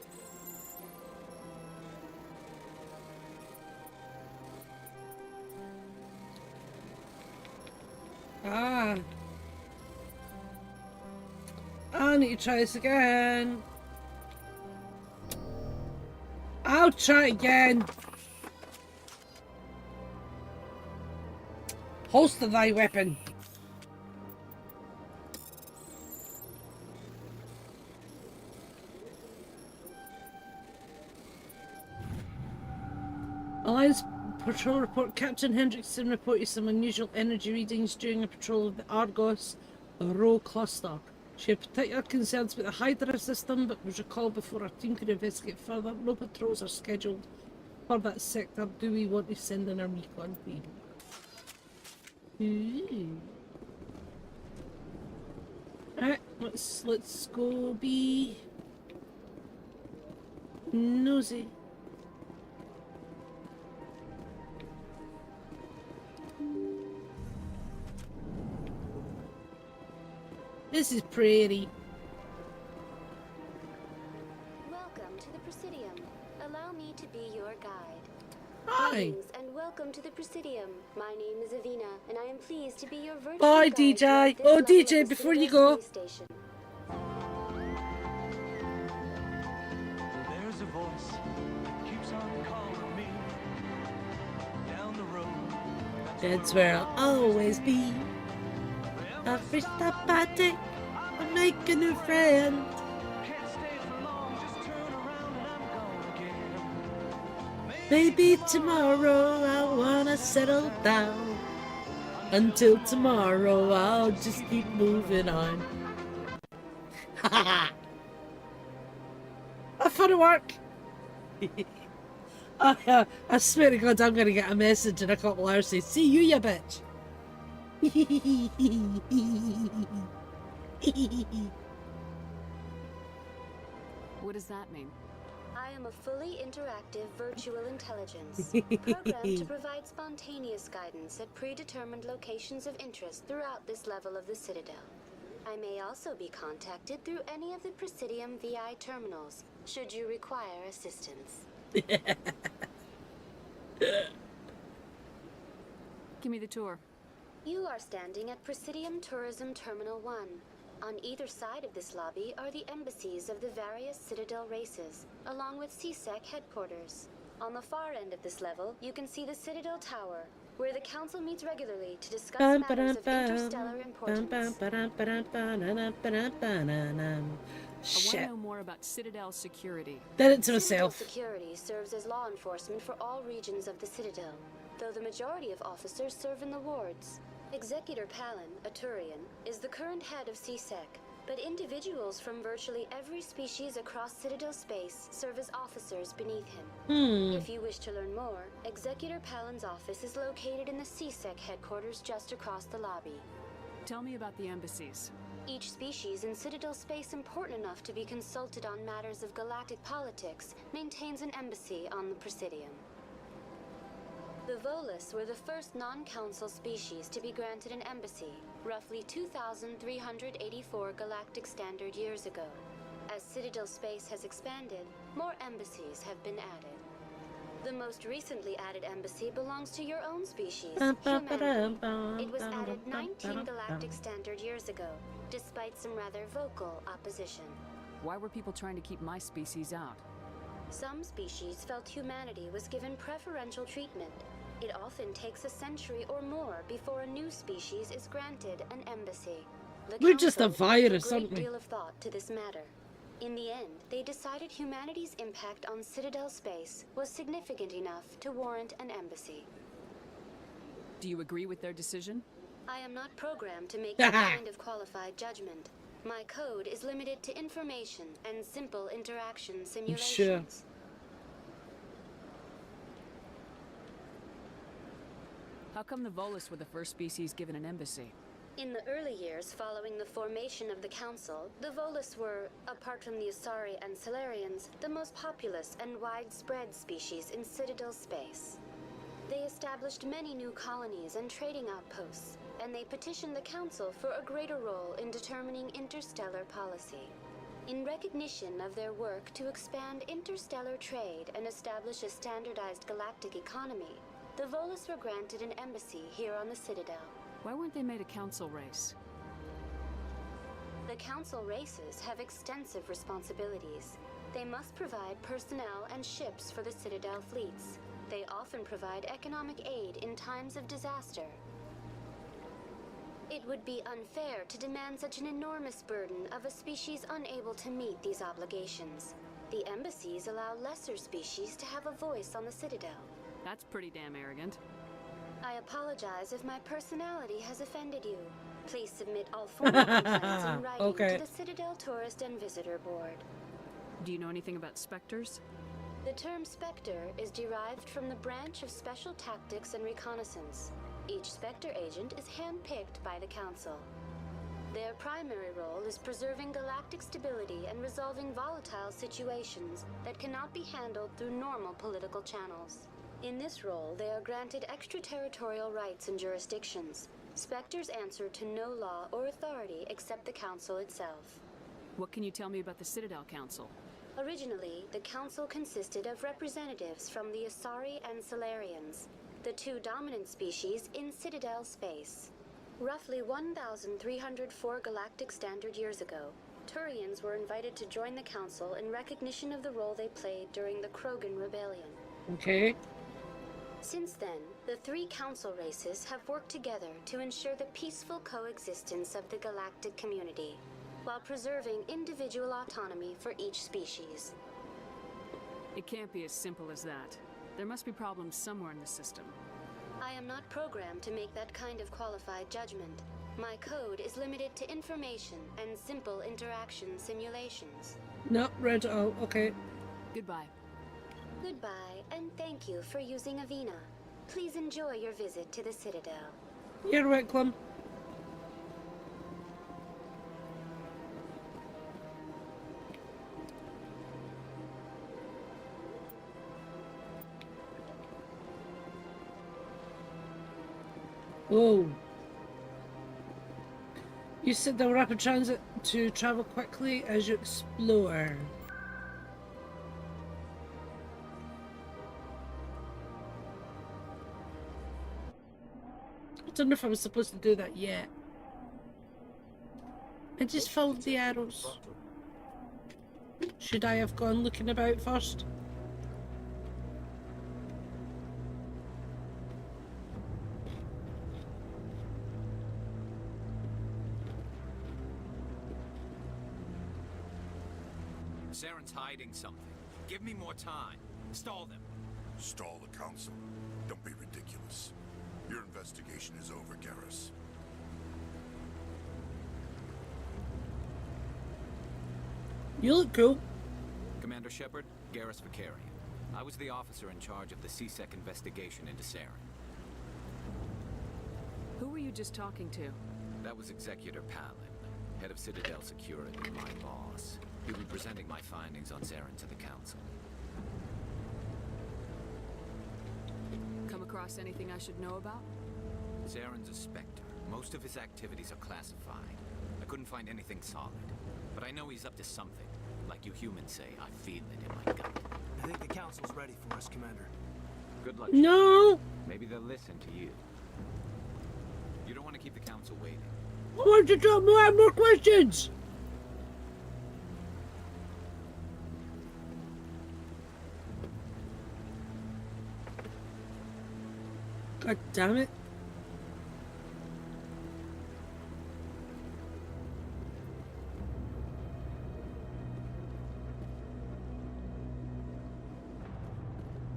Speaker 1: Ah. I need to try this again. I'll try again. Holster thy weapon. Alliance Patrol report. Captain Hendrickson reported some unusual energy readings during a patrol of the Argos Row cluster. She had particular concerns about the Hydra system, but was recalled before our team could investigate further. No patrols are scheduled for that sector. Do we want to send in a recon team? Ooh. Alright, let's go be nosy. This is pretty.
Speaker 5: Welcome to the Presidium. Allow me to be your guide.
Speaker 1: Hi.
Speaker 5: Greetings and welcome to the Presidium. My name is Avina, and I am pleased to be your virtual
Speaker 1: Bye,
Speaker 5: guide
Speaker 1: DJ.
Speaker 5: throughout this
Speaker 1: Oh,
Speaker 5: level
Speaker 1: DJ,
Speaker 5: of the
Speaker 1: before you
Speaker 5: Citadel
Speaker 1: go.
Speaker 5: Space Station.
Speaker 8: There's a voice keeps on calling me down the road.
Speaker 1: That's where I'll always be. Every step I take, I make a new friend.
Speaker 8: Can't stay for long, just turn around and I'm gone again.
Speaker 1: Maybe tomorrow I wanna settle down. Until tomorrow I'll just keep moving on. I found it work. I swear to God, I'm gonna get a message in a couple hours saying, "See you, you bitch."
Speaker 9: What does that mean?
Speaker 5: I am a fully interactive virtual intelligence, programmed to provide spontaneous guidance at predetermined locations of interest throughout this level of the Citadel. I may also be contacted through any of the Presidium VI terminals, should you require assistance.
Speaker 9: Give me the tour.
Speaker 5: You are standing at Presidium Tourism Terminal 1. On either side of this lobby are the embassies of the various Citadel races, along with CSEC headquarters. On the far end of this level, you can see the Citadel Tower, where the Council meets regularly to discuss matters of interstellar importance.
Speaker 9: I want to know more about Citadel security.
Speaker 1: Did it to
Speaker 5: Citadel
Speaker 1: myself.
Speaker 5: security serves as law enforcement for all regions of the Citadel, though the majority of officers serve in the wards. Executor Palin, a Turian, is the current head of CSEC, but individuals from virtually every species across Citadel space serve as officers beneath him. If you wish to learn more, Executor Palin's office is located in the CSEC headquarters just across the lobby.
Speaker 9: Tell me about the embassies.
Speaker 5: Each species in Citadel space important enough to be consulted on matters of galactic politics maintains an embassy on the Presidium. The Volus were the first non-council species to be granted an embassy, roughly 2,384 galactic standard years ago. As Citadel space has expanded, more embassies have been added. The most recently added embassy belongs to your own species, humanity. It was added 19 galactic standard years ago, despite some rather vocal opposition.
Speaker 9: Why were people trying to keep my species out?
Speaker 5: Some species felt humanity was given preferential treatment. It often takes a century or more before a new species is granted an embassy.
Speaker 1: We're just a
Speaker 5: Council
Speaker 1: virus,
Speaker 5: gave a
Speaker 1: aren't
Speaker 5: great
Speaker 1: we?
Speaker 5: deal of thought to this matter. In the end, they decided humanity's impact on Citadel space was significant enough to warrant an embassy.
Speaker 9: Do you agree with their decision?
Speaker 5: I am not programmed to make that kind of qualified judgment. My code is limited to information and simple interaction simulations.
Speaker 1: Sure.
Speaker 9: How come the Volus were the first species given an embassy?
Speaker 5: In the early years following the formation of the Council, the Volus were, apart from the Asari and Solarians, the most populous and widespread species in Citadel space. They established many new colonies and trading outposts, and they petitioned the Council for a greater role in determining interstellar policy. In recognition of their work to expand interstellar trade and establish a standardized galactic economy, the Volus were granted an embassy here on the Citadel.
Speaker 9: Why weren't they made a council race?
Speaker 5: The Council races have extensive responsibilities. They must provide personnel and ships for the Citadel fleets. They often provide economic aid in times of disaster. It would be unfair to demand such an enormous burden of a species unable to meet these obligations. The embassies allow lesser species to have a voice on the Citadel.
Speaker 9: That's pretty damn arrogant.
Speaker 5: I apologize if my personality has offended you. Please submit all formal complaints in writing
Speaker 1: Okay.
Speaker 5: to the Citadel Tourist and Visitor Board.
Speaker 9: Do you know anything about specters?
Speaker 5: The term Spectre is derived from the branch of Special Tactics and Reconnaissance. Each Spectre agent is handpicked by the Council. Their primary role is preserving galactic stability and resolving volatile situations that cannot be handled through normal political channels. In this role, they are granted extraterritorial rights and jurisdictions. Spectres answer to no law or authority except the Council itself.
Speaker 9: What can you tell me about the Citadel Council?
Speaker 5: Originally, the Council consisted of representatives from the Asari and Solarians, the two dominant species in Citadel space. Roughly 1,304 galactic standard years ago, Turians were invited to join the Council in recognition of the role they played during the Krogan Rebellion.
Speaker 1: Okay.
Speaker 5: Since then, the three Council races have worked together to ensure the peaceful coexistence of the galactic community, while preserving individual autonomy for each species.
Speaker 9: It can't be as simple as that. There must be problems somewhere in the system.
Speaker 5: I am not programmed to make that kind of qualified judgment. My code is limited to information and simple interaction simulations.
Speaker 1: No, read it all. Okay.
Speaker 9: Goodbye.
Speaker 5: Goodbye, and thank you for using Avina. Please enjoy your visit to the Citadel.
Speaker 1: You're welcome. Whoa. You said the rapid transit to travel quickly as you explore. I don't know if I was supposed to do that yet. I just followed the arrows. Should I have gone looking about first?
Speaker 7: Saren's hiding something. Give me more time. Stall them.
Speaker 16: Stall the Council? Don't be ridiculous. Your investigation is over, Garrus.
Speaker 1: You look cool.
Speaker 7: Commander Shepard, Garrus Vicarian. I was the officer in charge of the CSEC investigation into Saren.
Speaker 9: Who were you just talking to?
Speaker 7: That was Executor Palin, head of Citadel Security, my boss. He'll be presenting my findings on Saren to the Council.
Speaker 9: Come across anything I should know about?
Speaker 7: Saren's a Spectre. Most of his activities are classified. I couldn't find anything solid. But I know he's up to something. Like you humans say, I feel it in my gut.
Speaker 8: I think the Council's ready for us, Commander.
Speaker 7: Good luck.
Speaker 1: No!
Speaker 7: Maybe they'll listen to you. You don't want to keep the council waiting.
Speaker 1: I want to talk more questions! God damn it.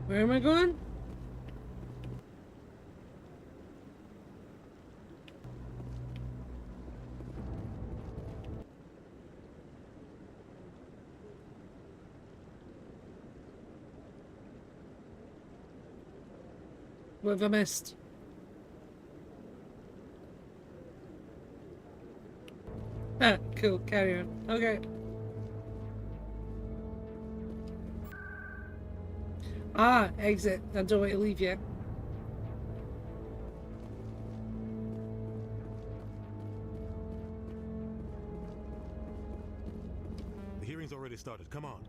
Speaker 1: Where am I going? What have I missed? Ah, cool, carry on. Okay. Ah, exit. I don't want to leave yet.
Speaker 4: The hearing's already started. Come on.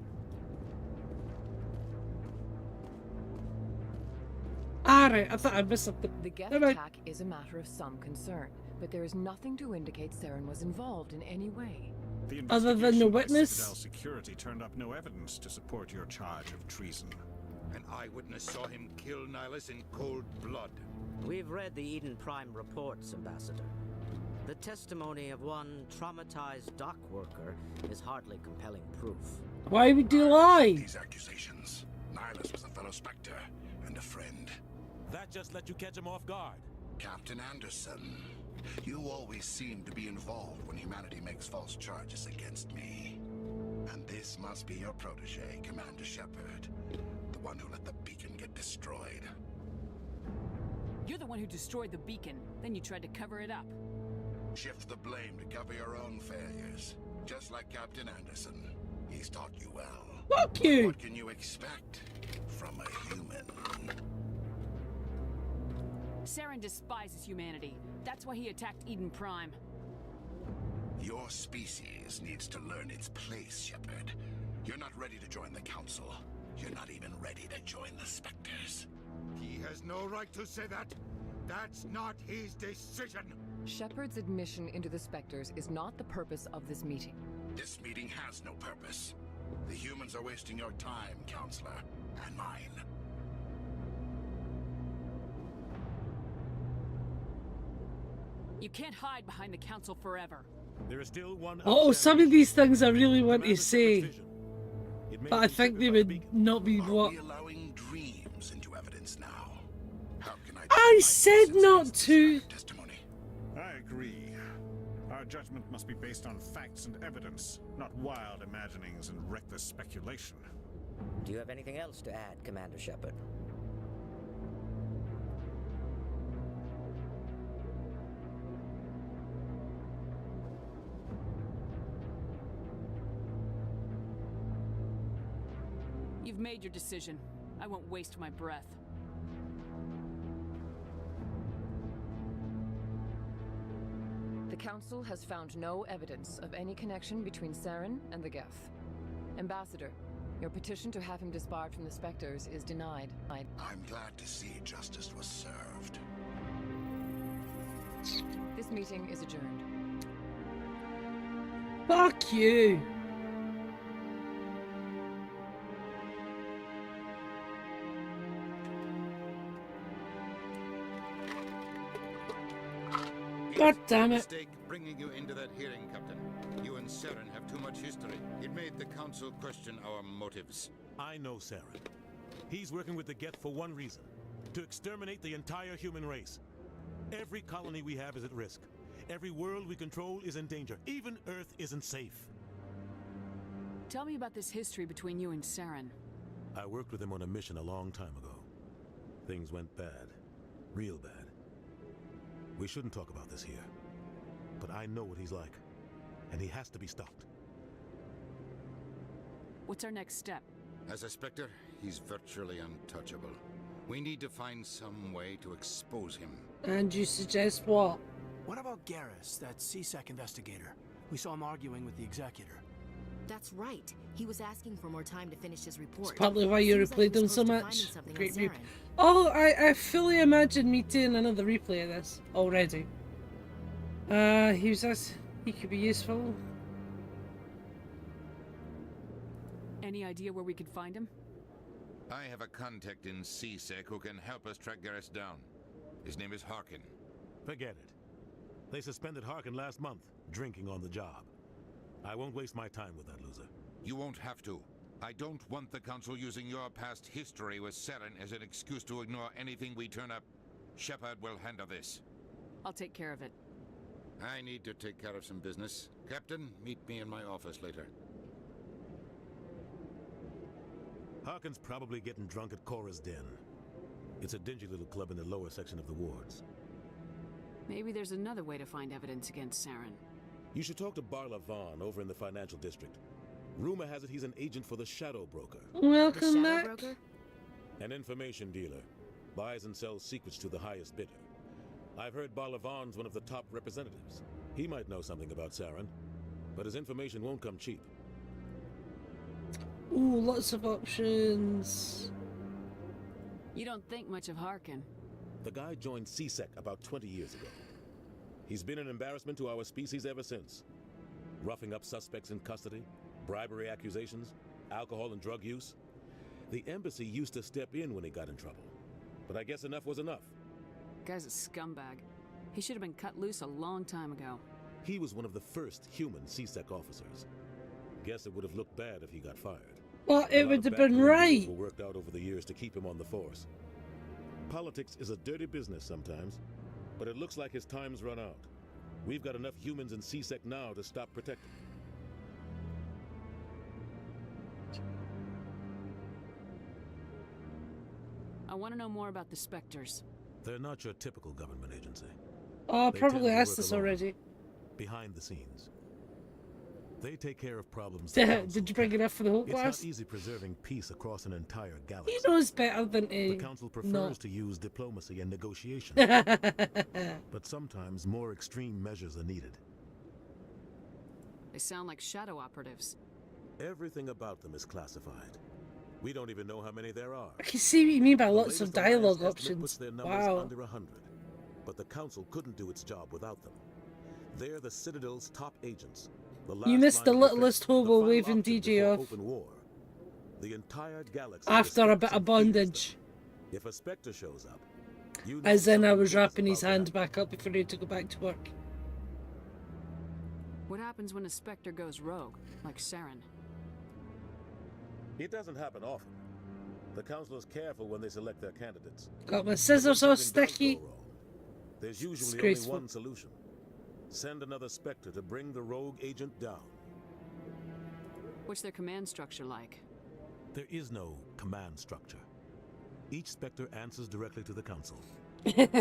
Speaker 1: Ah, right. I thought I missed something.
Speaker 22: The Geth
Speaker 1: Never mind.
Speaker 22: attack is a matter of some concern, but there is nothing to indicate Saren was involved in any way.
Speaker 12: The
Speaker 1: Other than the
Speaker 12: investigation by
Speaker 1: witness?
Speaker 12: Citadel Security turned up no evidence to support your charge of treason.
Speaker 3: An eyewitness saw him kill Nihilus in cold blood.
Speaker 21: We've read the Eden Prime reports, Ambassador. The testimony of one traumatized dock worker is hardly compelling proof.
Speaker 1: Why would you lie?
Speaker 16: These accusations. Nihilus was a fellow Spectre and a friend.
Speaker 18: That just let you catch him off guard.
Speaker 16: Captain Anderson, you always seem to be involved when humanity makes false charges against me. And this must be your protege, Commander Shepard. The one who let the beacon get destroyed.
Speaker 9: You're the one who destroyed the beacon, then you tried to cover it up.
Speaker 16: Shift the blame to cover your own failures. Just like Captain Anderson. He's taught you well.
Speaker 1: Fuck you!
Speaker 16: What can you expect from a human?
Speaker 9: Saren despises humanity. That's why he attacked Eden Prime.
Speaker 16: Your species needs to learn its place, Shepard. You're not ready to join the Council. You're not even ready to join the Spectres.
Speaker 3: He has no right to say that. That's not his decision.
Speaker 22: Shepard's admission into the Spectres is not the purpose of this meeting.
Speaker 16: This meeting has no purpose. The humans are wasting your time, Counselor, and mine.
Speaker 9: You can't hide behind the Council forever.
Speaker 4: There is still one.
Speaker 1: Oh, some of these things I really want to say. But I think they would not be what...
Speaker 16: Are we allowing dreams into evidence now? How can
Speaker 1: I said not to...
Speaker 12: I agree. Our judgment must be based on facts and evidence, not wild imaginings and reckless speculation.
Speaker 21: Do you have anything else to add, Commander Shepard?
Speaker 9: You've made your decision. I won't waste my breath.
Speaker 22: The Council has found no evidence of any connection between Saren and the Geth. Ambassador, your petition to have him disbarred from the Spectres is denied.
Speaker 16: I'm glad to see justice was served.
Speaker 22: This meeting is adjourned.
Speaker 1: Fuck you! God damn it.
Speaker 3: Mistake bringing you into that hearing, Captain. You and Saren have too much history. It made the Council question our motives.
Speaker 4: I know Saren. He's working with the Geth for one reason. To exterminate the entire human race. Every colony we have is at risk. Every world we control is in danger. Even Earth isn't safe.
Speaker 9: Tell me about this history between you and Saren.
Speaker 4: I worked with him on a mission a long time ago. Things went bad. Real bad. We shouldn't talk about this here. But I know what he's like. And he has to be stopped.
Speaker 9: What's our next step?
Speaker 3: As a Spectre, he's virtually untouchable. We need to find some way to expose him.
Speaker 1: And you suggest what?
Speaker 8: What about Garrus, that CSEC investigator? We saw him arguing with the Executor.
Speaker 14: That's right. He was asking for more time to finish his report.
Speaker 1: It's probably why you
Speaker 14: Seems like he
Speaker 1: replayed them
Speaker 14: was
Speaker 1: so
Speaker 14: close to
Speaker 1: much.
Speaker 14: finding something
Speaker 1: Great
Speaker 14: on
Speaker 1: replay.
Speaker 14: Saren.
Speaker 1: Oh, I fully imagine me doing another replay of this already. He was asked he could be useful.
Speaker 9: Any idea where we could find him?
Speaker 3: I have a contact in CSEC who can help us track Garrus down. His name is Harkin.
Speaker 4: Forget it. They suspended Harkin last month, drinking on the job. I won't waste my time with that loser.
Speaker 3: You won't have to. I don't want the Council using your past history with Saren as an excuse to ignore anything we turn up. Shepard will handle this.
Speaker 9: I'll take care of it.
Speaker 3: I need to take care of some business. Captain, meet me in my office later.
Speaker 4: Harkin's probably getting drunk at Cora's Den. It's a dingy little club in the lower section of the wards.
Speaker 9: Maybe there's another way to find evidence against Saren.
Speaker 4: You should talk to Barla Vaughn over in the financial district. Rumor has it he's an agent for the Shadow Broker.
Speaker 1: Welcome back.
Speaker 14: Broker?
Speaker 4: An information dealer. Buys and sells secrets to the highest bidder. I've heard Barla Vaughn's one of the top representatives. He might know something about Saren, but his information won't come cheap.
Speaker 1: Ooh, lots of options.
Speaker 9: You don't think much of Harkin.
Speaker 4: The guy joined CSEC about 20 years ago. He's been an embarrassment to our species ever since. Roughing up suspects in custody, bribery accusations, alcohol and drug use. The embassy used to step in when he got in trouble. But I guess enough was enough.
Speaker 9: Guy's a scumbag. He should have been cut loose a long time ago.
Speaker 4: He was one of the first human CSEC officers. Guess it would have looked bad if he got fired.
Speaker 1: Well, it would have been right.
Speaker 4: Were worked out over the years to keep him on the force. Politics is a dirty business sometimes, but it looks like his time's run out. We've got enough humans in CSEC now to stop protecting.
Speaker 9: I want to know more about the Spectres.
Speaker 4: They're not your typical government agency.
Speaker 1: Oh, I
Speaker 4: They
Speaker 1: probably
Speaker 4: tend to
Speaker 1: asked
Speaker 4: work
Speaker 1: this
Speaker 4: alone,
Speaker 1: already.
Speaker 4: behind the scenes. They take care of problems.
Speaker 1: Did you bring it up for the whole
Speaker 4: It's
Speaker 1: class?
Speaker 4: not easy preserving peace across an entire galaxy.
Speaker 1: He knows better than to
Speaker 4: The Council prefers
Speaker 1: not.
Speaker 4: to use diplomacy and negotiation. But sometimes more extreme measures are needed.
Speaker 9: They sound like shadow operatives.
Speaker 4: Everything about them is classified. We don't even know how many there are.
Speaker 1: I can see what you mean by
Speaker 4: The
Speaker 1: lots of
Speaker 4: latest alliance
Speaker 1: dialogue
Speaker 4: estimate
Speaker 1: options.
Speaker 4: puts their numbers
Speaker 1: Wow.
Speaker 4: under 100. But the Council couldn't do its job without them. They're the Citadel's top agents. The
Speaker 1: You
Speaker 4: last
Speaker 1: missed the
Speaker 4: line of
Speaker 1: littlest
Speaker 4: defense, the
Speaker 1: hobo
Speaker 4: final
Speaker 1: waving
Speaker 4: option
Speaker 1: DJ
Speaker 4: before
Speaker 1: off.
Speaker 4: open war. The entire galaxy
Speaker 1: After a
Speaker 4: respects
Speaker 1: bit of
Speaker 4: and fears them.
Speaker 1: bondage.
Speaker 4: If a Spectre shows up, you know
Speaker 1: As in, I
Speaker 4: something
Speaker 1: was
Speaker 4: big is
Speaker 1: wrapping his
Speaker 4: about to
Speaker 1: hand back up before he had to go back to work.
Speaker 9: What happens when a Spectre goes rogue, like Saren?
Speaker 4: It doesn't happen often. The Council is careful when they select their candidates.
Speaker 1: Got my
Speaker 4: But
Speaker 1: scissors
Speaker 4: when
Speaker 1: all
Speaker 4: something does
Speaker 1: sticky.
Speaker 4: go wrong, there's usually
Speaker 1: Disgraceful.
Speaker 4: only one solution. Send another Spectre to bring the rogue agent down.
Speaker 9: What's their command structure like?
Speaker 4: There is no command structure. Each Spectre answers directly to the Council.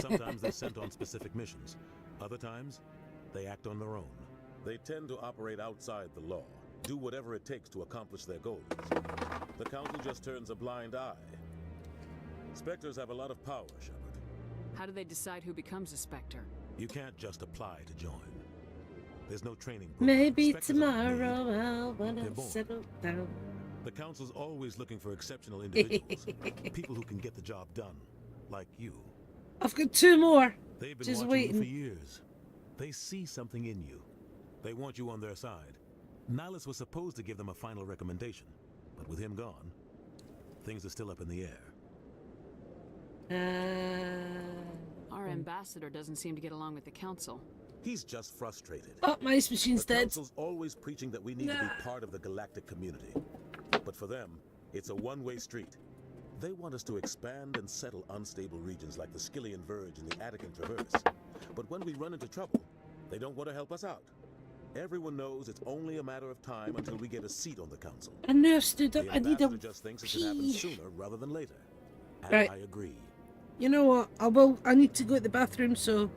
Speaker 4: Sometimes they're sent on specific missions. Other times, they act on their own. They tend to operate outside the law, do whatever it takes to accomplish their goals. The Council just turns a blind eye. Spectres have a lot of power, Shepard.
Speaker 9: How do they decide who becomes a Spectre?
Speaker 4: You can't just apply to join. There's no training program.
Speaker 1: Maybe
Speaker 4: Spectres aren't
Speaker 1: tomorrow
Speaker 4: made.
Speaker 1: I'll
Speaker 4: They're
Speaker 1: wanna
Speaker 4: born.
Speaker 1: settle down.
Speaker 4: The Council's always looking for exceptional individuals. People who can get the job done. Like you.
Speaker 1: I've got two more.
Speaker 4: They've been
Speaker 1: Just
Speaker 4: watching you for
Speaker 1: waiting.
Speaker 4: years. They see something in you. They want you on their side. Nihilus was supposed to give them a final recommendation, but with him gone, things are still up in the air.
Speaker 9: Our ambassador doesn't seem to get along with the council.
Speaker 4: He's just frustrated.
Speaker 1: Oh, my ice machine's
Speaker 4: The
Speaker 1: dead.
Speaker 4: Council's always preaching that we need to be part of the galactic community. But for them, it's a one-way street. They want us to expand and settle unstable regions like the Skillian Verge and the Attican Traverse. But when we run into trouble, they don't want to help us out. Everyone knows it's only a matter of time until we get a seat on the Council.
Speaker 1: I know I've stood up.
Speaker 4: The
Speaker 1: I need a
Speaker 4: ambassador just thinks it should happen
Speaker 1: pee.
Speaker 4: sooner rather than later. And
Speaker 1: Right.
Speaker 4: I agree.
Speaker 1: You know what? I need to go to the bathroom, so.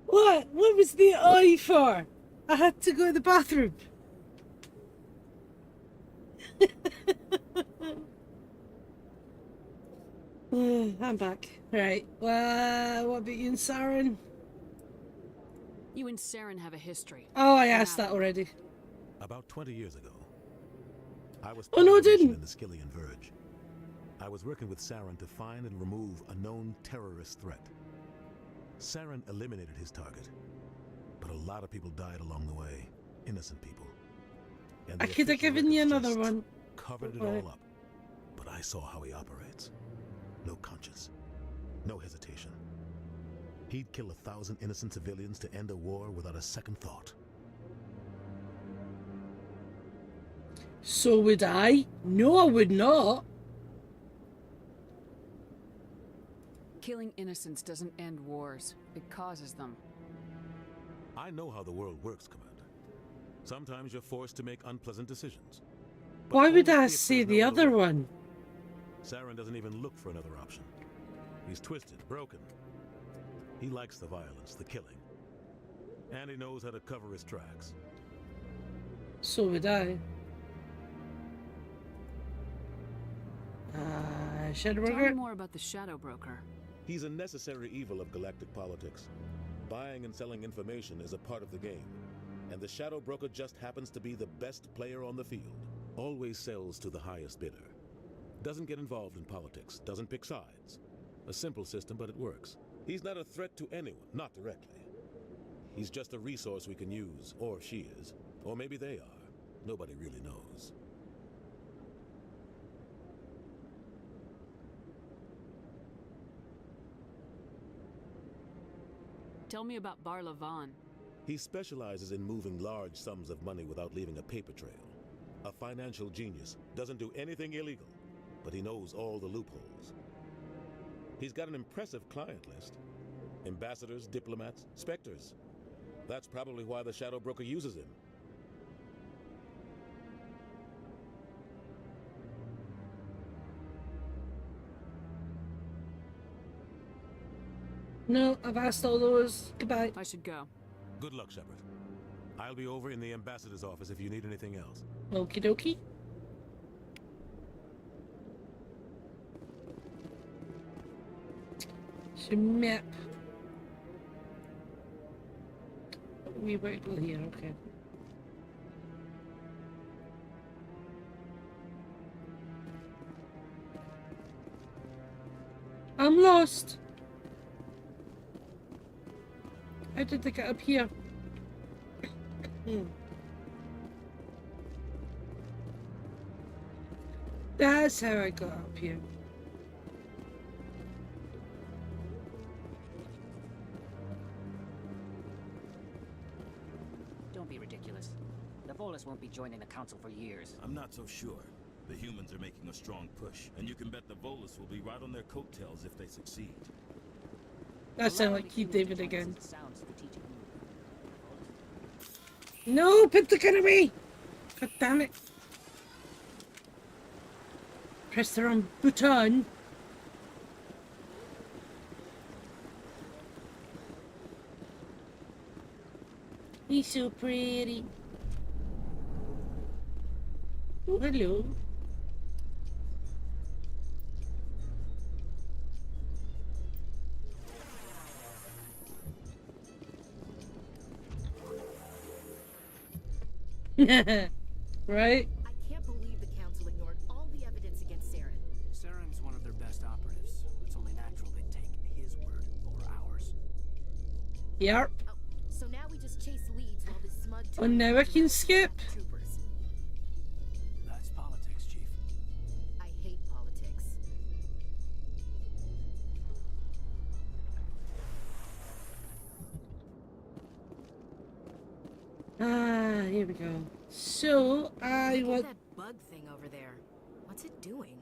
Speaker 1: What? What was the eye for? I had to go to the bathroom. I'm back. Right. What about you and Saren?
Speaker 9: You and Saren have a history.
Speaker 1: Oh, I asked that already.
Speaker 4: About 20 years ago, I was
Speaker 1: Oh, no, I
Speaker 4: part of a mission
Speaker 1: didn't.
Speaker 4: in the Skillian Verge. I was working with Saren to find and remove a known terrorist threat. Saren eliminated his target, but a lot of people died along the way. Innocent people. And
Speaker 1: I
Speaker 4: the
Speaker 1: could have
Speaker 4: official
Speaker 1: given you
Speaker 4: records
Speaker 1: another
Speaker 4: just
Speaker 1: one.
Speaker 4: covered it
Speaker 1: Right.
Speaker 4: all up. But I saw how he operates. No conscience. No hesitation. He'd kill 1,000 innocent civilians to end a war without a second thought.
Speaker 1: So would I? No, I would not.
Speaker 9: Killing innocents doesn't end wars. It causes them.
Speaker 4: I know how the world works, Commander. Sometimes you're forced to make unpleasant decisions. But
Speaker 1: Why would
Speaker 4: only
Speaker 1: I
Speaker 4: if
Speaker 1: say
Speaker 4: there's
Speaker 1: the
Speaker 4: no
Speaker 1: other
Speaker 4: way.
Speaker 1: one?
Speaker 4: Saren doesn't even look for another option. He's twisted, broken. He likes the violence, the killing. And he knows how to cover his tracks.
Speaker 1: So would I.
Speaker 9: Tell me
Speaker 1: Shadowbroker?
Speaker 9: more about the Shadow Broker.
Speaker 4: He's a necessary evil of galactic politics. Buying and selling information is a part of the game. And the Shadow Broker just happens to be the best player on the field. Always sells to the highest bidder. Doesn't get involved in politics, doesn't pick sides. A simple system, but it works. He's not a threat to anyone, not directly. He's just a resource we can use, or she is. Or maybe they are. Nobody really knows.
Speaker 9: Tell me about Barla Vaughn.
Speaker 4: He specializes in moving large sums of money without leaving a paper trail. A financial genius, doesn't do anything illegal, but he knows all the loopholes. He's got an impressive client list. Ambassadors, diplomats, specters. That's probably why the Shadow Broker uses him.
Speaker 1: No, I've asked all those. Goodbye.
Speaker 9: I should go.
Speaker 4: Good luck, Shepard. I'll be over in the ambassador's office if you need anything else.
Speaker 1: Okie dokie. Map. We wait here, okay. I'm lost. How did they get up here? That's how I got up here.
Speaker 10: Don't be ridiculous. The Volus won't be joining the Council for years.
Speaker 13: I'm not so sure. The humans are making a strong push, and you can bet the Volus will be right on their coattails if they succeed.
Speaker 1: That sounds like Keith David again.
Speaker 10: Sounds strategic.
Speaker 1: No, put the gun away! God damn it. Press the wrong button. He's so pretty. Oh, hello. Right?
Speaker 14: I can't believe the Council ignored all the evidence against Saren.
Speaker 8: Saren's one of their best operatives. It's only natural they'd take his word over ours.
Speaker 1: Yep.
Speaker 14: Oh, so now we just chase leads while this smug
Speaker 1: Oh, now I can skip.
Speaker 14: troopers.
Speaker 8: That's politics, Chief.
Speaker 14: I hate politics.
Speaker 1: Ah, here we go. So, I
Speaker 14: Look at
Speaker 1: want...
Speaker 14: that bug thing over there. What's it doing?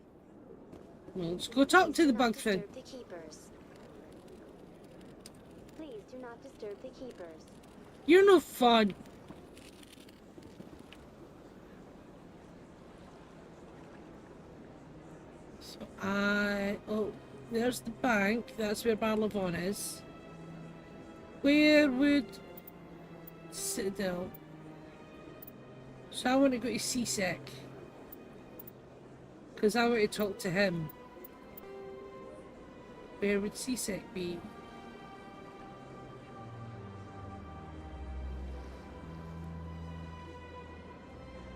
Speaker 1: Well, let's go talk to the
Speaker 5: Do not
Speaker 1: bug thing.
Speaker 5: disturb the keepers. Please do not disturb the keepers.
Speaker 1: You're no fun. So, oh, There's the bank. That's where Barlavon is. Where would Citadel? So I want to go to CSEC. Because I want to talk to him. Where would CSEC be?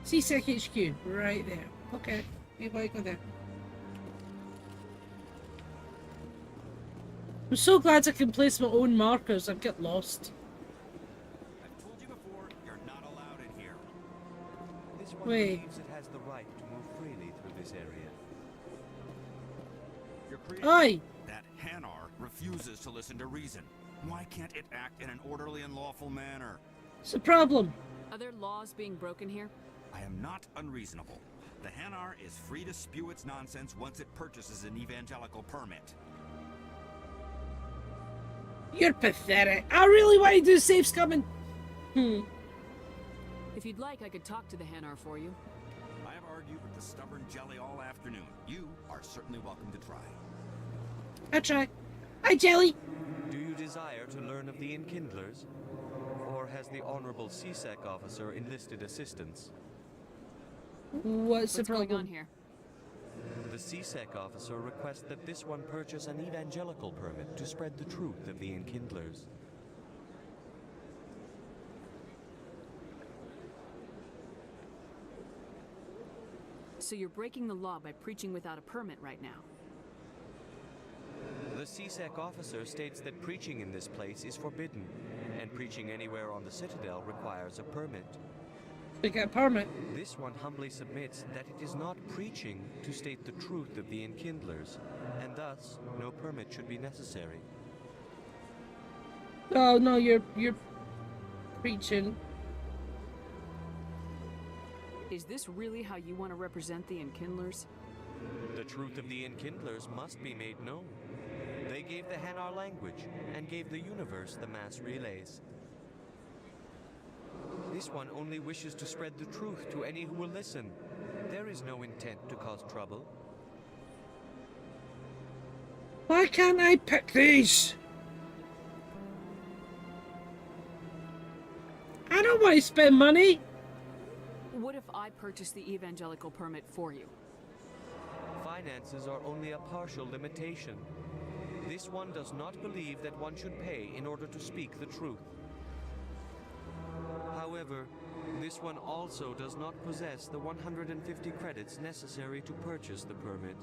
Speaker 1: CSEC HQ, right there. Okay, maybe I go there. I'm so glad I can place my own markers. I'd get lost.
Speaker 15: I've told you before, you're not allowed in here.
Speaker 17: This one
Speaker 1: Wait.
Speaker 17: believes it has the right to move freely through this area.
Speaker 1: Oi!
Speaker 15: That Hanar refuses to listen to reason. Why can't it act in an orderly and lawful manner?
Speaker 1: It's a problem.
Speaker 9: Are there laws being broken here?
Speaker 15: I am not unreasonable. The Hanar is free to spew its nonsense once it purchases an evangelical permit.
Speaker 1: You're pathetic. I really want to do safe scumming.
Speaker 9: If you'd like, I could talk to the Hanar for you.
Speaker 15: I have argued with the stubborn jelly all afternoon. You are certainly welcome to try.
Speaker 1: I try. Hi, Jelly.
Speaker 17: Do you desire to learn of the Enkindlers? Or has the Honorable CSEC officer enlisted assistance?
Speaker 1: What's the problem?
Speaker 9: going on here?
Speaker 17: The CSEC officer requests that this one purchase an evangelical permit to spread the truth of the Enkindlers.
Speaker 9: So you're breaking the law by preaching without a permit right now.
Speaker 17: The CSEC officer states that preaching in this place is forbidden, and preaching anywhere on the Citadel requires a permit.
Speaker 1: We get a permit.
Speaker 17: This one humbly submits that it is not preaching to state the truth of the Enkindlers, and thus no permit should be necessary.
Speaker 1: Oh no, you're preaching.
Speaker 9: Is this really how you want to represent the Enkindlers?
Speaker 17: The truth of the Enkindlers must be made known. They gave the Hanar language, and gave the universe the mass relays. This one only wishes to spread the truth to any who will listen. There is no intent to cause trouble.
Speaker 1: Why can't I pick these? I don't want to spend money.
Speaker 9: What if I purchase the evangelical permit for you?
Speaker 17: Finances are only a partial limitation. This one does not believe that one should pay in order to speak the truth. However, this one also does not possess the 150 credits necessary to purchase the permit.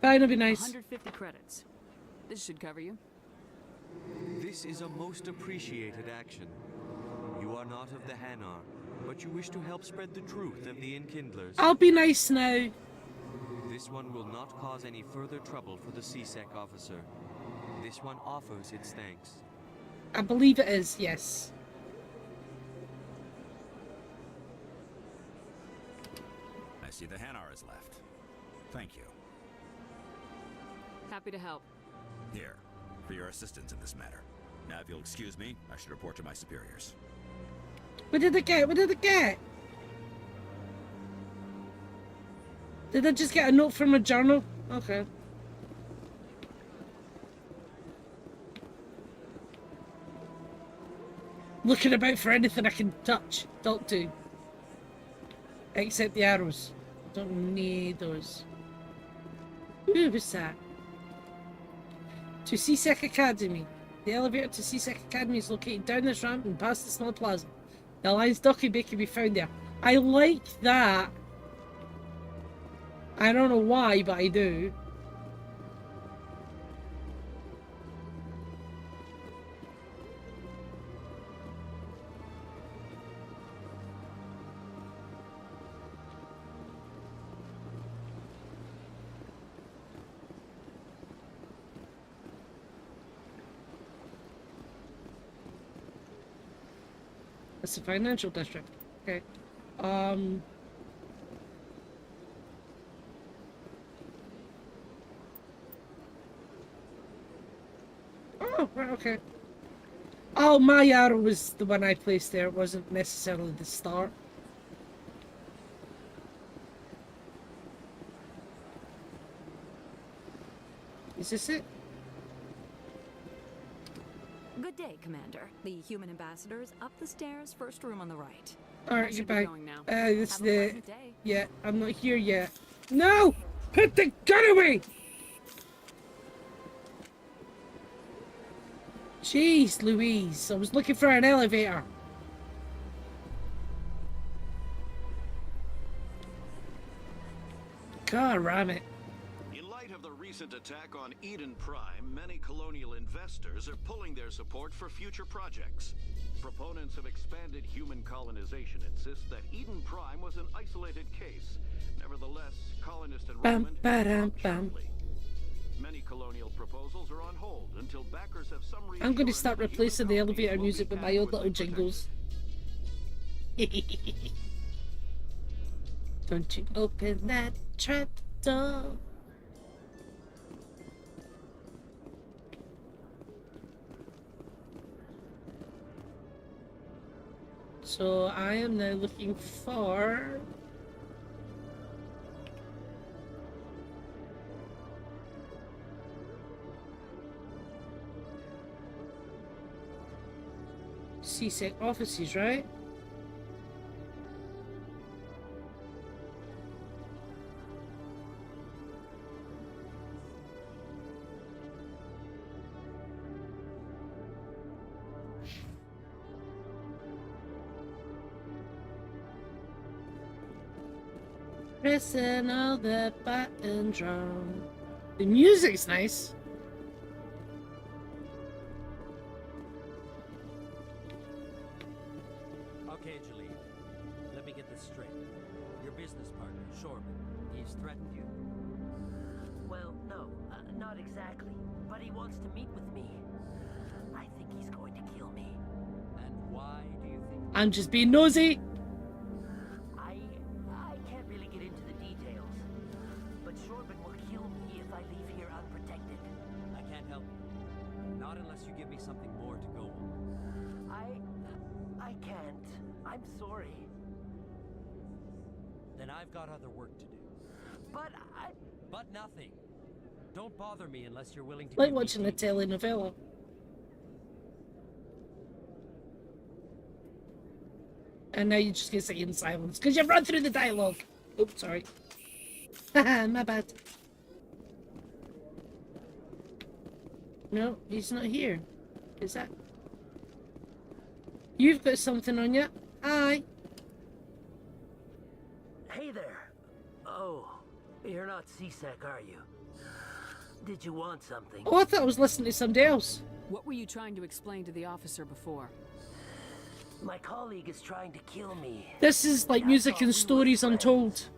Speaker 1: Fine, it'll be nice.
Speaker 9: 150 credits. This should cover you.
Speaker 17: This is a most appreciated action. You are not of the Hanar, but you wish to help spread the truth of the Enkindlers.
Speaker 1: I'll be nice now.
Speaker 17: This one will not cause any further trouble for the CSEC officer. This one offers its thanks.
Speaker 1: I believe it is, yes.
Speaker 15: I see the Hanar is left. Thank you.
Speaker 9: Happy to help.
Speaker 15: Here, for your assistance in this matter. Now, if you'll excuse me, I should report to my superiors.
Speaker 1: What did I get? What did I get? Did I just get a note from a journal? Okay. Looking about for anything I can touch, talk to. Except the arrows. Don't need those. Who was that? To CSEC Academy. The elevator to CSEC Academy is located down this ramp and past the small plaza. The Alliance Ducky Bay can be found there. I like that. I don't know why, but I do. That's the financial district. Okay. Oh, right, okay. Oh, my arrow was the one I placed there. It wasn't necessarily the start. Is this it?
Speaker 2: Good day, Commander. The human ambassador is up the stairs, first room on the right.
Speaker 1: Alright, goodbye. It's
Speaker 2: Have a
Speaker 1: the...
Speaker 2: pleasant day.
Speaker 1: Yeah, I'm not here yet. No! Put the gun away! Jeez Louise, I was looking for an elevator. God damn it.
Speaker 12: In light of the recent attack on Eden Prime, many colonial investors are pulling their support for future projects. Proponents of expanded human colonization insist that Eden Prime was an isolated case. Nevertheless, colonist enrollment dropped sharply. Many colonial proposals are on hold until backers have some reassurance.
Speaker 1: I'm going to start replacing the elevator music with my old little jingles. Don't you open that trap door. So I am now looking for... CSEC offices, right? Pressing all the buttons wrong. The music's nice.
Speaker 20: Okay, Jaleel. Let me get this straight. Your business partner, Shorman, he's threatened you?
Speaker 19: Well, no, not exactly. But he wants to meet with me. I think he's going to kill me.
Speaker 20: And why do you think?
Speaker 1: I'm just being nosy.
Speaker 19: I can't really get into the details. But Shorban will kill me if I leave here unprotected.
Speaker 20: I can't help you. Not unless you give me something more to go on.
Speaker 19: I can't. I'm sorry.
Speaker 20: Then I've got other work to do.
Speaker 19: But
Speaker 20: But nothing. Don't bother me unless you're willing to
Speaker 1: Like
Speaker 20: give me
Speaker 1: watching a telenovela. And now you're just gonna say in silence because you've run through the dialogue. Oops, sorry. Haha, my bad. No, he's not here. Is that? You've got something on you. Hi.
Speaker 19: Hey there. Oh, you're not CSEC, are you? Did you want something?
Speaker 1: Oh, I thought I was listening to somebody else.
Speaker 9: What were you trying to explain to the officer before?
Speaker 19: My colleague is trying to kill me.
Speaker 1: This is like music and stories untold.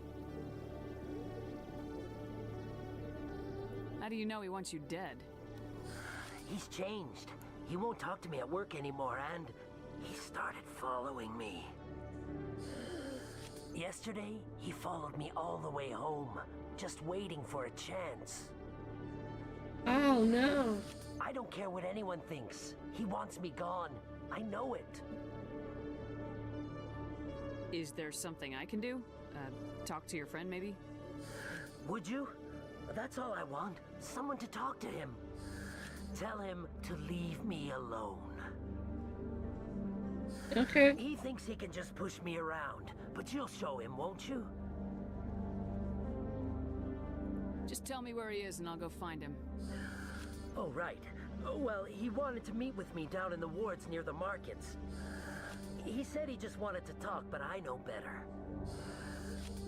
Speaker 9: How do you know he wants you dead?
Speaker 19: He's changed. He won't talk to me at work anymore, and he started following me. Yesterday, he followed me all the way home, just waiting for a chance.
Speaker 1: Oh no.
Speaker 19: I don't care what anyone thinks. He wants me gone. I know it.
Speaker 9: Is there something I can do? Talk to your friend, maybe?
Speaker 19: Would you? That's all I want. Someone to talk to him. Tell him to leave me alone.
Speaker 1: Okay.
Speaker 19: He thinks he can just push me around, but you'll show him, won't you?
Speaker 9: Just tell me where he is and I'll go find him.
Speaker 19: Oh, right. Well, he wanted to meet with me down in the wards near the markets. He said he just wanted to talk, but I know better.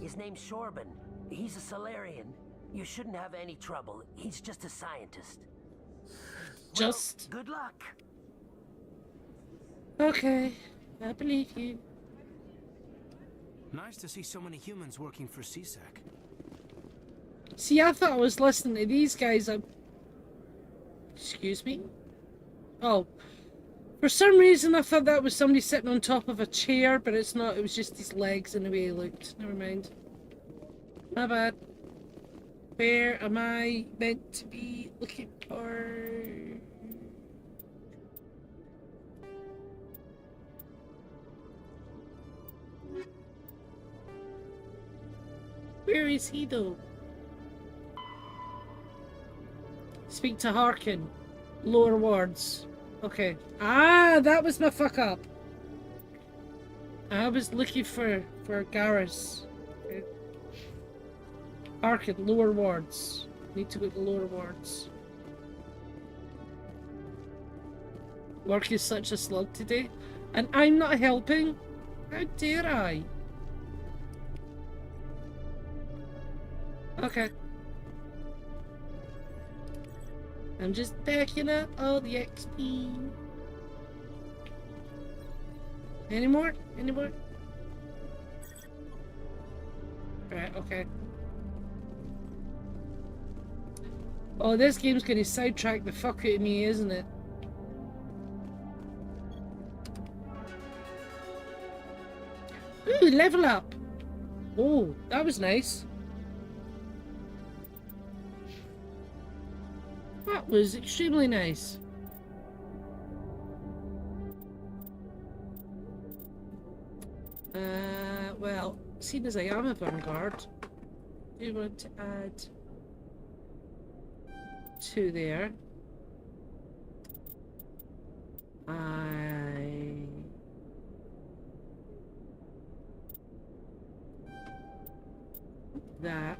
Speaker 19: His name's Shorban. He's a Solarian. You shouldn't have any trouble. He's just a scientist.
Speaker 1: Just...
Speaker 19: Well, good luck.
Speaker 1: Okay. I believe you.
Speaker 8: Nice to see so many humans working for CSEC.
Speaker 1: See, I thought I was listening to these guys. Excuse me? Oh. For some reason, I thought that was somebody sitting on top of a chair, but it's not. It was just his legs and the way he looked. Never mind. My bad. Where am I meant to be looking for? Where is he though? Speak to Harkin. Lower wards. Okay. Ah, that was my fuck up. I was looking for Garrus. Okay. Harkin, lower wards. Need to go to lower wards. Work is such a slug today. And I'm not helping? How dare I? Okay. I'm just backing up all the XP. Any more? Any more? Right, okay. Oh, this game's gonna sidetrack the fuck out of me, isn't it? Ooh, level up! Oh, that was nice. That was extremely nice. Well, seeing as I am a vanguard, do you want to add 2 there? That.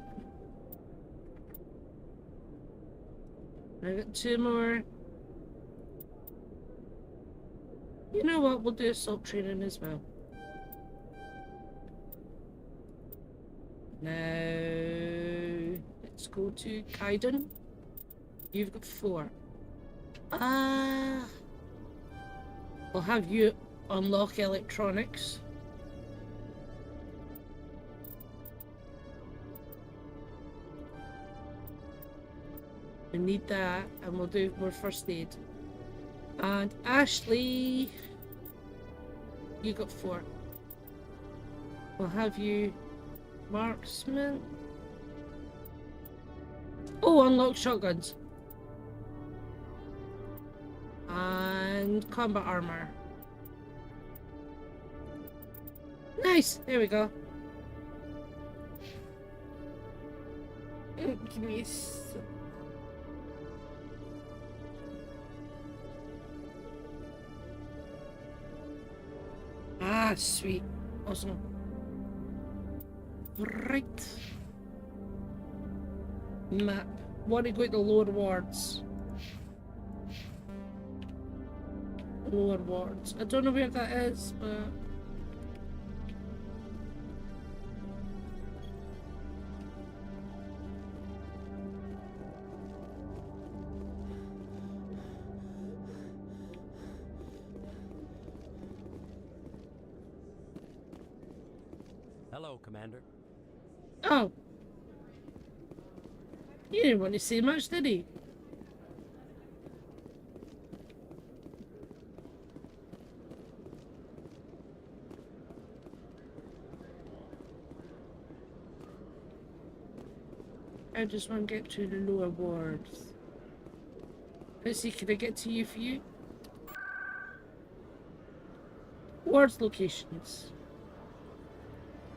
Speaker 1: I got 2 more. You know what? We'll do assault training as well. Now, let's go to Kaiden. You've got 4. I'll have you unlock electronics. We need that, and we'll do more first aid. And Ashley, you got 4. We'll have you marksman. Oh, unlock shotguns. And combat armor. Nice, there we go. Give me some. Ah, sweet. Awesome. Right. Map. Want to go to the lower wards. Lower wards. I don't know where that is, but...
Speaker 20: Hello, Commander.
Speaker 1: Oh. He didn't want to say much, did he? I just want to get to the lower wards. Let's see, can I get to you for you? Wards locations.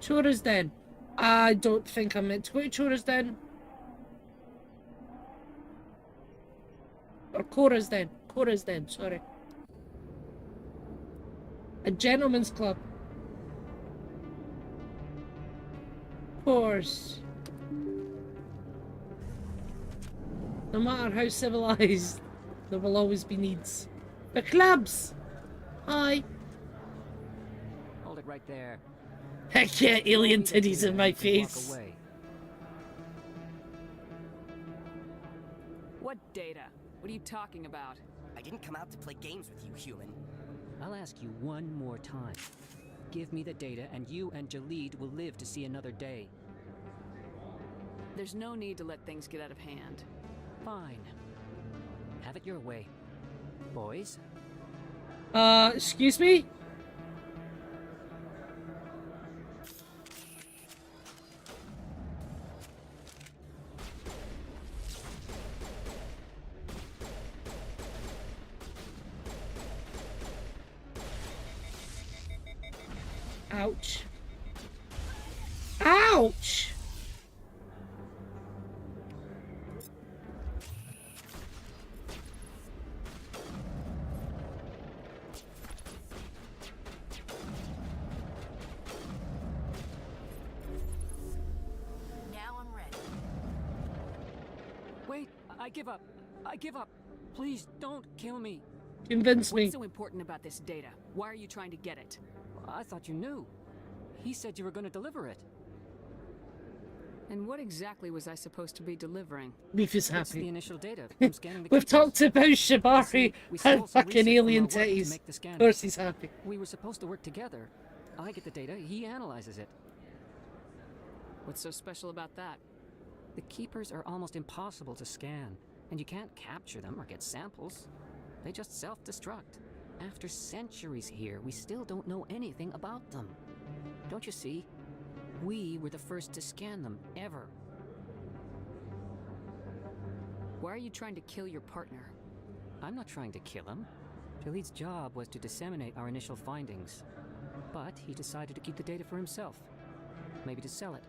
Speaker 1: Chora's Den. I don't think I'm meant to go to Chora's Den. Or Cora's Den. Cora's Den, sorry. A gentleman's club. Of course. No matter how civilized, there will always be needs. The clubs! Hi.
Speaker 10: Hold it right there.
Speaker 1: Heck yeah, alien titties in my face.
Speaker 9: What data? What are you talking about?
Speaker 10: I didn't come out to play games with you, human. I'll ask you one more time. Give me the data, and you and Jalid will live to see another day.
Speaker 9: There's no need to let things get out of hand.
Speaker 10: Fine. Have it your way. Boys?
Speaker 1: Excuse me? Ouch. Ouch!
Speaker 10: I give up. I give up. Please don't kill me.
Speaker 1: Convince me.
Speaker 9: What's so important about this data? Why are you trying to get it?
Speaker 10: I thought you knew. He said you were going to deliver it.
Speaker 9: And what exactly was I supposed to be delivering?
Speaker 1: Leaf is
Speaker 10: It's the
Speaker 1: happy.
Speaker 10: initial data from scanning the
Speaker 1: We've
Speaker 10: keepers.
Speaker 1: talked about Shibari
Speaker 10: See, we
Speaker 1: and
Speaker 10: stole some
Speaker 1: fucking
Speaker 10: research
Speaker 1: alien
Speaker 10: from our work to
Speaker 1: titties.
Speaker 10: make the scanner.
Speaker 1: Of course he's happy.
Speaker 10: We were supposed to work together. I get the data, he analyzes it.
Speaker 9: What's so special about that?
Speaker 10: The keepers are almost impossible to scan, and you can't capture them or get samples. They just self-destruct. After centuries here, we still don't know anything about them. Don't you see? We were the first to scan them, ever.
Speaker 9: Why are you trying to kill your partner?
Speaker 10: I'm not trying to kill him. Jaleed's job was to disseminate our initial findings. But he decided to keep the data for himself. Maybe to sell it.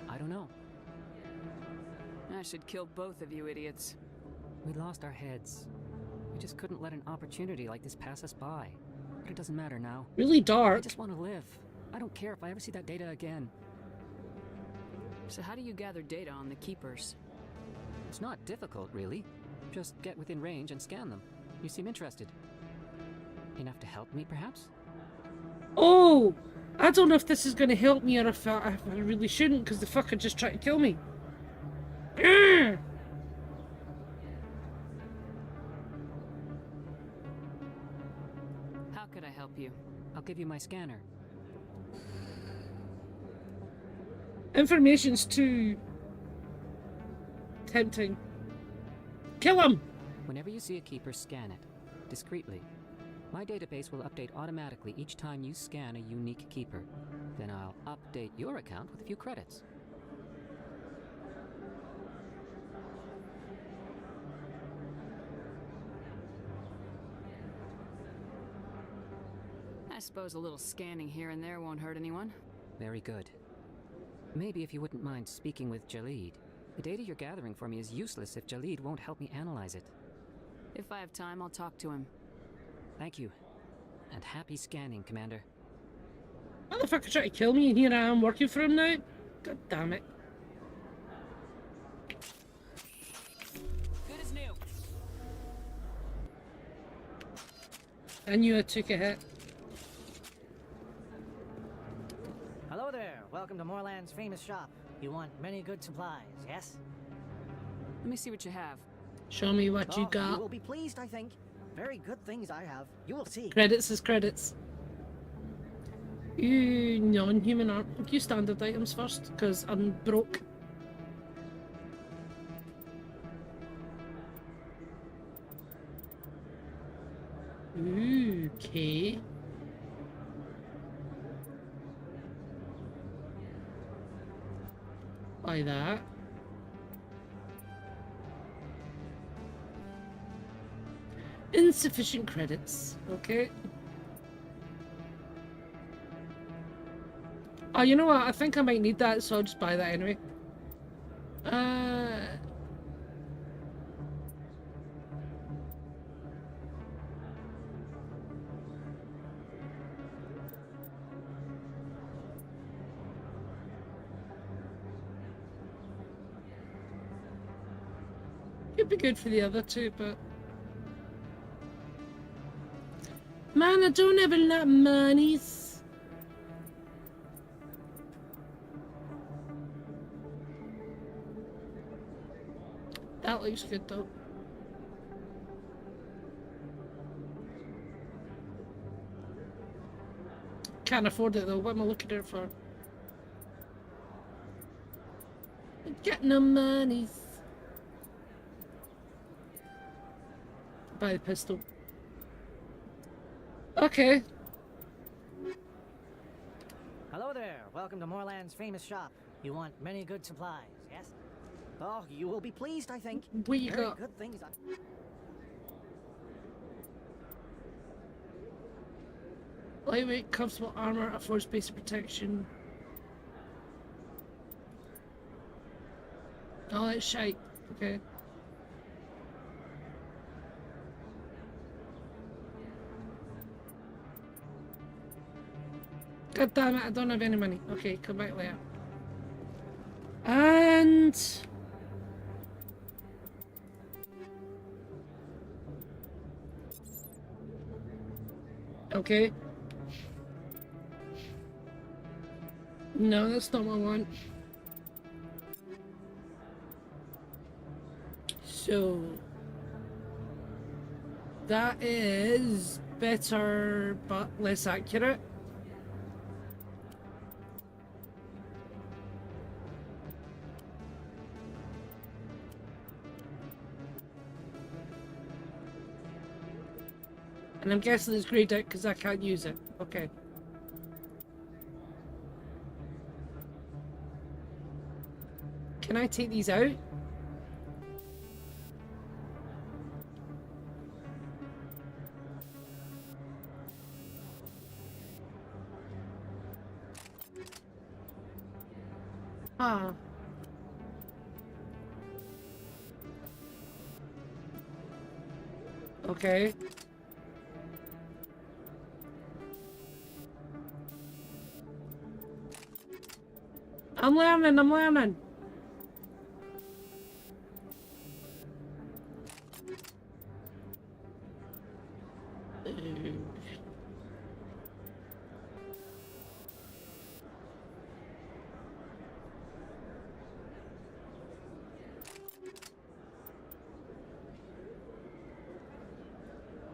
Speaker 10: I don't know.
Speaker 9: I should kill both of you idiots.
Speaker 10: We lost our heads. We just couldn't let an opportunity like this pass us by. But it doesn't matter now.
Speaker 1: Really
Speaker 10: I
Speaker 1: dark.
Speaker 10: just want to live. I don't care if I ever see that data again.
Speaker 9: So how do you gather data on the keepers?
Speaker 10: It's not difficult, really. Just get within range and scan them. You seem interested. Enough to help me, perhaps?
Speaker 1: Oh! I don't know if this is going to help me or if I really shouldn't, because the fucker just tried to kill me.
Speaker 9: How could I help you?
Speaker 10: I'll give you my scanner.
Speaker 1: Information's too tempting. Kill him!
Speaker 10: Whenever you see a keeper, scan it. Discreetly. My database will update automatically each time you scan a unique keeper. Then I'll update your account with a few credits.
Speaker 9: I suppose a little scanning here and there won't hurt anyone.
Speaker 10: Very good. Maybe if you wouldn't mind speaking with Jaleed. The data you're gathering for me is useless if Jaleed won't help me analyze it.
Speaker 9: If I have time, I'll talk to him.
Speaker 10: Thank you. And happy scanning, Commander.
Speaker 1: Motherfucker tried to kill me and here I am working for him now? God damn it.
Speaker 9: Good as new.
Speaker 1: I knew I took a hit.
Speaker 6: Hello there. Welcome to Moorland's famous shop. You want many good supplies, yes?
Speaker 9: Let me see what you have.
Speaker 1: Show me what you
Speaker 6: You
Speaker 1: got.
Speaker 6: will be pleased, I think. Very good things I have. You will see.
Speaker 1: Credits is credits. You non-human art. You standard items first, because I'm broke. Ooh, okay. Buy that. Insufficient credits. Okay. Oh, you know what? I think I might need that, so I'll just buy that anyway. Could be good for the other two, but... Man, I don't have a lot of monies. That looks good though. Can't afford it though. What am I looking at it for? Got no monies. Buy the pistol. Okay.
Speaker 6: Hello there. Welcome to Moorland's famous shop. You want many good supplies, yes? Oh, you will be pleased, I think.
Speaker 1: What you
Speaker 6: Very
Speaker 1: got?
Speaker 6: good things.
Speaker 1: Lightweight, comfortable armor, affords basic protection. Oh, that's shite. Okay. God damn it, I don't have any money. Okay, come back later. And... Okay. No, that's not what I want. So that is better but less accurate. And I'm guessing it's grayed out because I can't use it. Okay. Can I take these out? Ah. Okay. I'm learning.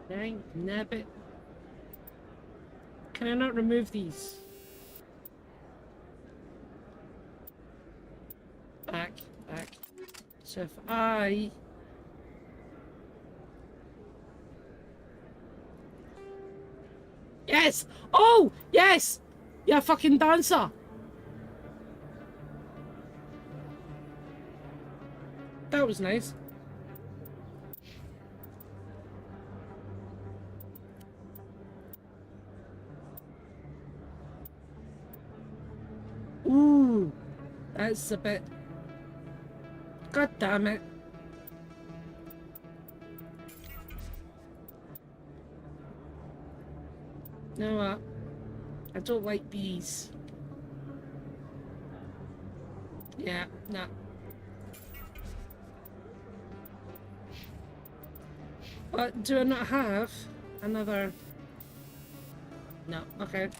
Speaker 1: Dang nabbit. Can I not remove these? Back. So if I... Yes! Oh! Yes! You're a fucking dancer! That was nice. Ooh! That's a bit... God damn it. You know what? I don't like these. Yeah, nah. But do I not have another... No, okay.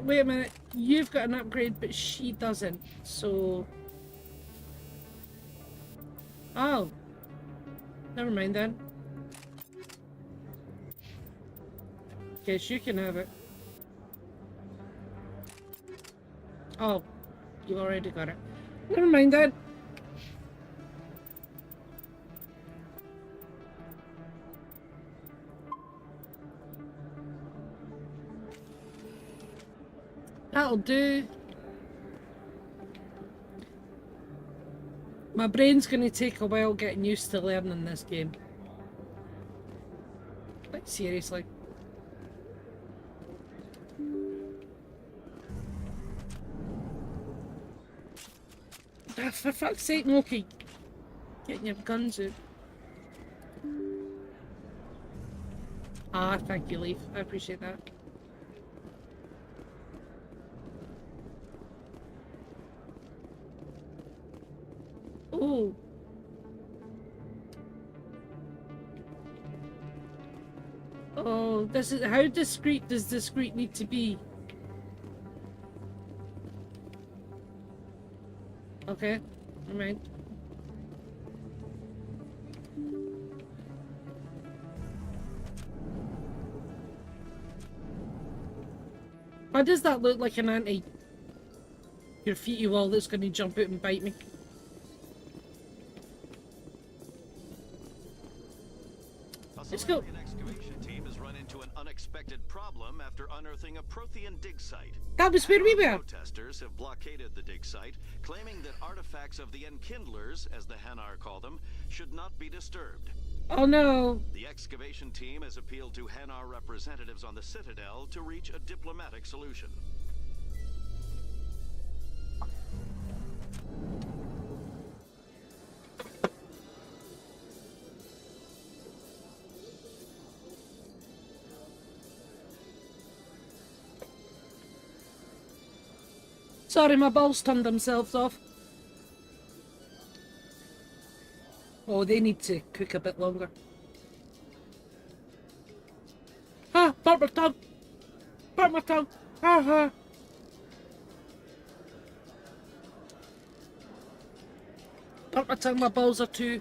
Speaker 1: Wait a minute. You've got an upgrade, but she doesn't. So... Oh. Never mind then. Guess you can have it. Oh. You already got it. Never mind then. That'll do. My brain's gonna take a while getting used to learning this game. Like, seriously. Ah, for fuck's sake, Moki. Getting your guns out. Ah, thank you, Leaf. I appreciate that. Oh. Oh, this is how discreet does discreet need to be? Okay, alright. Why does that look like an anti-graffiti wall that's going to jump out and bite me? Let's go.
Speaker 12: An excavation team has run into an unexpected problem after unearthing a Prothean dig site.
Speaker 1: That was where we were.
Speaker 12: Protesters have blockaded the dig site, claiming that artifacts of the Enkindlers, as the Hanar call them, should not be disturbed.
Speaker 1: Oh no.
Speaker 12: The excavation team has appealed to Hanar representatives on the Citadel to reach a diplomatic solution.
Speaker 1: Sorry, my balls turned themselves off. Oh, they need to cook a bit longer. Ah, burnt my tongue! Burnt my tongue! Ha ha! Burnt my tongue, my balls are too...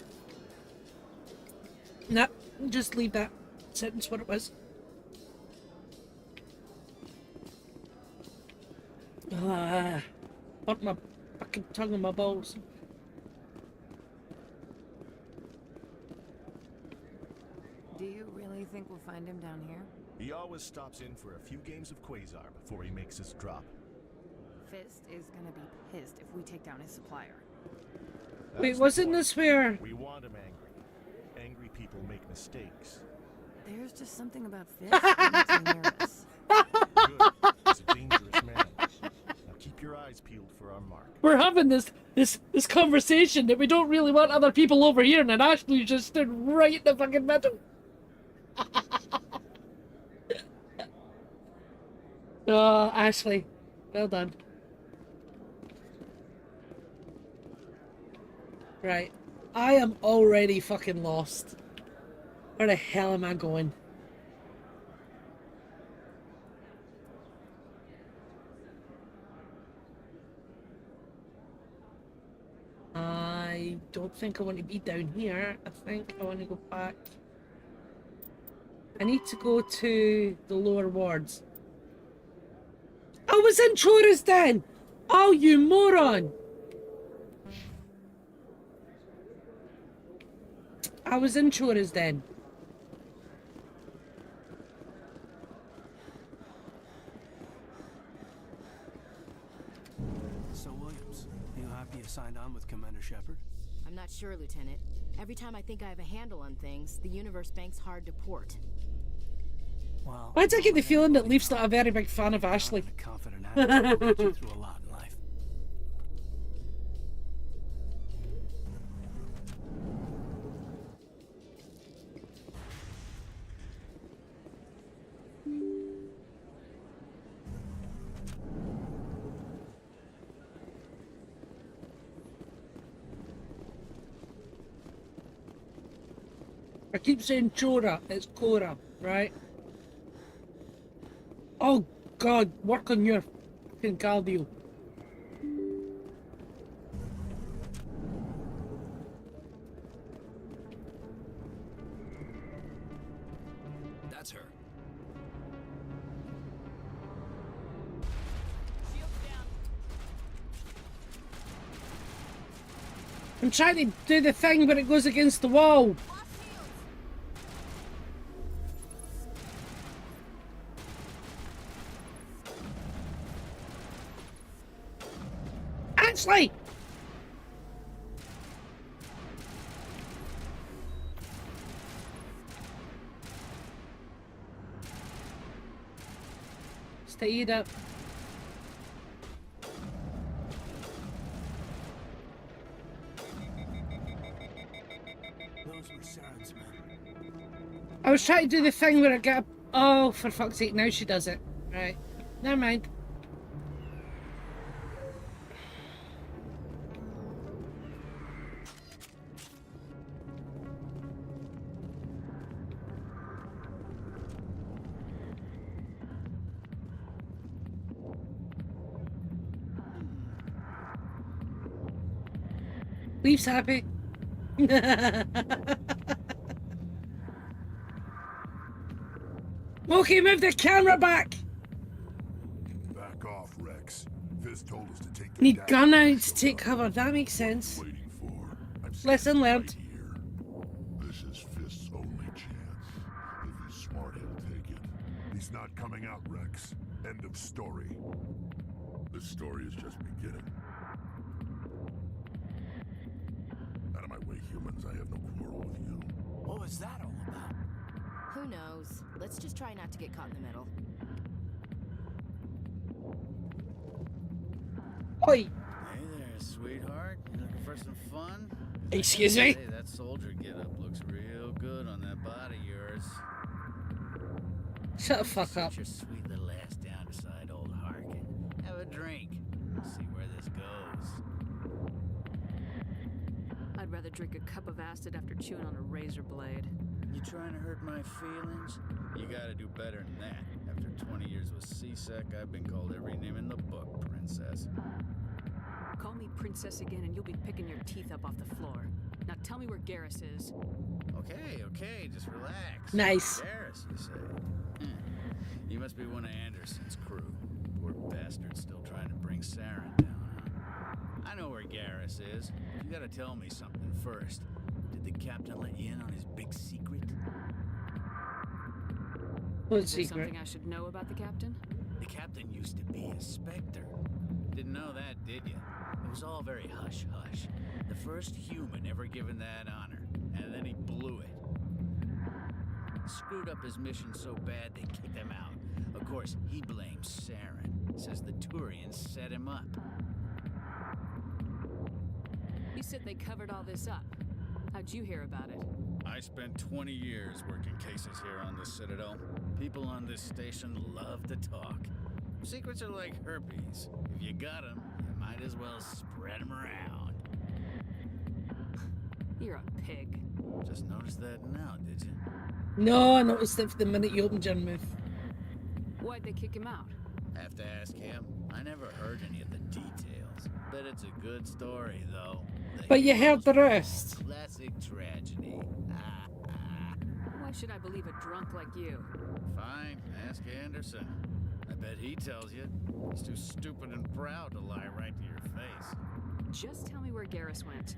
Speaker 1: Nah, just leave that sentence what it was. Ah, burnt my fucking tongue and my balls.
Speaker 22: Do you really think we'll find him down here?
Speaker 7: He always stops in for a few games of Quasar before he makes his drop.
Speaker 9: Fist is gonna be pissed if we take down his supplier.
Speaker 1: Wait, wasn't this where...
Speaker 7: We want him angry. Angry people make mistakes.
Speaker 9: There's just something about Fist that makes me nervous.
Speaker 7: Good. He's a dangerous man. Now keep your eyes peeled for our mark.
Speaker 1: We're having this conversation that we don't really want other people overhearing, and Ashley just stood right in the fucking middle. Oh, Ashley. Well done. Right. I am already fucking lost. Where the hell am I going? I don't think I want to be down here. I think I want to go back. I need to go to the lower wards. I was in Choristan! Oh, you moron! I was in Choristan.
Speaker 8: So, Williams, you happy you signed on with Commander Shepard?
Speaker 14: I'm not sure, Lieutenant. Every time I think I have a handle on things, the universe bank's hard to port.
Speaker 8: Well,
Speaker 1: Why do I get the feeling that Leaf's not a very big fan of Ashley?
Speaker 8: confident attitude will get you through a lot in life.
Speaker 1: I keep saying Chora, it's Cora, right? Oh God, work on your fucking cardio.
Speaker 8: That's her.
Speaker 1: I'm trying to do the thing where it goes against the wall. Ashley! Stay it up.
Speaker 8: Those were Saren's men.
Speaker 1: I was trying to do the thing where I get up. Oh, for fuck's sake, now she does it. Right. Never mind. Leaf's happy. Okay, move the camera back.
Speaker 11: Back off, Rex. Fist told us to take the
Speaker 1: Need gun out to take cover. That makes sense. Lesson learned.
Speaker 11: This is Fist's only chance. If he's smart, he'll take it. He's not coming out, Rex. End of story. This story is just beginning. Out of my way, humans. I have no quarrel with you.
Speaker 8: What was that all about?
Speaker 14: Who knows? Let's just try not to get caught in the middle.
Speaker 1: Oi!
Speaker 23: Hey there, sweetheart. You looking for some fun?
Speaker 1: Excuse me?
Speaker 23: Hey, that soldier getup looks real good on that body of yours.
Speaker 1: Shut the fuck up.
Speaker 23: Sit your sweet little ass down beside old Harkin. Have a drink. See where this goes.
Speaker 2: I'd rather
Speaker 9: drink a cup of acid after chewing on a razor blade.
Speaker 23: You trying to hurt my feelings? You gotta do better than that. After 20 years with CSEC, I've been called every name in the book, princess.
Speaker 9: Call me princess again and you'll be picking your teeth up off the floor. Now tell me where Garrus is.
Speaker 23: Okay, just relax.
Speaker 1: Nice.
Speaker 23: Garrus, you say? You must be one of Anderson's crew. Poor bastard still trying to bring Saren down, huh? I know where Garrus is. You gotta tell me something first. Did the captain let you in on his big secret?
Speaker 1: What
Speaker 9: Is there
Speaker 1: secret?
Speaker 9: something I should know about the captain?
Speaker 23: The captain used to be a Spectre. Didn't know that, did you? It was all very hush-hush. The first human ever given that honor, and then he blew it. Screwed up his mission so bad they kicked him out. Of course, he blames Saren. Says the Turians set him up.
Speaker 9: You said they covered all this up. How'd you hear about it?
Speaker 23: I spent 20 years working cases here on the Citadel. People on this station love to talk. Secrets are like herpes. If you got them, you might as well spread them around.
Speaker 9: You're a pig.
Speaker 23: Just noticed that now, did you?
Speaker 1: No, I noticed it the minute you opened your mouth.
Speaker 9: Why'd they kick him out?
Speaker 23: Have to ask him. I never heard any of the details. Bet it's a good story, though.
Speaker 1: But you heard the rest.
Speaker 23: Classic tragedy.
Speaker 9: Why should I believe a drunk like you?
Speaker 23: Fine, ask Anderson. I bet he tells you. He's too stupid and proud to lie right to your face.
Speaker 9: Just tell me where Garrus went.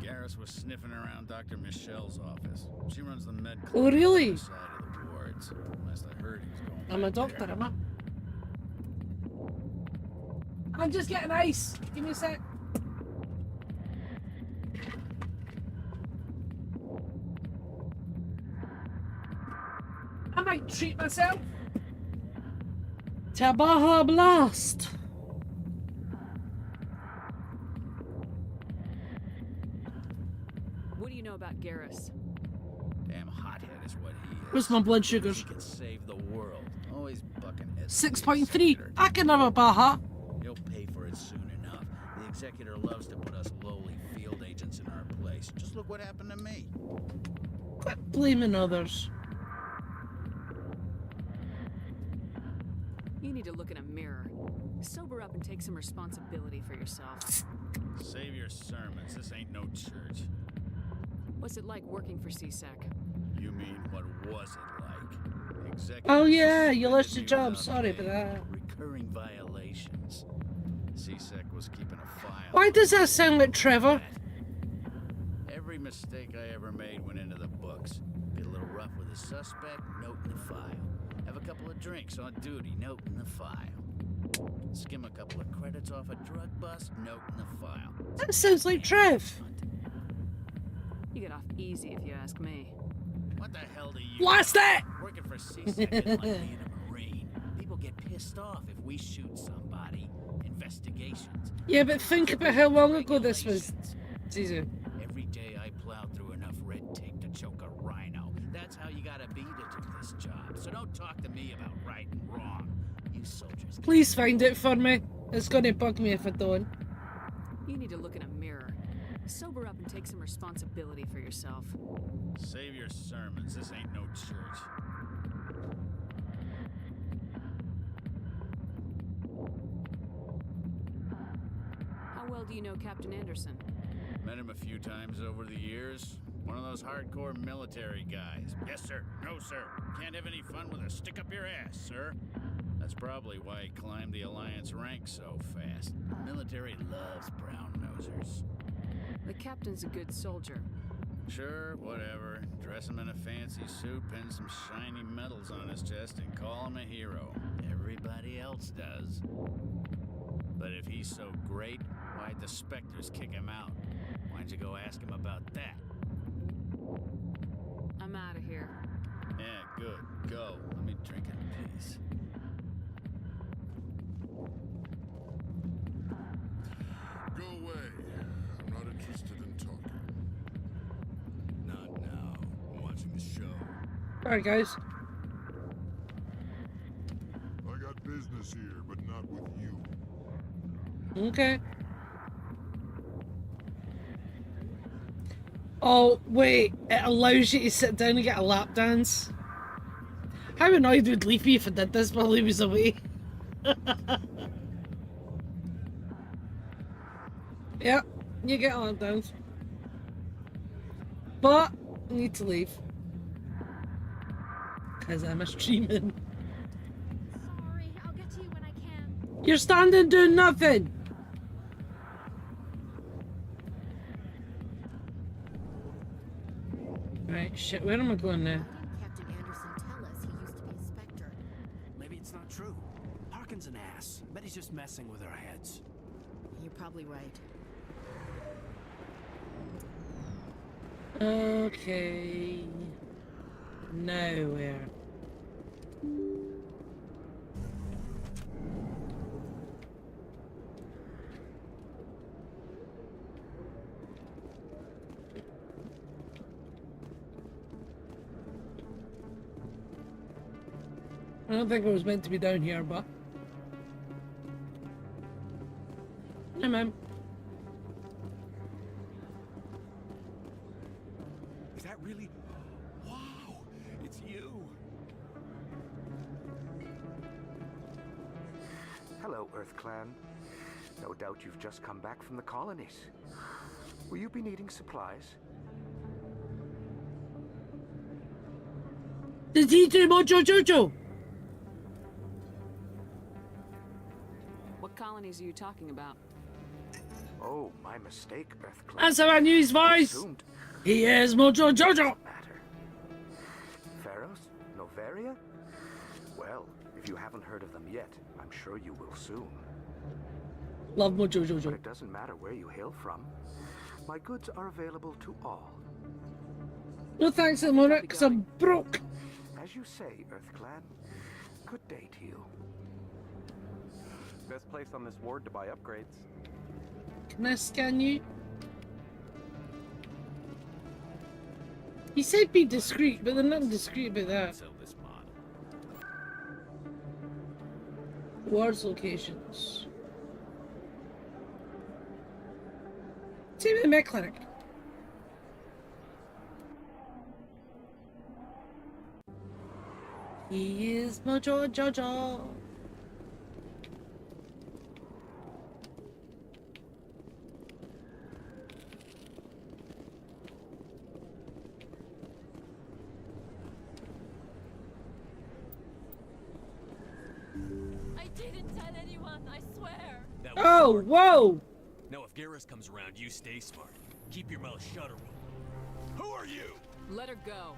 Speaker 23: Garrus was sniffing around Dr. Michelle's office. She runs the med clinic
Speaker 1: Oh, really?
Speaker 23: on the side of the wards. Last I heard, he was going
Speaker 1: I'm a
Speaker 23: back
Speaker 1: doctor,
Speaker 23: there.
Speaker 1: am I? I'm just getting ice. Give me a sec. I might treat myself to a Baja Blast.
Speaker 9: What do you know about Garrus?
Speaker 23: Damn hothead is what he is.
Speaker 1: Where's my blood sugars?
Speaker 23: He can save the world. Always bucking heads.
Speaker 1: 6.3. I can have a Baja.
Speaker 23: He'll pay for it soon enough. The executor loves to put us lowly field agents in our place. Just look what happened to me.
Speaker 1: Quit blaming others.
Speaker 9: You need to look in a mirror. Sober up and take some responsibility for yourself.
Speaker 23: Save your sermons. This ain't no church.
Speaker 9: What's it like working for CSEC?
Speaker 23: You mean, what was it like? The executive
Speaker 1: Oh yeah, you
Speaker 23: suspended
Speaker 1: lost your
Speaker 23: me
Speaker 1: job.
Speaker 23: without
Speaker 1: Sorry
Speaker 23: pay.
Speaker 1: about that.
Speaker 23: Recurring violations. CSEC was keeping a file.
Speaker 1: Why does that sound like Trevor?
Speaker 23: Every mistake I ever made went into the books. Get a little rough with a suspect, note in the file. Have a couple of drinks on duty, note in the file. Skim a couple of credits off a drug bust, note in the file.
Speaker 1: That sounds like Trev.
Speaker 9: You get off easy if you ask me.
Speaker 23: What the hell do you
Speaker 1: Blast
Speaker 23: know?
Speaker 1: it!
Speaker 23: Working for CSEC is like being a Marine. People get pissed off if we shoot somebody. Investigations.
Speaker 1: Yeah, but think about how long ago this was. Jesus.
Speaker 23: Every day I plow through enough red tape to choke a rhino. That's how you gotta be to do this job. So don't talk to me about right and wrong. You soldiers.
Speaker 1: Please find it for me. It's gonna bug me if I don't.
Speaker 9: You need to look in a mirror. Sober up and take some responsibility for yourself.
Speaker 23: Save your sermons. This ain't no church.
Speaker 9: How well do you know Captain Anderson?
Speaker 23: Met him a few times over the years. One of those hardcore military guys. Yes, sir. No, sir. Can't have any fun with a stick up your ass, sir. That's probably why he climbed the Alliance ranks so fast. The military loves brown-nosers.
Speaker 9: The captain's a good soldier.
Speaker 23: Sure, whatever. Dress him in a fancy suit, pin some shiny medals on his chest, and call him a hero. Everybody else does. But if he's so great, why'd the Spectres kick him out? Why'd you go ask him about that?
Speaker 9: I'm out of here.
Speaker 23: Yeah, good. Go. Let me drink in peace.
Speaker 11: Go away. I'm not interested in talking.
Speaker 13: Not now. I'm watching the show.
Speaker 1: Alright, guys.
Speaker 11: I got business here, but not with you.
Speaker 1: Okay. Oh, wait. It allows you to sit down and get a lap dance. How annoyed would Leaf be if I did this while he was away? Yep, you get a lap dance. But, I need to leave. Because I'm streaming.
Speaker 14: Sorry, I'll get to you when I can.
Speaker 1: You're standing doing nothing! Right, shit, where am I going now?
Speaker 14: Captain Anderson tell us he used to be a Spectre.
Speaker 8: Maybe it's not true. Harkin's an ass. Bet he's just messing with our heads.
Speaker 14: You're probably right.
Speaker 1: Okay. Nowhere. I don't think I was meant to be down here, but... Hey, man.
Speaker 7: Is that really? Wow, it's you.
Speaker 16: Hello, Earth Clan. No doubt you've just come back from the colonies. Will you be needing supplies?
Speaker 1: Did he do Mojo Jojo?
Speaker 9: What colonies are you talking about?
Speaker 16: Oh, my mistake, Earth Clan.
Speaker 1: That's how I knew his voice!
Speaker 16: Assumed
Speaker 1: He is Mojo Jojo!
Speaker 16: Pharos? Novaria? Well, if you haven't heard of them yet, I'm sure you will soon.
Speaker 1: Love Mojo Jojo.
Speaker 16: But it doesn't matter where you hail from. My goods are available to all.
Speaker 1: No thanks at the moment, because I'm broke.
Speaker 16: As you say, Earth Clan. Good day to you.
Speaker 18: Best place on this ward to buy upgrades.
Speaker 1: Can I scan you? He said be discreet, but they're not discreet about that.
Speaker 7: Sell this mod.
Speaker 1: Wards locations. See me in the clinic. He is Mojo Jojo.
Speaker 21: I didn't tell anyone, I swear.
Speaker 1: Oh, whoa!
Speaker 20: Now, if Garrus comes around, you stay smart. Keep your mouth shut, or we'll... Who are you?
Speaker 9: Let her go.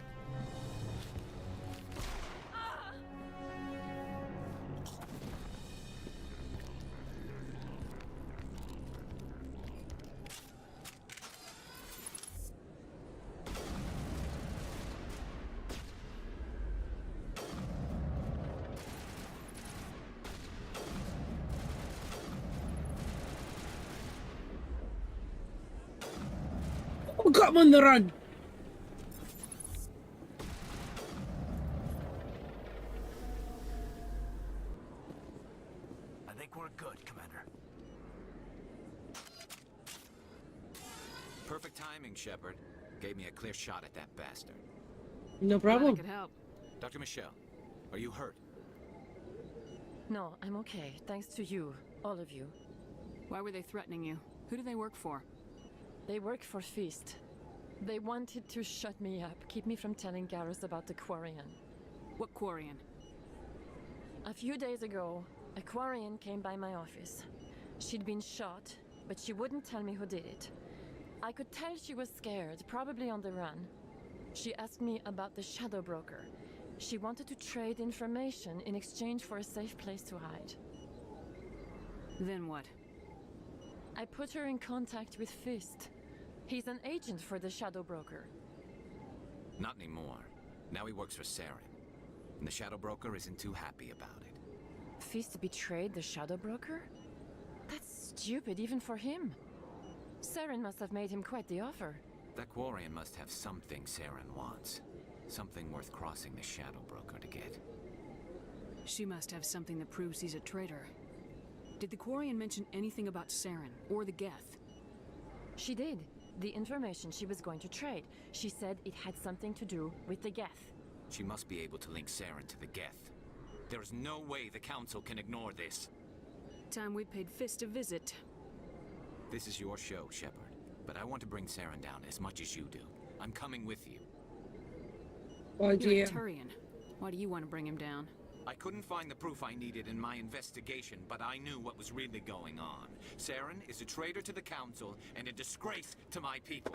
Speaker 1: We got him on the run.
Speaker 8: I think we're good, Commander.
Speaker 15: Perfect timing, Shepard. Gave me a clear shot at that bastard.
Speaker 1: No
Speaker 9: Glad I
Speaker 1: problem.
Speaker 9: could help.
Speaker 15: Dr. Michelle, are you hurt?
Speaker 22: No, I'm okay. Thanks to you. All of you.
Speaker 9: Why were they threatening you? Who do they work for?
Speaker 22: They work for Feast. They wanted to shut me up, keep me from telling Garrus about the Quarian.
Speaker 9: What Quarian?
Speaker 22: A few days ago, a Quarian came by my office. She'd been shot, but she wouldn't tell me who did it. I could tell she was scared, probably on the run. She asked me about the Shadow Broker. She wanted to trade information in exchange for a safe place to hide.
Speaker 9: Then what?
Speaker 22: I put her in contact with Fist. He's an agent for the Shadow Broker.
Speaker 15: Not anymore. Now he works for Saren. And the Shadow Broker isn't too happy about it.
Speaker 22: Fist betrayed the Shadow Broker? That's stupid even for him. Saren must have made him quite the offer.
Speaker 15: That Quarian must have something Saren wants. Something worth crossing the Shadow Broker to get.
Speaker 9: She must have something that proves he's a traitor. Did the Quarian mention anything about Saren or the Geth?
Speaker 22: She did. The information she was going to trade. She said it had something to do with the Geth.
Speaker 15: She must be able to link Saren to the Geth. There is no way the Council can ignore this.
Speaker 9: Time we paid Fist a visit.
Speaker 15: This is your show, Shepard. But I want to bring Saren down as much as you do. I'm coming with you.
Speaker 1: Oh,
Speaker 9: You're a Turian. Why do you want to bring him down?
Speaker 15: I couldn't find the proof I needed in my investigation, but I knew what was really going on. Saren is a traitor to the Council and a disgrace to my people.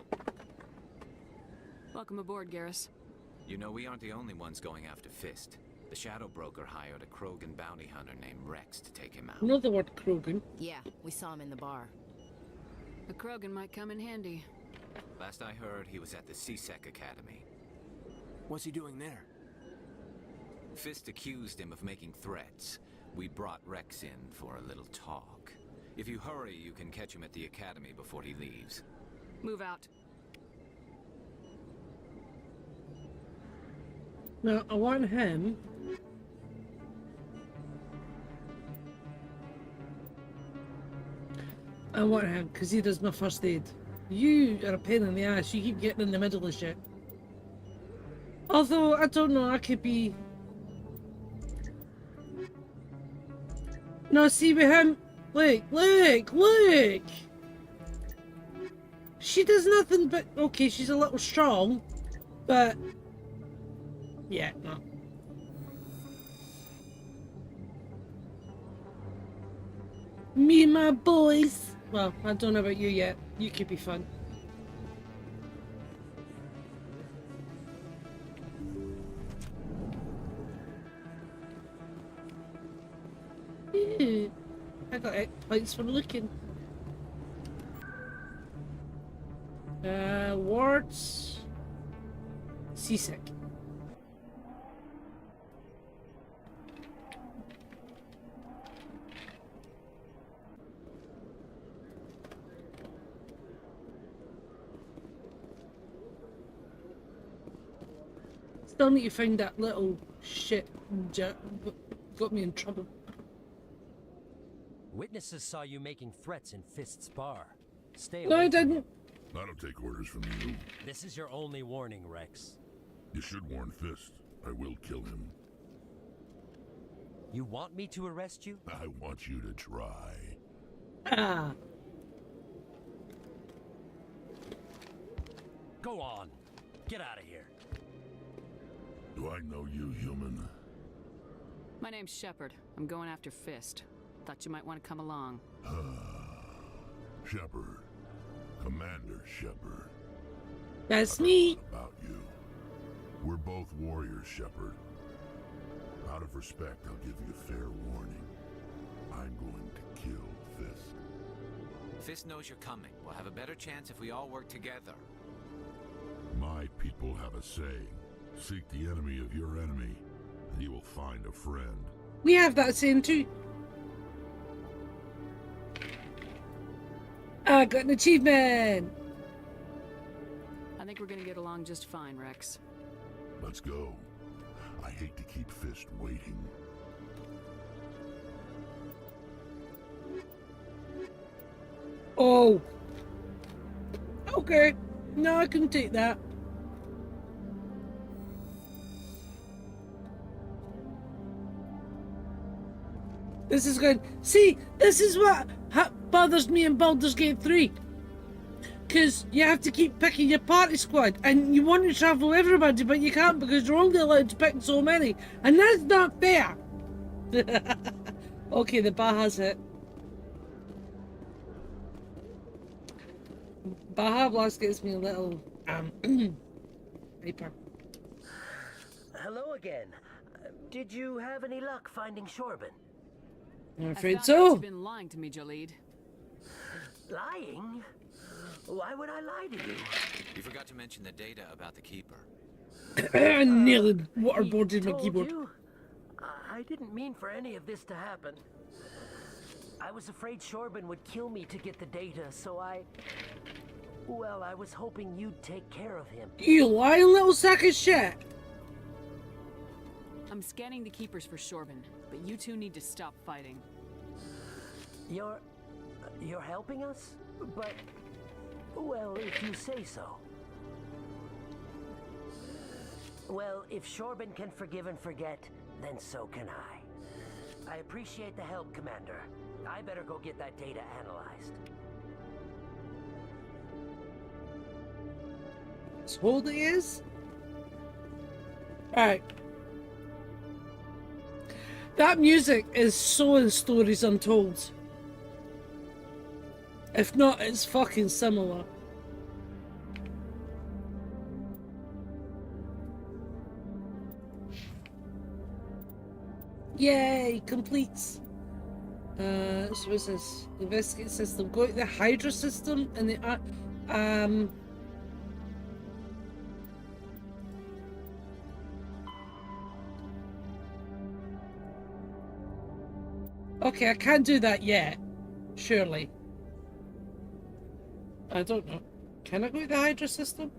Speaker 9: Welcome aboard, Garrus.
Speaker 15: You know, we aren't the only ones going after Fist. The Shadow Broker hired a Krogan bounty hunter named Rex to take him out.
Speaker 1: You know the word Krogan?
Speaker 14: Yeah, we saw him in the bar.
Speaker 9: A Krogan might come in handy.
Speaker 15: Last I heard, he was at the CSEC Academy.
Speaker 8: What's he doing there?
Speaker 15: Fist accused him of making threats. We brought Rex in for a little talk. If you hurry, you can catch him at the Academy before he leaves.
Speaker 9: Move out.
Speaker 1: No, I want him. I want him because he does my first aid. You are a pain in the ass. You keep getting in the middle of shit. Although, I don't know, I could be... No, see with him... Look! She does nothing but... Okay, she's a little strong, but... Yeah, no. Me and my boys. Well, I don't know about you yet. You could be fun. Ew. I got 8 points for looking. Wards. Seasick. Still need to find that little shit got me in trouble.
Speaker 20: Witnesses saw you making threats in Fist's bar. Stay away.
Speaker 1: No, I didn't.
Speaker 11: I don't take orders from you.
Speaker 20: This is your only warning, Rex.
Speaker 11: You should warn Fist. I will kill him.
Speaker 20: You want me to arrest you?
Speaker 11: I want you to try.
Speaker 1: Ah.
Speaker 20: Go on. Get out of here.
Speaker 11: Do I know you, human?
Speaker 9: My name's Shepard. I'm going after Fist. Thought you might want to come along.
Speaker 11: Shepard. Commander Shepard.
Speaker 1: That's me.
Speaker 11: About you. We're both warriors, Shepard. Out of respect, I'll give you a fair warning. I'm going to kill Fist.
Speaker 15: Fist knows you're coming. We'll have a better chance if we all work together.
Speaker 11: My people have a saying. Seek the enemy of your enemy, and you will find a friend.
Speaker 1: We have that saying too. I got an achievement.
Speaker 9: I think we're gonna get along just fine, Rex.
Speaker 11: Let's go. I hate to keep Fist waiting.
Speaker 1: Oh. Okay. No, I can take that. This is good. See, this is what bothers me in Baldur's Gate 3. Because you have to keep picking your party squad, and you want to travel everybody, but you can't because you're only allowed to pick so many, and that's not fair. Okay, the Baja's hit. Baja Blast gets me a little paper.
Speaker 19: Hello again. Did you have any luck finding Shorban?
Speaker 1: I'm
Speaker 9: I
Speaker 1: afraid
Speaker 9: found out
Speaker 1: so.
Speaker 9: You've been lying to me, Jaleed.
Speaker 19: Lying? Why would I lie to you?
Speaker 15: You forgot to mention the data about the Keeper.
Speaker 1: I nearly waterboarded my
Speaker 19: Told
Speaker 1: keyboard.
Speaker 19: you? I didn't mean for any of this to happen. I was afraid Shorban would kill me to get the data, so well, I was hoping you'd take care of him.
Speaker 1: You lying little sack of shit.
Speaker 9: I'm scanning the Keepers for Shorban, but you two need to stop fighting.
Speaker 19: You're helping us? But Well, if you say so. Well, if Shorbin can forgive and forget, then so can I. I appreciate the help, Commander. I better go get that data analyzed.
Speaker 1: Told he is? Alright. That music is so in Stories Untold. If not, it's fucking similar. Yay, completes. So what's this? Investigate system. Go to the Hydra system and the okay, I can't do that yet. Surely. I don't know. Can I go to the Hydra system?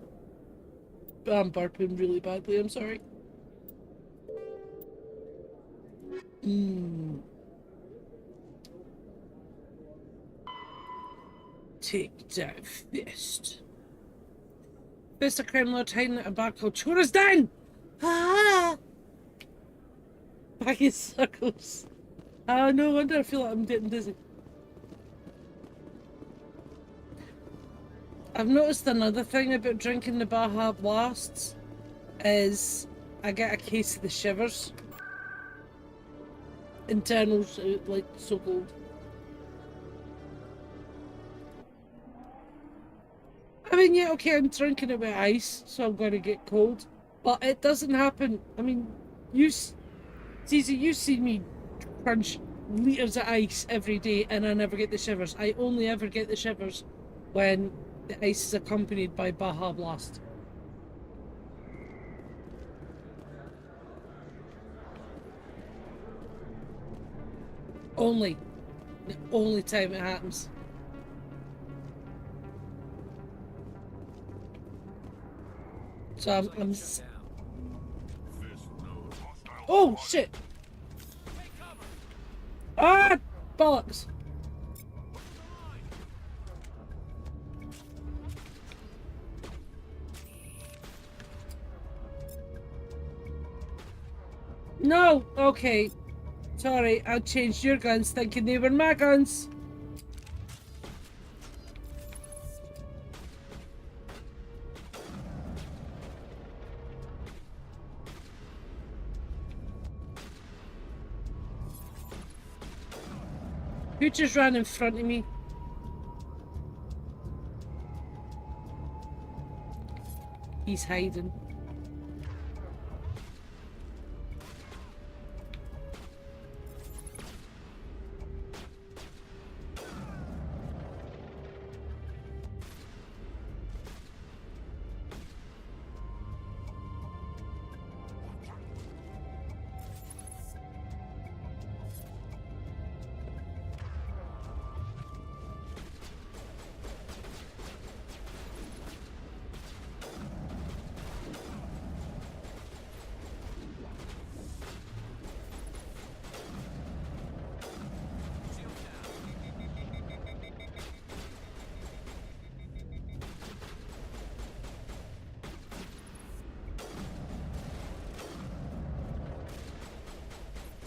Speaker 1: I'm burping really badly, I'm sorry. Take that fist. Fist of Crime Lord hiding at a bar called Chora's Den! Ah! Back in circles. Oh, no wonder I feel like I'm getting dizzy. I've noticed another thing about drinking the Baja Blasts is I get a case of the shivers. Internals, like, so cold. I mean, yeah, okay, I'm drinking it with ice, so I'm going to get cold. But it doesn't happen. I mean, Zizi, you see me crunch litres of ice every day and I never get the shivers. I only ever get the shivers when the ice is accompanied by Baja Blast. Only. The only time it happens. So I'm oh shit! Ah, bollocks! No, okay. Sorry, I changed your guns thinking they were my guns. Who just ran in front of me? He's hiding.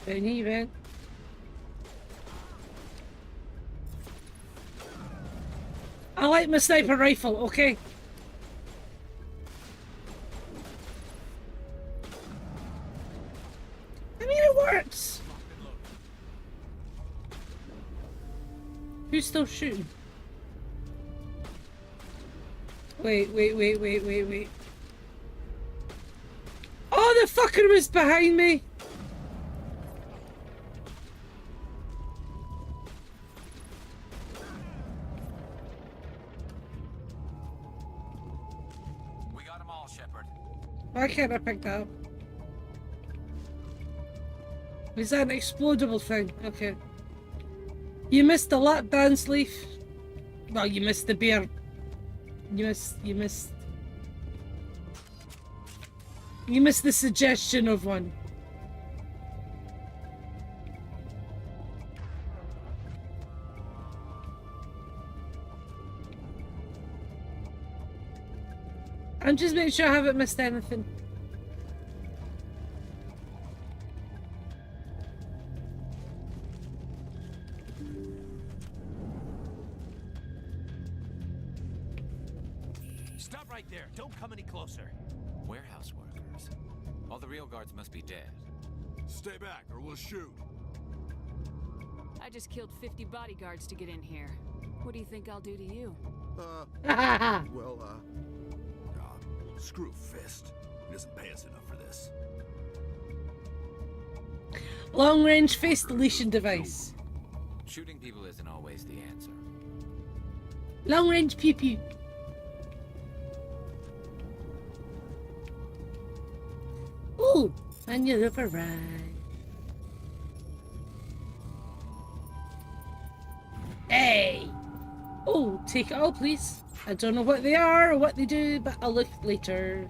Speaker 1: Don't even. I like my sniper rifle, okay? I mean, it works. Who's still shooting? Wait. Oh, the fucker was behind me! Why can't I pick that up? Is that an explodable thing? Okay. You missed a lap dance, Leaf. Well, you missed the bear. You missed the suggestion of one. I'm just making sure I haven't missed anything.
Speaker 8: Stop right there. Don't come any closer.
Speaker 15: Warehouse workers. All the real guards must be dead.
Speaker 7: Stay back or we'll shoot.
Speaker 9: I just killed 50 bodyguards to get in here. What do you think I'll do to you?
Speaker 7: Screw Fist. He doesn't pay us enough for this.
Speaker 1: Long-range face deletion device.
Speaker 15: Shooting people isn't always the answer.
Speaker 1: Long-range pew-pew. Ooh, and you look right. Hey! Oh, take it all, please. I don't know what they are or what they do, but I'll look later.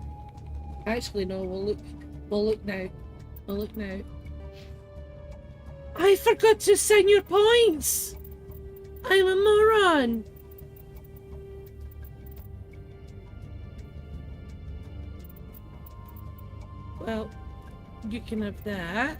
Speaker 1: Actually, no, we'll look now. We'll look now. I forgot to sign your points! I'm a moron! Well, you can have that.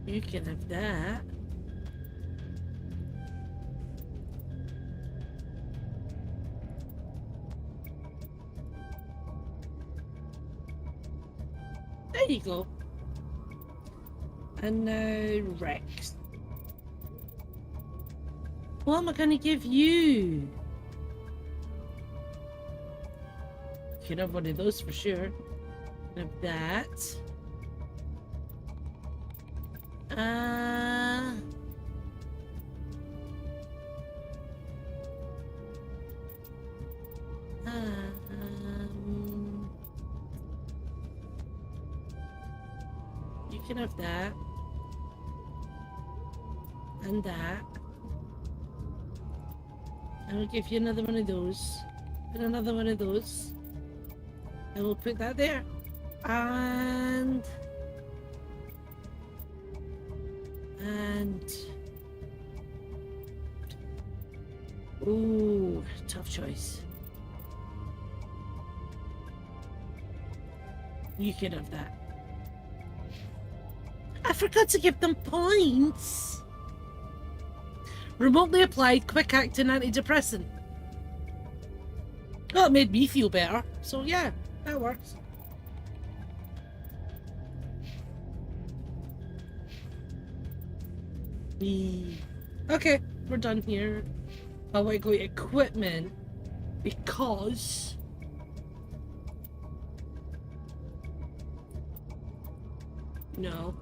Speaker 1: And you can have that. There you go. And now Rex. What am I going to give you? You can have one of those for sure. Have that. You can have that. And that. And we'll give you another one of those. And another one of those. And we'll put that there. And ooh, tough choice. You can have that. I forgot to give them points. Remotely applied quick acting antidepressant. Well, it made me feel better. So yeah, that works. Okay, we're done here. I want to go to equipment because no.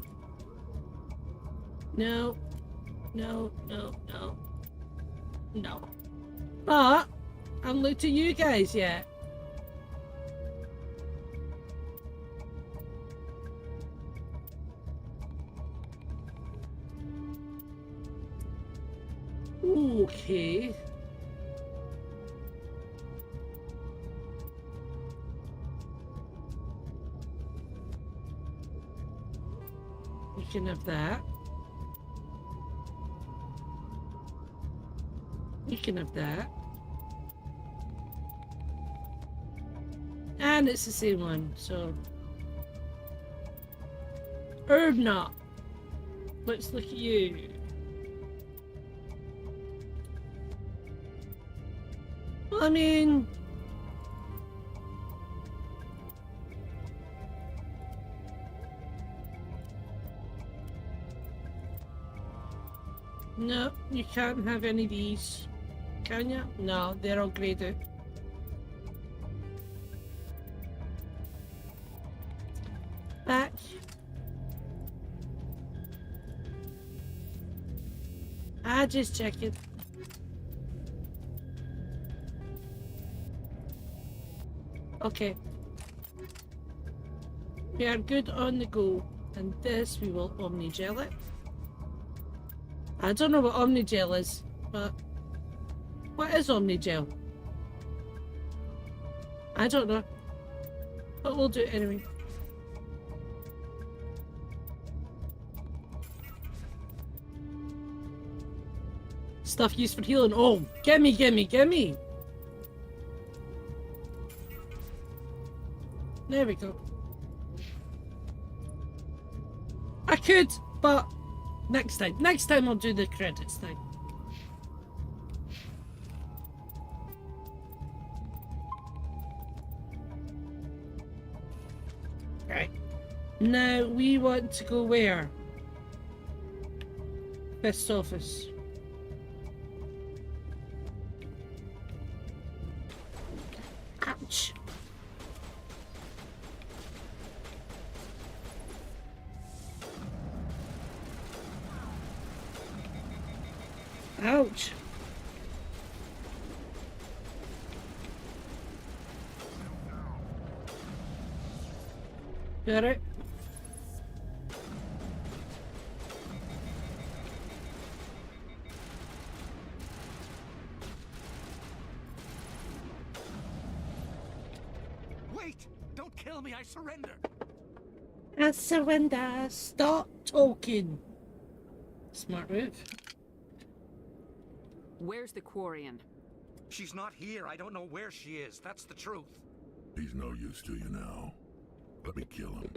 Speaker 1: But I haven't looked at you guys yet. Okay. You can have that. You can have that. And it's the same one, so. Herb knot. Let's look at you. Well, I mean, no, you can't have any of these. Can you? No, they're all greyed out. Back. I just check it. Okay. We are good on the go. And this we will omnigel it. I don't know what omnigel is, but What is Omnigel? I don't know. But we'll do it anyway. Stuff used for healing. Oh, gimme, gimme, gimme! There we go. I could, but next time. Next time I'll do the credits thing. Right. Now we want to go where? Best office. Ouch. Ouch. Got it.
Speaker 8: Wait! Don't kill me, I surrender!
Speaker 1: I surrender. Stop talking. Smart move.
Speaker 9: Where's the Quarian?
Speaker 16: She's not here. I don't know where she is. That's the truth.
Speaker 11: He's no use to you now. Let me kill him.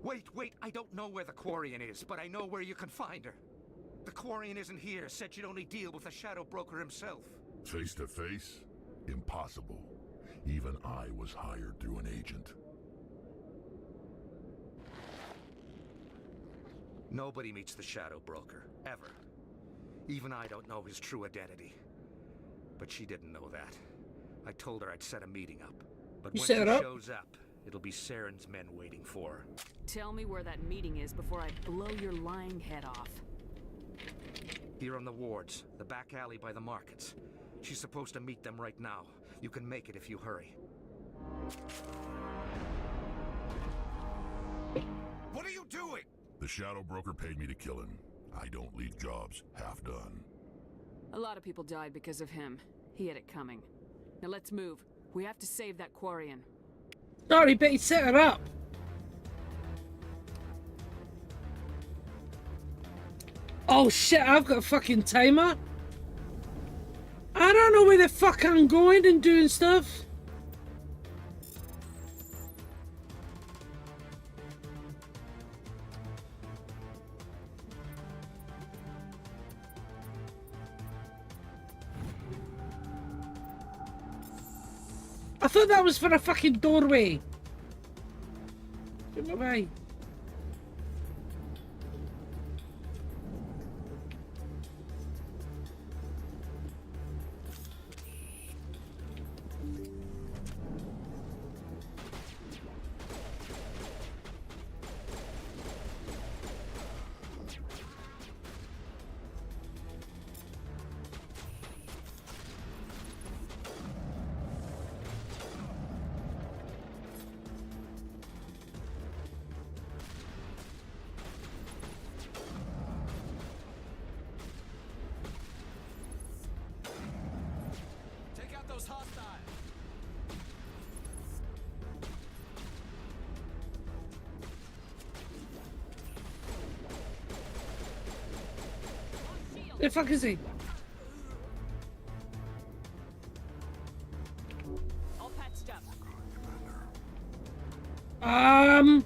Speaker 16: Wait. I don't know where the Quarian is, but I know where you can find her. The Quarian isn't here. Said you'd only deal with the Shadow Broker himself.
Speaker 11: Face to face? Impossible. Even I was hired through an agent.
Speaker 16: Nobody meets the Shadow Broker, ever. Even I don't know his true identity. But she didn't know that. I told her I'd set a meeting up. But when she shows up, it'll be Saren's men waiting for her.
Speaker 9: Tell me where that meeting is before I blow your lying head off.
Speaker 16: Here on the wards, the back alley by the markets. She's supposed to meet them right now. You can make it if you hurry.
Speaker 11: What are you doing? The Shadow Broker paid me to kill him. I don't leave jobs half done.
Speaker 9: A lot of people died because of him. He had it coming. Now let's move. We have to save that Quarian.
Speaker 1: Sorry, but he set her up. Oh shit, I've got a fucking timer. I don't know where the fuck I'm going and doing stuff. I thought that was for a fucking doorway. Don't know why. The fuck is he?
Speaker 9: All patched up.
Speaker 1: I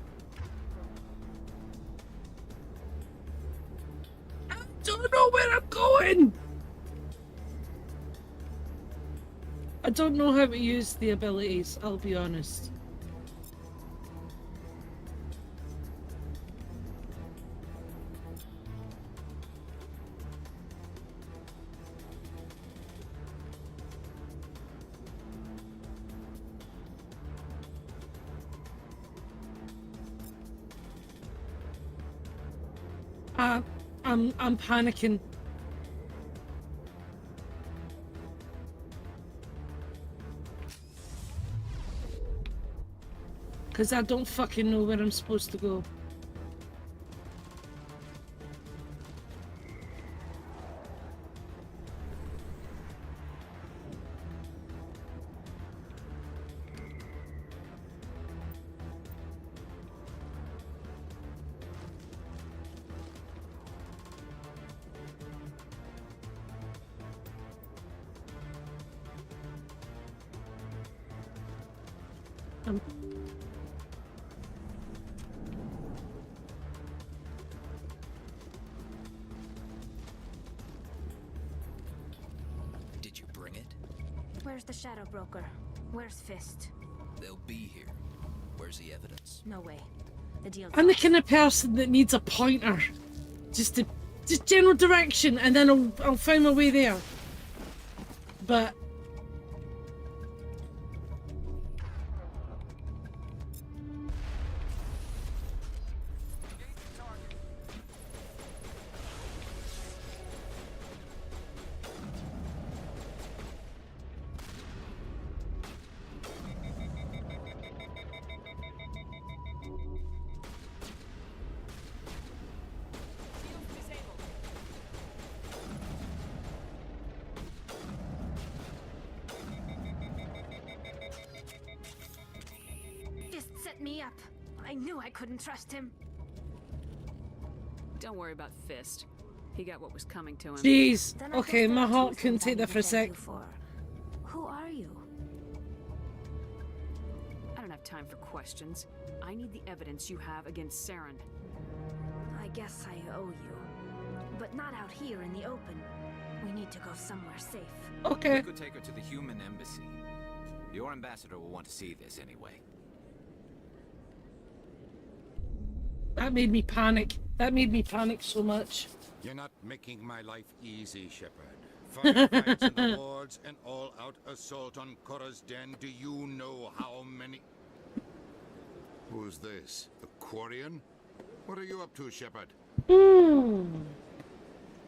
Speaker 1: don't know where I'm going. I don't know how to use the abilities, I'll be honest. I'm panicking. Because I don't fucking know where I'm supposed to go.
Speaker 15: Did you bring it?
Speaker 3: Where's the Shadow Broker? Where's Fist?
Speaker 15: They'll be here. Where's the evidence?
Speaker 3: No way. The deal's
Speaker 1: I'm the
Speaker 3: off.
Speaker 1: kind of person that needs a pointer. Just general direction, and then I'll find my way there. But
Speaker 3: Fist set me up. I knew I couldn't trust him.
Speaker 9: Don't worry about Fist. He got what was coming to him.
Speaker 1: jeez.
Speaker 3: Then I
Speaker 1: Okay,
Speaker 3: guess there
Speaker 1: my
Speaker 3: are two
Speaker 1: heart couldn't
Speaker 3: things I
Speaker 1: take
Speaker 3: need
Speaker 1: that
Speaker 3: to
Speaker 1: for a
Speaker 3: thank
Speaker 1: sec.
Speaker 3: you for. Who are you?
Speaker 9: I don't have time for questions. I need the evidence you have against Saren.
Speaker 3: I guess I owe you. But not out here in the open. We need to go somewhere safe.
Speaker 1: Okay.
Speaker 15: We could take her to the human embassy. Your ambassador will want to see this anyway.
Speaker 1: That made me panic. That made me panic so much.
Speaker 4: You're not making my life easy, Shepard. Firefights in the wards, an all-out assault on Korra's den. Do you know how many... Who's this? The Quarian? What are you up to, Shepard?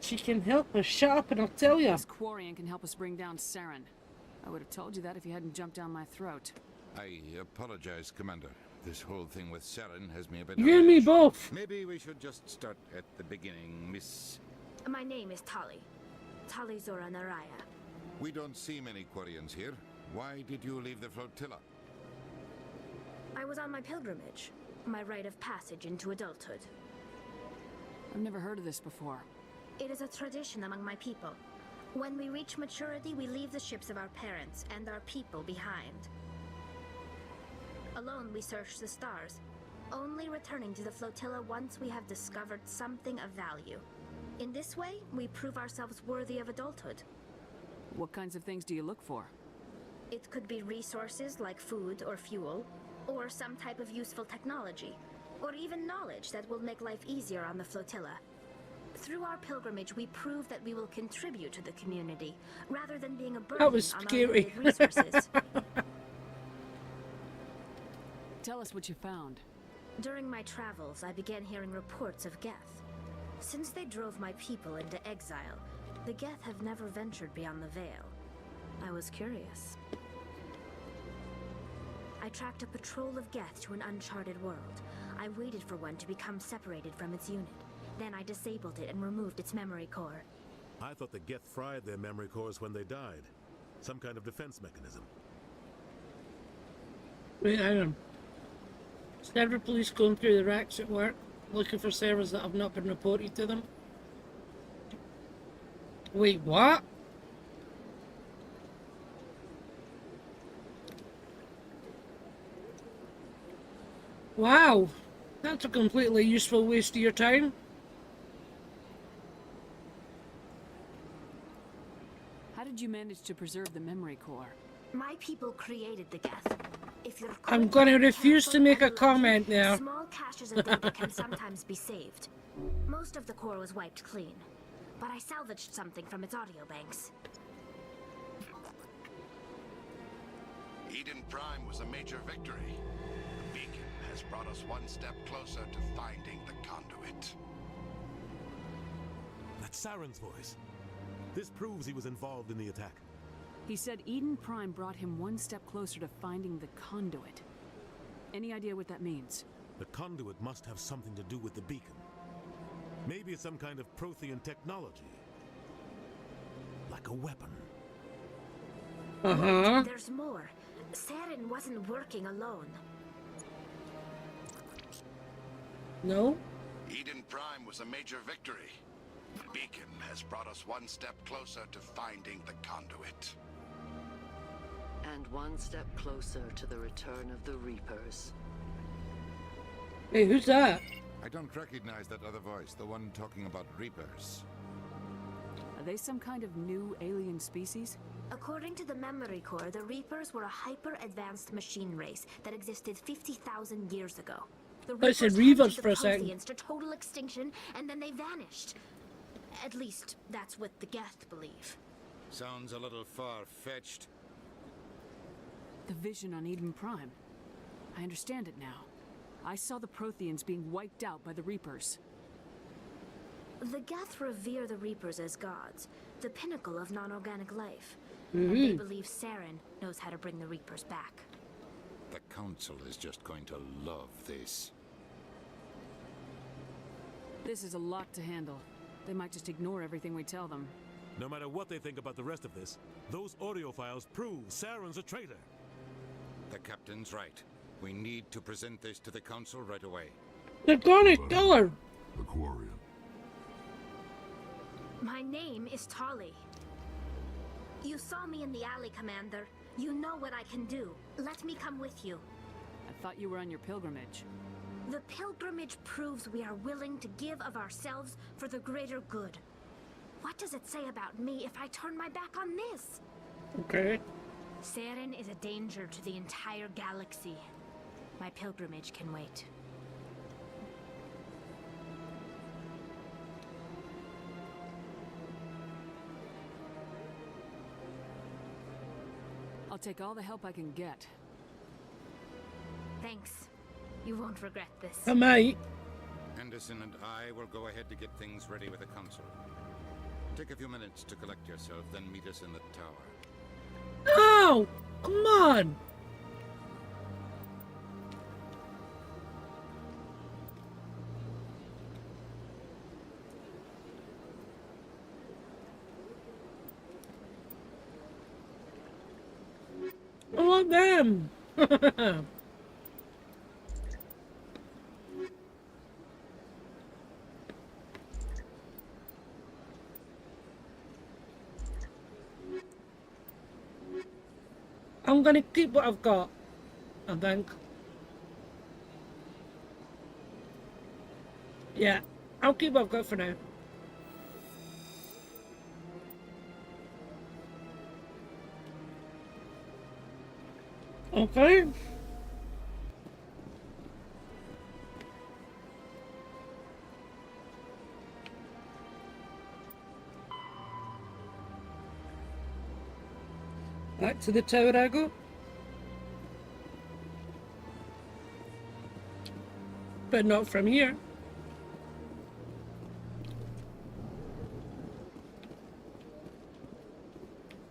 Speaker 1: She can help us. Shut up and I'll tell you.
Speaker 9: This Quarian can help us bring down Saren. I would have told you that if you hadn't jumped down my throat.
Speaker 4: I apologize, Commander. This whole thing with Saren has me a bit...
Speaker 1: You and me both.
Speaker 4: Maybe we should just start at the beginning, Miss...
Speaker 3: My name is Tali. Tali Zora Naraya.
Speaker 4: We don't see many Quarians here. Why did you leave the flotilla?
Speaker 3: I was on my pilgrimage. My rite of passage into adulthood.
Speaker 9: I've never heard of this before.
Speaker 3: It is a tradition among my people. When we reach maturity, we leave the ships of our parents and our people behind. Alone, we search the stars, only returning to the flotilla once we have discovered something of value. In this way, we prove ourselves worthy of adulthood.
Speaker 9: What kinds of things do you look for?
Speaker 3: It could be resources like food or fuel, or some type of useful technology, or even knowledge that will make life easier on the flotilla. Through our pilgrimage, we prove that we will contribute to the community, rather than being a burden
Speaker 1: That was
Speaker 3: on our
Speaker 1: scary.
Speaker 3: limited resources.
Speaker 9: Tell us what you found.
Speaker 3: During my travels, I began hearing reports of Geth. Since they drove my people into exile, the Geth have never ventured beyond the Veil. I was curious. I tracked a patrol of Geth to an uncharted world. I waited for one to become separated from its unit. Then I disabled it and removed its memory core.
Speaker 7: I thought the Geth fried their memory cores when they died. Some kind of defense mechanism.
Speaker 1: Wait, hang on. Several police going through the racks at work, looking for servers that have not been reported to them. Wait, what? Wow, that's a completely useful waste of your time.
Speaker 9: How did you manage to preserve the memory core?
Speaker 3: My people created the Geth. If you're
Speaker 1: I'm gonna refuse to make a comment now.
Speaker 3: Small caches of data can sometimes be saved. Most of the core was wiped clean, but I salvaged something from its audio banks.
Speaker 11: Eden Prime was a major victory. The beacon has brought us one step closer to finding the conduit.
Speaker 7: That's Saren's voice. This proves he was involved in the attack.
Speaker 9: He said Eden Prime brought him one step closer to finding the conduit. Any idea what that means?
Speaker 7: The conduit must have something to do with the beacon. Maybe it's some kind of Prothean technology. Like a weapon.
Speaker 1: Uh-huh.
Speaker 3: There's more. Saren wasn't working alone.
Speaker 1: No?
Speaker 11: Eden Prime was a major victory. The beacon has brought us one step closer to finding the conduit.
Speaker 5: And one step closer to the return of the Reapers.
Speaker 1: Hey, who's that?
Speaker 4: I don't recognize that other voice, the one talking about Reapers.
Speaker 9: Are they some kind of new alien species?
Speaker 3: According to the Memory Core, the Reapers were a hyper-advanced machine race that existed 50,000 years ago. The
Speaker 1: I said
Speaker 3: Reapers
Speaker 1: Reavers
Speaker 3: hunted
Speaker 1: for a
Speaker 3: the
Speaker 1: second.
Speaker 3: Protheans to total extinction, and then they vanished. At least, that's what the Geth believe.
Speaker 4: Sounds a little far-fetched.
Speaker 9: The vision on Eden Prime. I understand it now. I saw the Protheans being wiped out by the Reapers.
Speaker 3: The Geth revere the Reapers as gods, the pinnacle of non-organic life. And they believe Saren knows how to bring the Reapers back.
Speaker 4: The Council is just going to love this.
Speaker 9: This is a lot to handle. They might just ignore everything we tell them.
Speaker 7: No matter what they think about the rest of this, those audio files prove Saren's a traitor.
Speaker 4: The Captain's right. We need to present this to the Council right away.
Speaker 1: They're gonna kill her.
Speaker 11: Aquarian.
Speaker 3: My name is Tali. You saw me in the alley, Commander. You know what I can do. Let me come with you.
Speaker 9: I thought you were on your pilgrimage.
Speaker 3: The pilgrimage proves we are willing to give of ourselves for the greater good. What does it say about me if I turn my back on this?
Speaker 1: Okay.
Speaker 3: Saren is a danger to the entire galaxy. My pilgrimage can wait.
Speaker 9: I'll take all the help I can get.
Speaker 3: Thanks. You won't regret this.
Speaker 1: I might.
Speaker 4: Anderson and I will go ahead to get things ready with the Council. Take a few minutes to collect yourself, then meet us in the tower.
Speaker 1: Oh, come on. I want them. I'm gonna keep what I've got, I think. Yeah, I'll keep what I've got for now. Okay. Back to the tower I go. But not from here.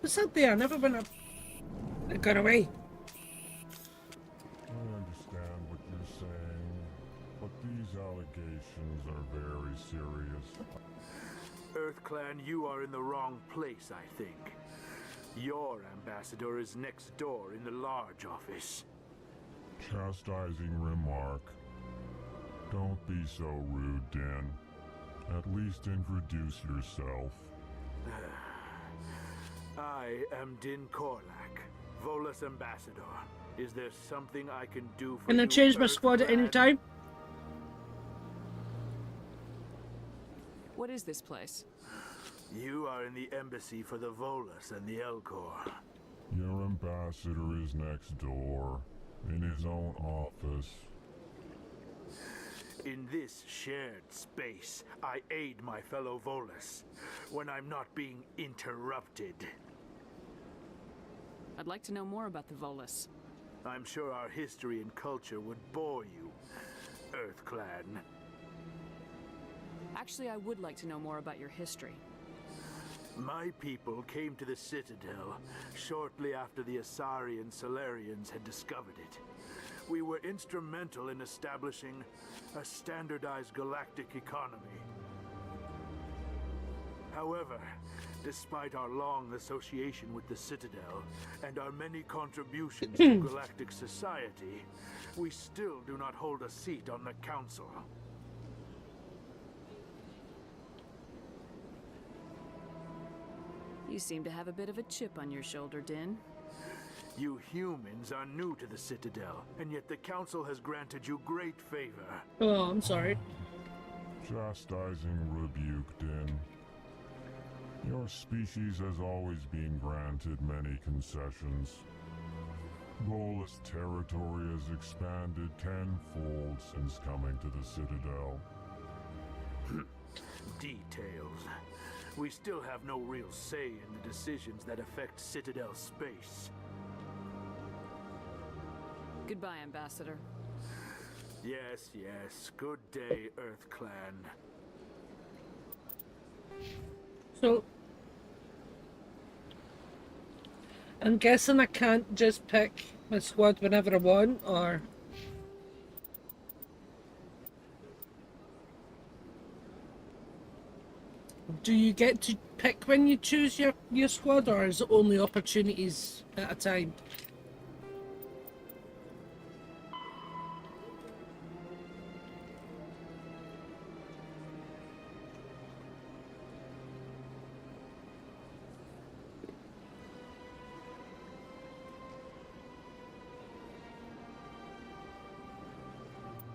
Speaker 1: What's up there? I never went up. It got away.
Speaker 11: I understand what you're saying, but these allegations are very serious.
Speaker 10: EarthClan, you are in the wrong place, I think. Your ambassador is next door in the large office.
Speaker 11: Chastising remark. Don't be so rude, Den. At least introduce yourself.
Speaker 10: I am Din Korlak, Volus ambassador. Is there something I can do for you?
Speaker 1: Can I change my squad at any time?
Speaker 9: What is this place?
Speaker 10: You are in the embassy for the Volus and the Elcor.
Speaker 11: Your ambassador is next door, in his own office.
Speaker 10: In this shared space, I aid my fellow Volus when I'm not being interrupted.
Speaker 9: I'd like to know more about the Volus.
Speaker 10: I'm sure our history and culture would bore you, EarthClan.
Speaker 9: Actually, I would like to know more about your history.
Speaker 10: My people came to the Citadel shortly after the Asari and Solarians had discovered it. We were instrumental in establishing a standardized galactic economy. However, despite our long association with the Citadel and our many contributions to galactic society, we still do not hold a seat on the Council.
Speaker 9: You seem to have a bit of a chip on your shoulder, Din.
Speaker 10: You humans are new to the Citadel, and yet the Council has granted you great favor.
Speaker 1: Oh, I'm sorry.
Speaker 11: Chastising rebuke, Din. Your species has always been granted many concessions. Volus territory has expanded tenfold since coming to the Citadel.
Speaker 10: Details. We still have no real say in the decisions that affect Citadel space.
Speaker 9: Goodbye, Ambassador.
Speaker 10: Yes, yes. Good day, Earth Clan.
Speaker 1: So, I'm guessing I can't just pick my squad whenever I want, or... Do you get to pick when you choose your squad, or is it only opportunities at a time?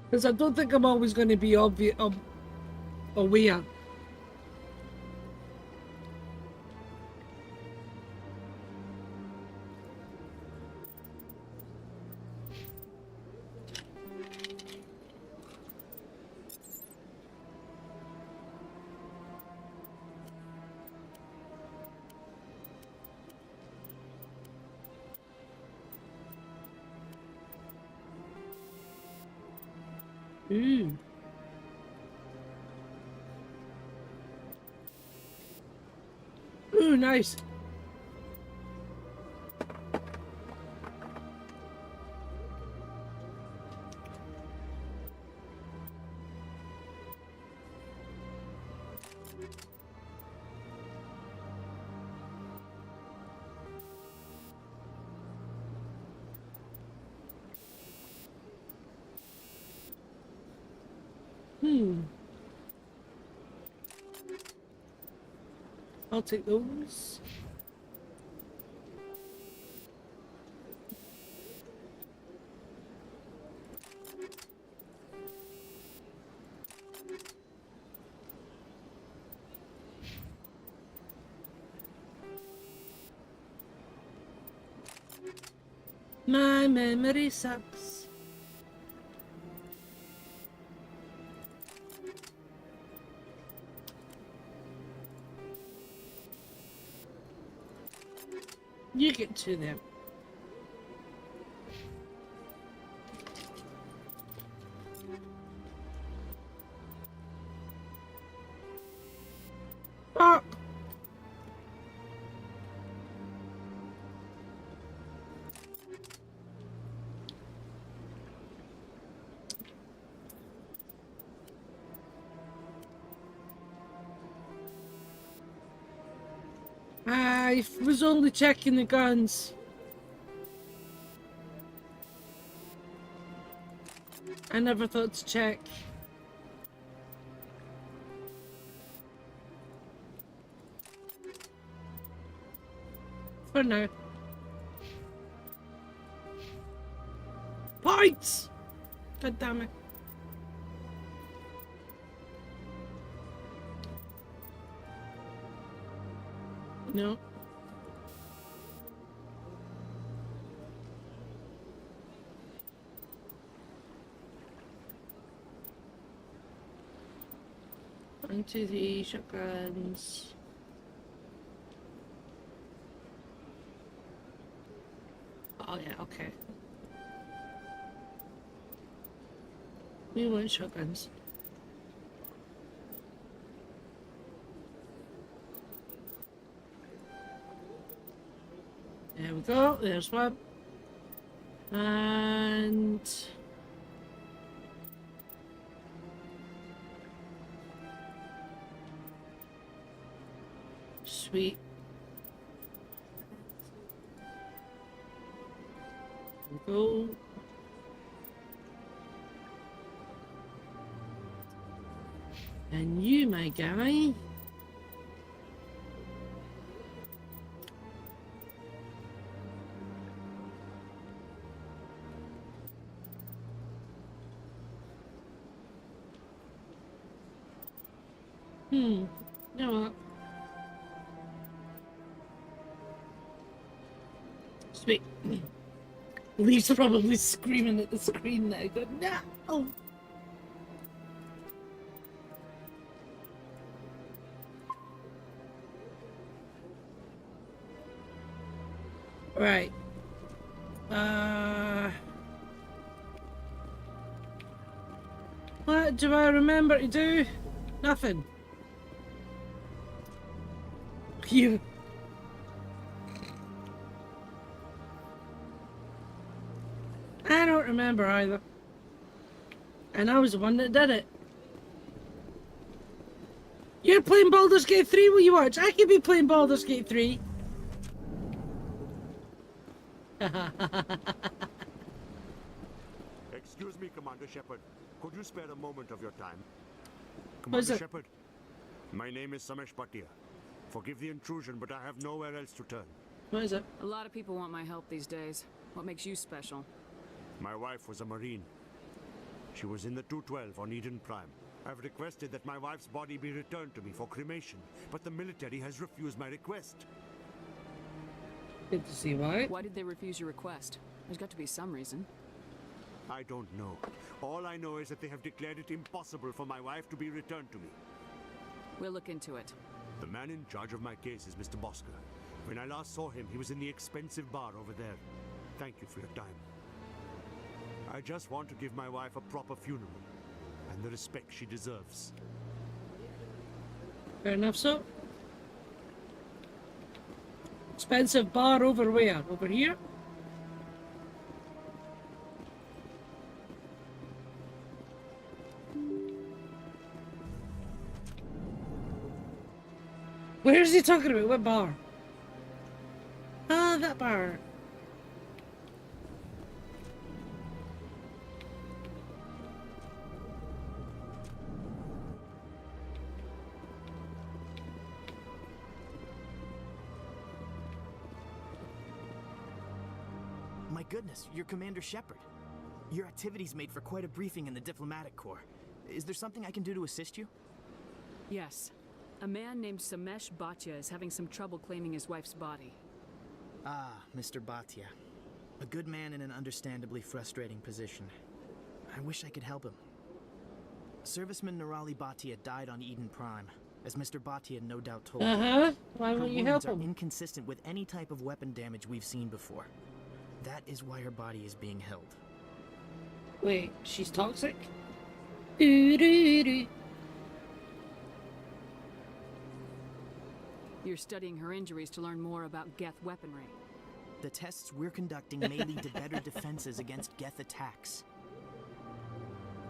Speaker 1: Because I don't think I'm always going to be aware. Ooh. Ooh, nice. I'll take those. My memory sucks. You get to them. Ah! I was only checking the guns. I never thought to check. For now. Points! God damn it. No. Onto the shotguns. Oh yeah, okay. We want shotguns. There we go, there's one. And... Sweet. There we go. And you, my guy. You know what? Sweet. Leaf's probably screaming at the screen now, going, no! Right. What do I remember to do? Nothing. You. I don't remember either. And I was the one that did it. You're playing Baldur's Gate 3, will you watch? I could be playing Baldur's Gate 3.
Speaker 6: Excuse me, Commander Shepard. Could you spare a moment of your time?
Speaker 1: What is
Speaker 6: Commander
Speaker 1: it?
Speaker 6: Shepard, my name is Samesh Bhatia. Forgive the intrusion, but I have nowhere else to turn.
Speaker 1: What is it?
Speaker 9: A lot of people want my help these days. What makes you special?
Speaker 6: My wife was a Marine. She was in the 212 on Eden Prime. I've requested that my wife's body be returned to me for cremation, but the military has refused my request.
Speaker 1: Good to see why.
Speaker 9: Why did they refuse your request? There's got to be some reason.
Speaker 6: I don't know. All I know is that they have declared it impossible for my wife to be returned to me.
Speaker 9: We'll look into it.
Speaker 6: The man in charge of my case is Mr. Bosker. When I last saw him, he was in the expensive bar over there. Thank you for your time. I just want to give my wife a proper funeral, and the respect she deserves.
Speaker 1: Fair enough, so. Expensive bar over where? Over here? Where's he talking about? What bar? Ah, that bar.
Speaker 12: My goodness, you're Commander Shepard. Your activities made for quite a briefing in the Diplomatic Corps. Is there something I can do to assist you?
Speaker 9: Yes. A man named Samesh Bhatia is having some trouble claiming his wife's body.
Speaker 12: Ah, Mr. Bhatia. A good man in an understandably frustrating position. I wish I could help him. Serviceman Nirali Bhatia died on Eden Prime, as Mr. Bhatia no doubt told you.
Speaker 1: Why
Speaker 12: Her
Speaker 1: won't you help
Speaker 12: wounds are
Speaker 1: him?
Speaker 12: inconsistent with any type of weapon damage we've seen before. That is why her body is being held.
Speaker 1: Wait, she's toxic? Doo-doo-doo.
Speaker 9: You're studying her injuries to learn more about Geth weaponry.
Speaker 12: The tests we're conducting may lead to better defenses against Geth attacks.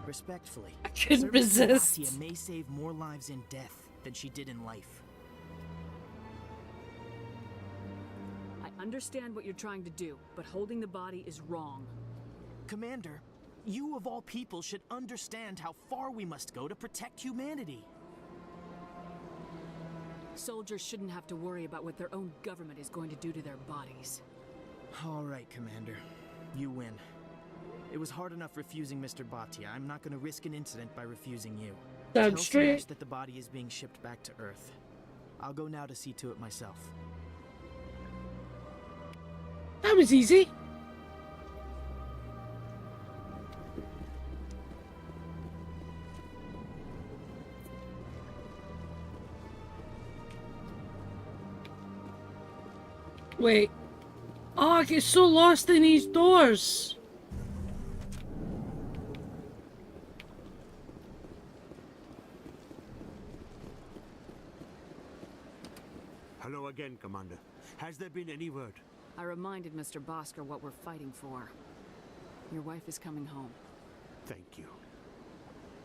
Speaker 12: Respectfully,
Speaker 1: I couldn't
Speaker 12: Serviceman
Speaker 1: resist.
Speaker 12: Bhatia may save more lives in death than she did in life.
Speaker 9: I understand what you're trying to do, but holding the body is wrong.
Speaker 12: Commander, you of all people should understand how far we must go to protect humanity.
Speaker 9: Soldiers shouldn't have to worry about what their own government is going to do to their bodies.
Speaker 12: All right, Commander. You win. It was hard enough refusing Mr. Bhatia. I'm not going to risk an incident by refusing you.
Speaker 1: Damn
Speaker 12: Tell
Speaker 1: straight.
Speaker 12: Samesh that the body is being shipped back to Earth. I'll go now to see to it myself.
Speaker 1: That was easy. Wait. Oh, I get so lost in these doors.
Speaker 6: Hello again, Commander. Has there been any word?
Speaker 9: I reminded Mr. Bosker what we're fighting for. Your wife is coming home.
Speaker 6: Thank you.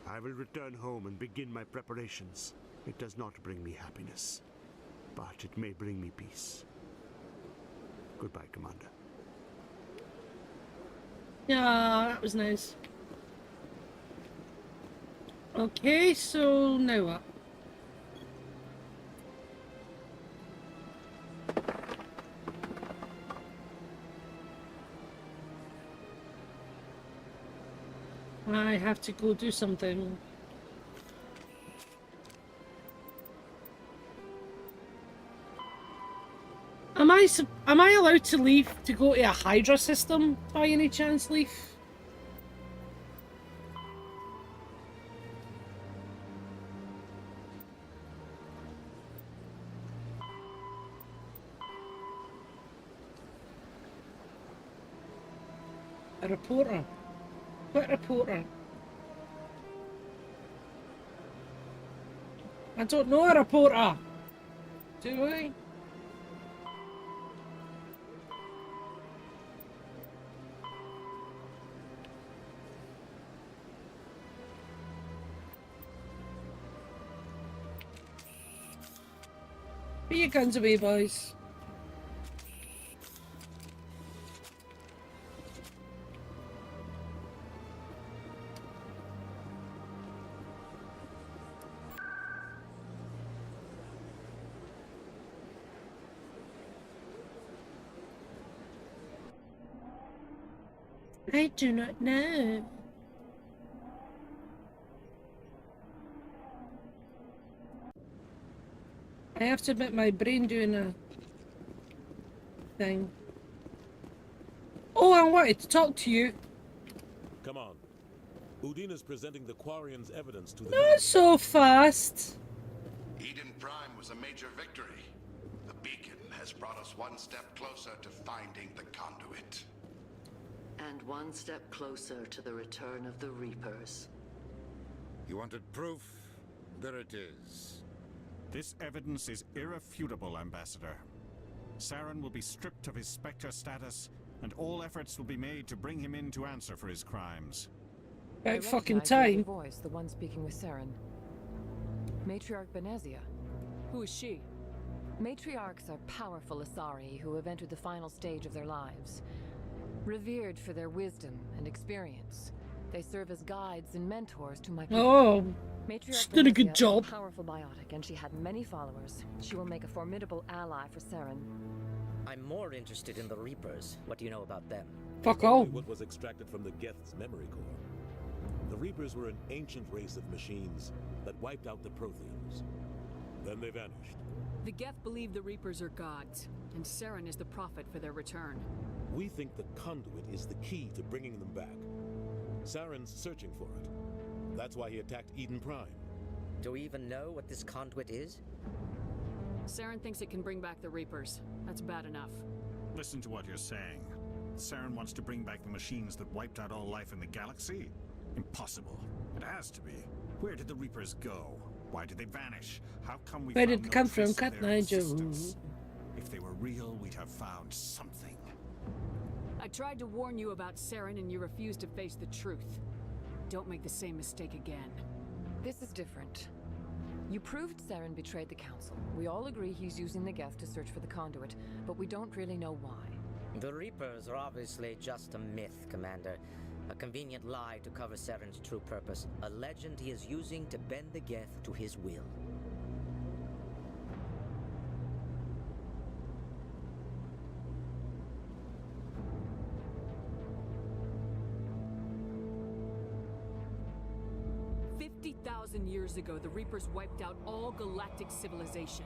Speaker 6: I will return home and begin my preparations. It does not bring me happiness, but it may bring me peace. Goodbye, Commander.
Speaker 1: Yeah, that was nice. Okay, so now what? I have to go do something. am I allowed to leave to go to a Hydra system by any chance, Leaf? A reporter. What reporter? I don't know a reporter. Do I? Put your guns away, boys. I do not know. I have to admit my brain doing a thing. Oh, I wanted to talk to you.
Speaker 7: Come on. Udina's presenting the Quarian's evidence to the...
Speaker 1: Not so fast.
Speaker 2: Eden Prime was a major victory. The beacon has brought us one step closer to finding the conduit.
Speaker 5: And one step closer to the return of the Reapers.
Speaker 4: You wanted proof? There it is.
Speaker 17: This evidence is irrefutable, Ambassador. Saren will be stripped of his Spectre status, and all efforts will be made to bring him in to answer for his crimes.
Speaker 1: About fucking
Speaker 23: recognize the
Speaker 1: time.
Speaker 23: Voice, the one speaking with Saren. Matriarch Benezia.
Speaker 9: Who is she?
Speaker 23: Matriarchs are powerful Asari who have entered the final stage of their lives. Revered for their wisdom and experience, they serve as guides and mentors to my people.
Speaker 1: Oh,
Speaker 23: Matriarch
Speaker 1: she did a good
Speaker 23: Benezia
Speaker 1: job.
Speaker 23: is a powerful biotic, and she had many followers. She will make a formidable ally for Saren.
Speaker 24: I'm more interested in the Reapers. What do you know about them?
Speaker 1: Fuck all.
Speaker 7: What was extracted from the Geth's memory core. The Reapers were an ancient race of machines that wiped out the Protheans. Then they vanished.
Speaker 9: The Geth believe the Reapers are gods, and Saren is the prophet for their return.
Speaker 7: We think the conduit is the key to bringing them back. Saren's searching for it. That's why he attacked Eden Prime.
Speaker 24: Do we even know what this conduit is?
Speaker 9: Saren thinks it can bring back the Reapers. That's bad enough.
Speaker 17: Listen to what you're saying. Saren wants to bring back the machines that wiped out all life in the galaxy? Impossible. It has to be. Where did the Reapers go? Why did they vanish? How come we
Speaker 1: Where
Speaker 17: found
Speaker 1: did they
Speaker 17: no
Speaker 1: come from,
Speaker 17: trace of
Speaker 1: Cat
Speaker 17: their
Speaker 1: Nigel?
Speaker 17: existence? If they were real, we'd have found something.
Speaker 9: I tried to warn you about Saren and you refused to face the truth. Don't make the same mistake again.
Speaker 23: This is different. You proved Saren betrayed the Council. We all agree he's using the Geth to search for the conduit, but we don't really know why.
Speaker 24: The Reapers are obviously just a myth, Commander. A convenient lie to cover Saren's true purpose. A legend he is using to bend the Geth to his will.
Speaker 9: Years ago, the Reapers wiped out all galactic civilization.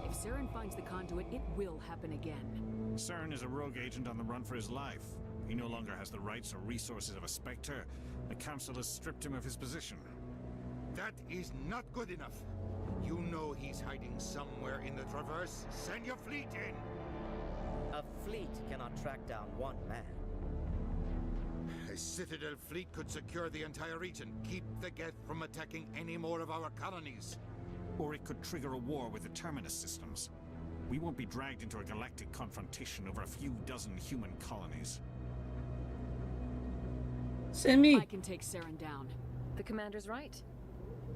Speaker 9: If Saren finds the conduit, it will happen again.
Speaker 17: Saren is a rogue agent on the run for his life. He no longer has the rights or resources of a Spectre. The Council has stripped him of his position.
Speaker 4: That is not good enough. You know he's hiding somewhere in the Traverse. Send your fleet in.
Speaker 24: A fleet cannot track down one man.
Speaker 4: A Citadel fleet could secure the entire region, keep the Geth from attacking any more of our colonies.
Speaker 17: Or it could trigger a war with the Terminus systems. We won't be dragged into a galactic confrontation over a few dozen human colonies.
Speaker 1: Send me.
Speaker 9: I can take Saren down.
Speaker 23: The Commander's right.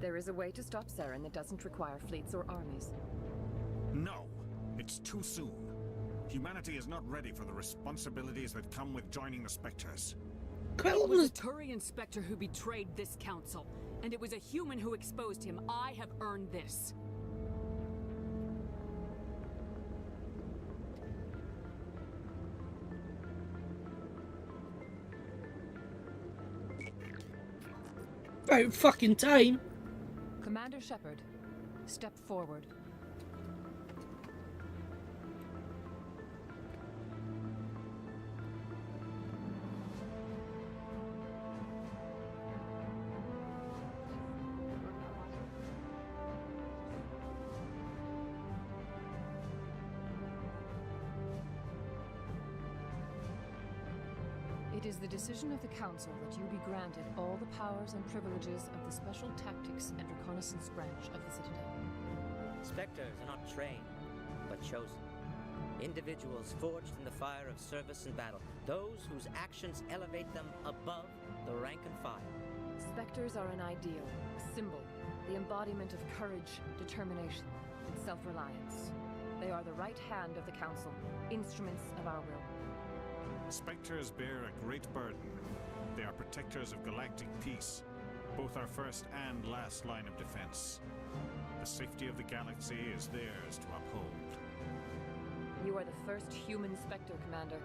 Speaker 23: There is a way to stop Saren that doesn't require fleets or armies.
Speaker 17: No, it's too soon. Humanity is not ready for the responsibilities that come with joining the Spectres.
Speaker 9: It was a Turian Spectre who betrayed this council, and it was a human who exposed him. I have earned this.
Speaker 1: About fucking time.
Speaker 23: Commander Shepard, step forward. It is the decision of the Council that you be granted all the powers and privileges of the Special Tactics and Reconnaissance branch of the Citadel.
Speaker 24: Spectres are not trained, but chosen. Individuals forged in the fire of service and battle. Those whose actions elevate them above the rank and file.
Speaker 23: Spectres are an ideal, a symbol, the embodiment of courage, determination, and self-reliance. They are the right hand of the Council, instruments of our will.
Speaker 17: Spectres bear a great burden. They are protectors of galactic peace, both our first and last line of defense. The safety of the galaxy is theirs to uphold.
Speaker 23: You are the first human Spectre, Commander.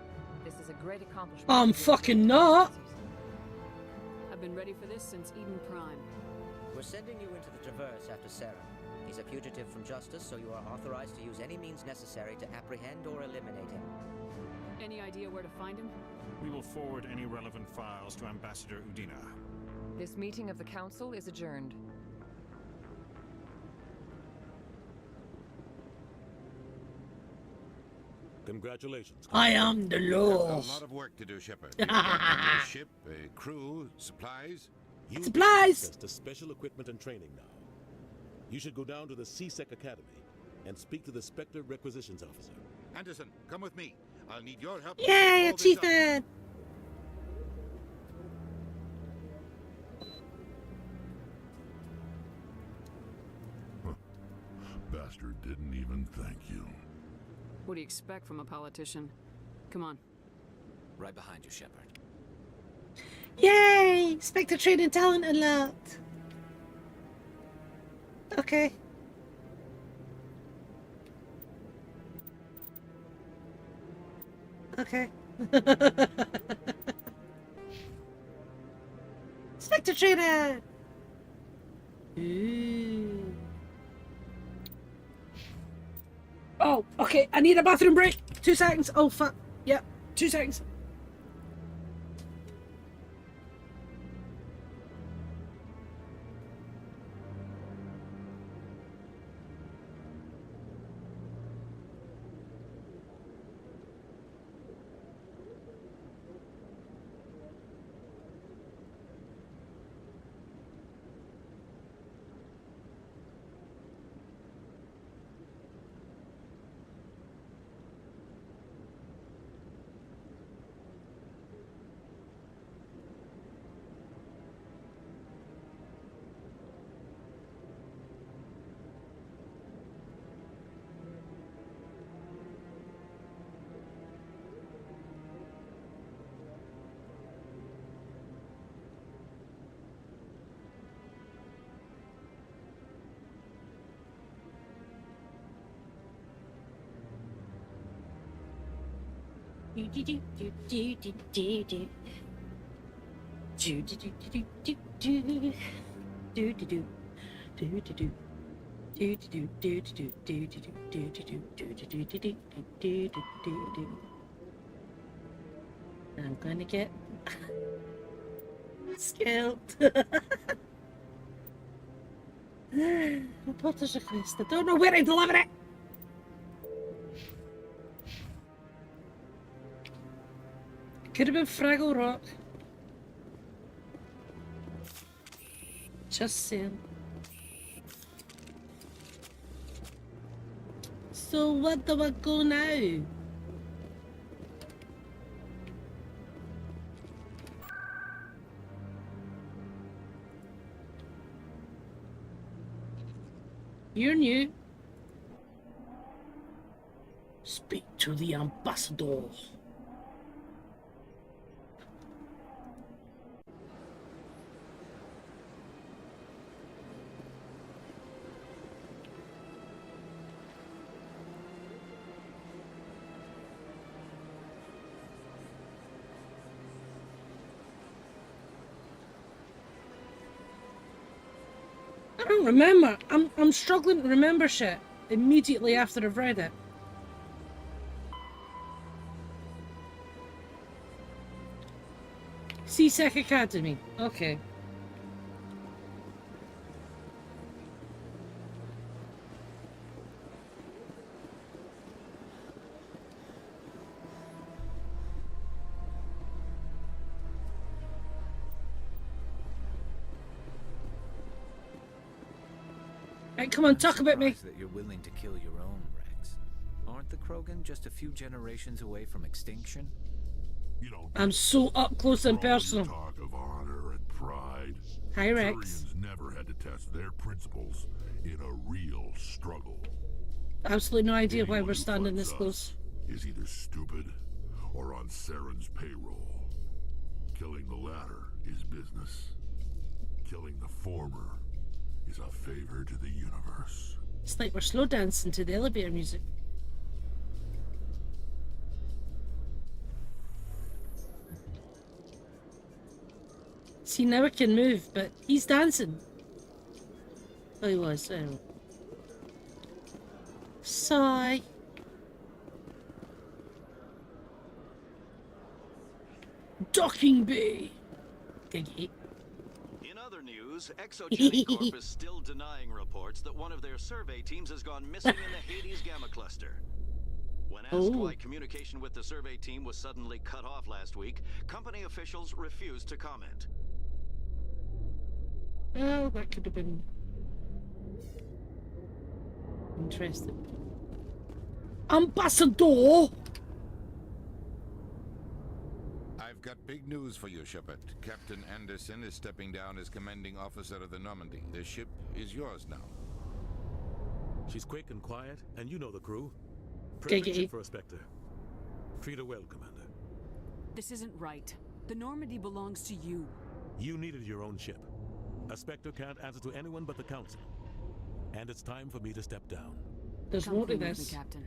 Speaker 23: This is a great accomplishment.
Speaker 1: I'm fucking not.
Speaker 9: I've been ready for this since Eden Prime.
Speaker 24: We're sending you into the Traverse after Saren. He's a fugitive from justice, so you are authorized to use any means necessary to apprehend or eliminate him.
Speaker 9: Any idea where to find him?
Speaker 17: We will forward any relevant files to Ambassador Udina.
Speaker 23: This meeting of the Council is adjourned.
Speaker 7: Congratulations.
Speaker 1: I am the Lord.
Speaker 4: A lot of work to do, Shepard. You've got a ship, a crew, supplies.
Speaker 7: You
Speaker 1: Supplies!
Speaker 7: access to special equipment and training now. You should go down to the CSEC Academy and speak to the Spectre Requisitions Officer.
Speaker 4: Anderson, come with me. I'll need your help.
Speaker 1: Yay, achievement!
Speaker 11: Bastard didn't even thank you.
Speaker 9: What do you expect from a politician? Come on.
Speaker 15: Right behind you, Shepard.
Speaker 1: Yay! Spectre training talent unlocked. Okay. Okay. Spectre trainer! Ooh. Oh, okay. I need a bathroom break. 2 seconds. Oh, fuck. Yep. 2 seconds. I'm gonna get scalped. Reporter's request. I don't know where I deliver it. Could have been Fraggle Rock. Just saying. So what do I go now? You're new. Speak to the ambassador. I don't remember. I'm struggling to remember shit immediately after I've read it. CSEC Academy. Okay. Right, come on, talk about me.
Speaker 15: That you're willing to kill your own, Rex. Aren't the Krogan just a few generations away from extinction?
Speaker 11: You don't.
Speaker 1: I'm so up close and personal.
Speaker 11: Talk of honor and pride.
Speaker 1: Hi, Rex.
Speaker 11: Turians never had to test their principles in a real struggle.
Speaker 1: Absolutely no idea why we're standing this close.
Speaker 11: Is either stupid or on Saren's payroll. Killing the latter is business. Killing the former is a favor to the universe.
Speaker 1: It's like we're slow dancing to the elevator music. See, now I can move, but he's dancing. Oh, he was. Oh. Sigh. Docking bay. Giggy.
Speaker 13: In other news, Exogenic Corp is still denying reports that one of their survey teams has gone missing in the Hades Gamma Cluster. When asked why communication with the survey team was suddenly cut off last week, company officials refused to comment.
Speaker 1: Oh, that could have been interesting. Ambassador!
Speaker 4: I've got big news for you, Shepard. Captain Anderson is stepping down as commanding officer of the Normandy. The ship is yours now.
Speaker 7: She's quick and quiet, and you know the crew. Perfect ship for a Spectre. Treat her well, Commander.
Speaker 9: This isn't right. The Normandy belongs to you.
Speaker 7: You needed your own ship. A Spectre can't answer to anyone but the Council. And it's time for me to step down.
Speaker 1: There's
Speaker 9: Come
Speaker 1: more to
Speaker 9: clean with
Speaker 1: this.
Speaker 9: me, Captain.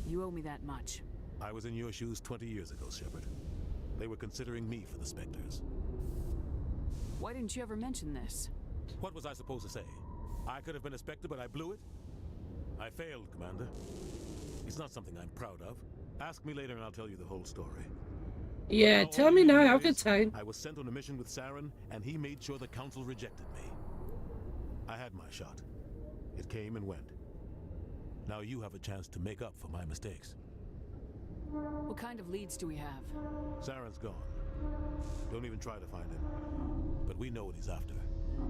Speaker 9: You owe me that much.
Speaker 7: I was in your shoes 20 years ago, Shepard. They were considering me for the Spectres.
Speaker 9: Why didn't you ever mention this?
Speaker 7: What was I supposed to say? I could have been a Spectre, but I blew it? I failed, Commander. It's not something I'm proud of. Ask me later and I'll tell you the whole story.
Speaker 1: Yeah, tell me now, I've got time.
Speaker 7: I was sent on a mission with Saren, and he made sure the Council rejected me. I had my shot. It came and went. Now you have a chance to make up for my mistakes.
Speaker 9: What kind of leads do we have?
Speaker 7: Saren's gone. Don't even try to find him. But we know what he's after.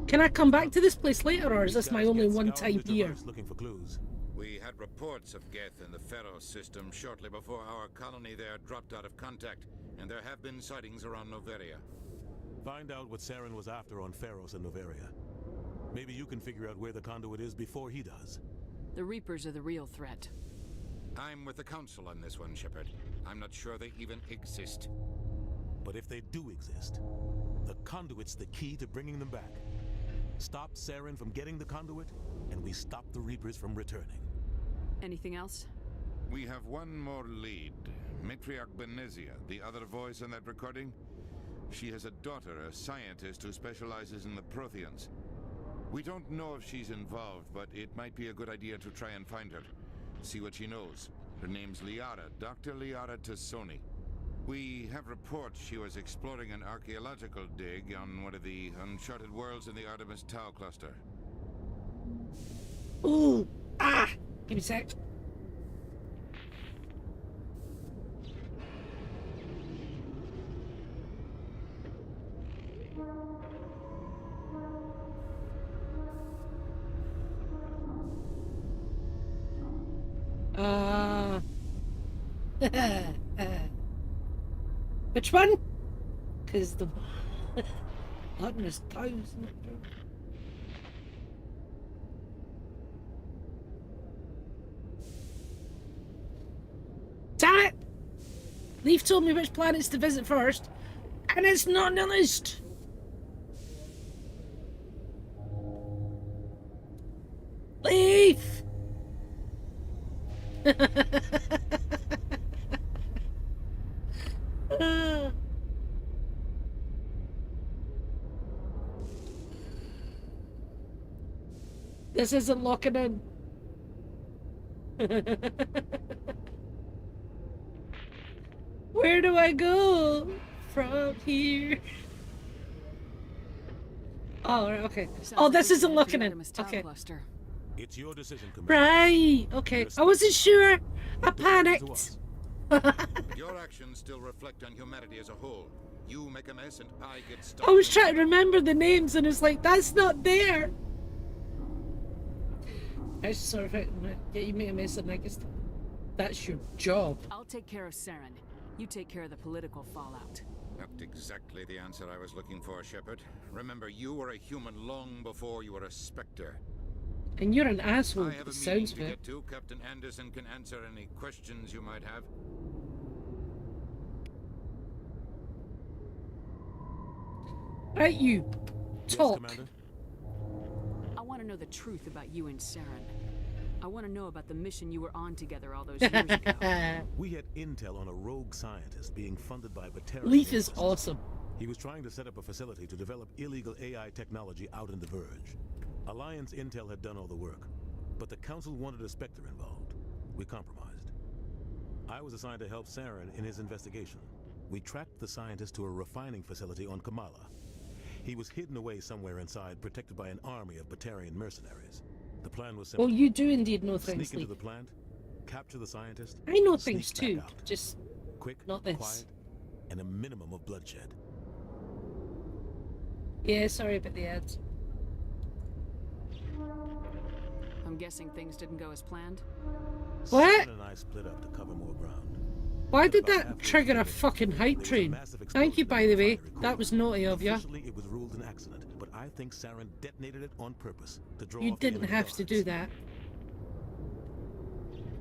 Speaker 1: Can I come back to this place later, or is this my only one time here?
Speaker 7: Looking for clues.
Speaker 4: We had reports of Geth in the Pharos system shortly before our colony there dropped out of contact, and there have been sightings around Noveria.
Speaker 7: Find out what Saren was after on Pharos and Noveria. Maybe you can figure out where the conduit is before he does.
Speaker 9: The Reapers are the real threat.
Speaker 4: I'm with the Council on this one, Shepard. I'm not sure they even exist.
Speaker 7: But if they do exist, the conduit's the key to bringing them back. Stop Saren from getting the conduit, and we stop the Reapers from returning.
Speaker 9: Anything else?
Speaker 4: We have one more lead. Matriarch Benezia, the other voice in that recording. She has a daughter, a scientist who specializes in the Protheans. We don't know if she's involved, but it might be a good idea to try and find her. See what she knows. Her name's Liara, Dr. Liara Tassoni. We have reports she was exploring an archaeological dig on one of the uncharted worlds in the Artemis Tau cluster.
Speaker 1: Ooh! Ah! Give me a sec. Which one? Because the Artemis Tau. Damn it! Leaf told me which planets to visit first, and it's not on the list. Leaf! This isn't locking in. Where do I go from here? Oh, okay. Oh, this isn't looking in. Okay.
Speaker 7: It's your decision, Commander.
Speaker 1: Right. Okay. I wasn't sure. I panicked.
Speaker 4: Your actions still reflect on humanity as a whole. You make a mess and I get stuck.
Speaker 1: I was trying to remember the names and it's like, that's not there. I just sort of get you make a mess of it. I guess that's your job.
Speaker 9: I'll take care of Saren. You take care of the political fallout.
Speaker 4: Not exactly the answer I was looking for, Shepard. Remember, you were a human long before you were a Spectre.
Speaker 1: And you're an asshole.
Speaker 4: I have a meeting to get to. Captain Anderson can answer any questions you might have.
Speaker 1: Right, you. Talk.
Speaker 7: Yes, Commander?
Speaker 9: I want to know the truth about you and Saren. I want to know about the mission you were on together all those years ago.
Speaker 7: We had intel on a rogue scientist being funded by Batarian.
Speaker 1: Leaf is awesome.
Speaker 7: He was trying to set up a facility to develop illegal AI technology out in the Verge. Alliance intel had done all the work, but the Council wanted a Spectre involved. We compromised. I was assigned to help Saren in his investigation. We tracked the scientist to a refining facility on Kamala. He was hidden away somewhere inside, protected by an army of Batarian mercenaries. The plan was simple.
Speaker 1: Well, you do indeed know things.
Speaker 7: Sneak into the plant, capture the scientist.
Speaker 1: I know things too.
Speaker 7: Out.
Speaker 1: Just
Speaker 7: quick,
Speaker 1: not this.
Speaker 7: Quiet, and a minimum of bloodshed.
Speaker 1: Yeah, sorry about the ads.
Speaker 9: I'm guessing things didn't go as planned.
Speaker 1: What?
Speaker 7: Saren and I split up to cover more ground.
Speaker 1: Why did that trigger a fucking hype train? Thank you, by the way. That was naughty of you.
Speaker 7: Officially, it was ruled an accident, but I think Saren detonated it on purpose to draw
Speaker 1: You
Speaker 7: off the
Speaker 1: didn't
Speaker 7: enemy
Speaker 1: have to
Speaker 7: guards.
Speaker 1: do that.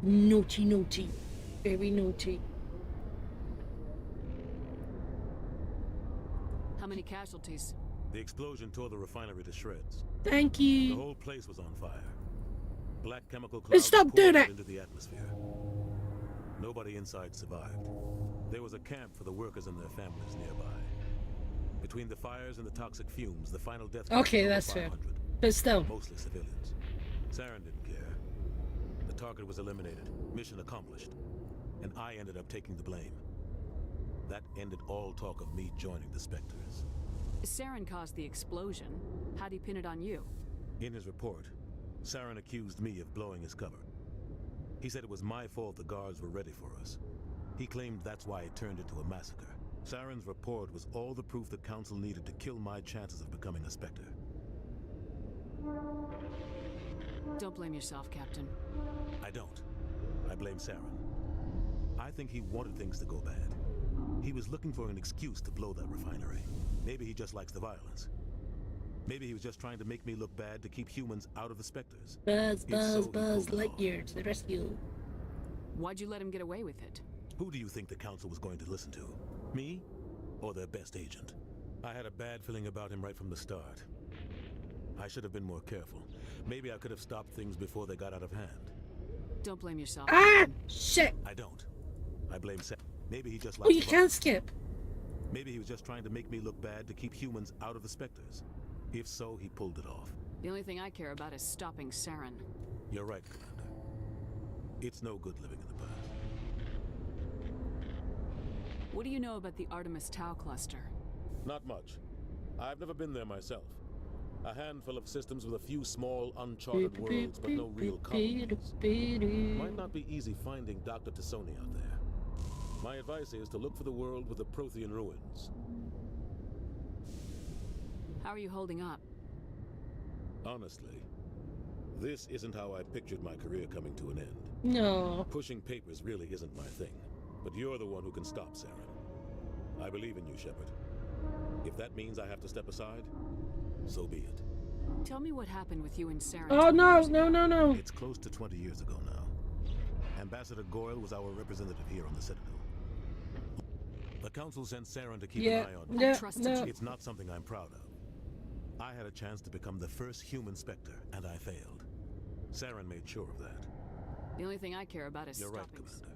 Speaker 1: Naughty, naughty. Very naughty.
Speaker 9: How many casualties?
Speaker 7: The explosion tore the refinery to shreds.
Speaker 1: Thank you.
Speaker 7: The whole place was on fire. Black chemical
Speaker 1: Let's
Speaker 7: clouds
Speaker 1: stop doing
Speaker 7: poured
Speaker 1: it.
Speaker 7: into the atmosphere. Nobody inside survived. There was a camp for the workers and their families nearby. Between the fires and the toxic fumes, the final death toll
Speaker 1: Okay,
Speaker 7: was over
Speaker 1: that's fair.
Speaker 7: 500.
Speaker 1: But still.
Speaker 7: Mostly civilians. Saren didn't care. The target was eliminated, mission accomplished, and I ended up taking the blame. That ended all talk of me joining the Spectres.
Speaker 9: Saren caused the explosion. How'd he pin it on you?
Speaker 7: In his report, Saren accused me of blowing his cover. He said it was my fault the guards were ready for us. He claimed that's why it turned into a massacre. Saren's report was all the proof the Council needed to kill my chances of becoming a Spectre.
Speaker 9: Don't blame yourself, Captain.
Speaker 7: I don't. I blame Saren. I think he wanted things to go bad. He was looking for an excuse to blow that refinery. Maybe he just likes the violence. Maybe he was just trying to make me look bad to keep humans out of the Spectres.
Speaker 1: Buzz,
Speaker 7: If
Speaker 1: Buzz,
Speaker 7: so, he
Speaker 1: Buzz,
Speaker 7: pulled it off.
Speaker 1: Lightyear to the rescue.
Speaker 9: Why'd you let him get away with it?
Speaker 7: Who do you think the Council was going to listen to? Me? Or their best agent? I had a bad feeling about him right from the start. I should have been more careful. Maybe I could have stopped things before they got out of hand.
Speaker 9: Don't blame yourself.
Speaker 1: Ah!
Speaker 9: Captain.
Speaker 1: Shit!
Speaker 7: I don't. I blame Sam. Maybe he just
Speaker 1: Oh,
Speaker 7: likes
Speaker 1: you
Speaker 7: the
Speaker 1: can't
Speaker 7: violence.
Speaker 1: skip.
Speaker 7: Maybe he was just trying to make me look bad to keep humans out of the Spectres. If so, he pulled it off.
Speaker 9: The only thing I care about is stopping Saren.
Speaker 7: You're right, Commander. It's no good living in the past.
Speaker 9: What do you know about the Artemis Tau cluster?
Speaker 7: Not much. I've never been there myself. A handful of systems with a few small, uncharted worlds, but no real colonies. Might not be easy finding Dr. Tassoni out there. My advice is to look for the world with the Prothean ruins.
Speaker 9: How are you holding up?
Speaker 7: Honestly, this isn't how I pictured my career coming to an end.
Speaker 1: No.
Speaker 7: Pushing papers really isn't my thing, but you're the one who can stop Saren. I believe in you, Shepard. If that means I have to step aside, so be it.
Speaker 9: Tell me what happened with you and Saren.
Speaker 1: Oh
Speaker 9: 20
Speaker 1: no,
Speaker 9: years
Speaker 1: no,
Speaker 9: ago.
Speaker 1: no, no.
Speaker 7: It's close to 20 years ago now. Ambassador Goyle was our representative here on the Citadel. The Council sent Saren to keep
Speaker 1: Yeah,
Speaker 7: an eye on me.
Speaker 1: yeah,
Speaker 9: I trusted
Speaker 1: no.
Speaker 9: you.
Speaker 7: It's not something I'm proud of. I had a chance to become the first human Spectre, and I failed. Saren made sure of that.
Speaker 9: The only thing I care about is
Speaker 7: You're right,
Speaker 9: stopping.
Speaker 7: Commander.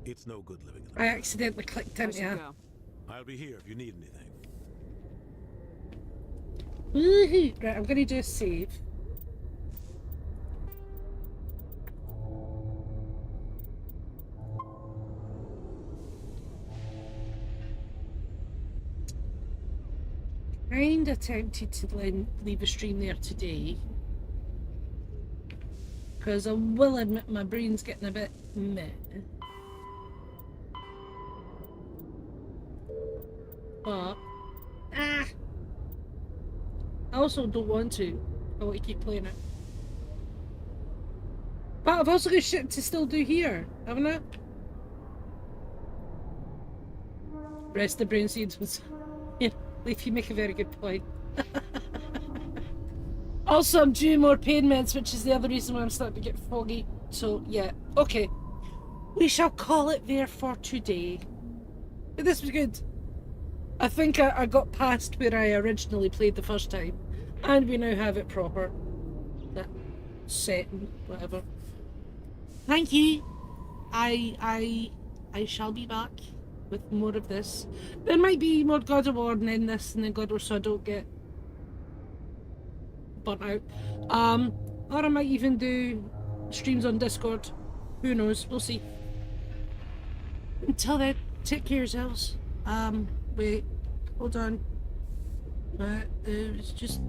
Speaker 7: It's no good living in the
Speaker 1: I accidentally clicked
Speaker 9: I
Speaker 1: into
Speaker 9: should
Speaker 1: her.
Speaker 9: go.
Speaker 7: I'll be here if you need anything.
Speaker 1: Woohoo! Right, I'm gonna do a save. Kinda tempted to leave a stream there today. Because I will admit my brain's getting a bit meh. But I also don't want to. I want to keep playing it. But I've also got shit to still do here, haven't I? Rest the brain seeds was... Yeah, Leaf, you make a very good point. Also, I'm due more pain meds, which is the other reason why I'm starting to get foggy. So, yeah. Okay. We shall call it there for today. But this was good. I think I got past where I originally played the first time. And we now have it proper. That setting, whatever. Thank you. I shall be back with more of this. There might be more God of War in this and then God of War so I don't get burnt out. Or I might even do streams on Discord. Who knows? We'll see. Until then, take care of yourselves. Wait, hold on. It's just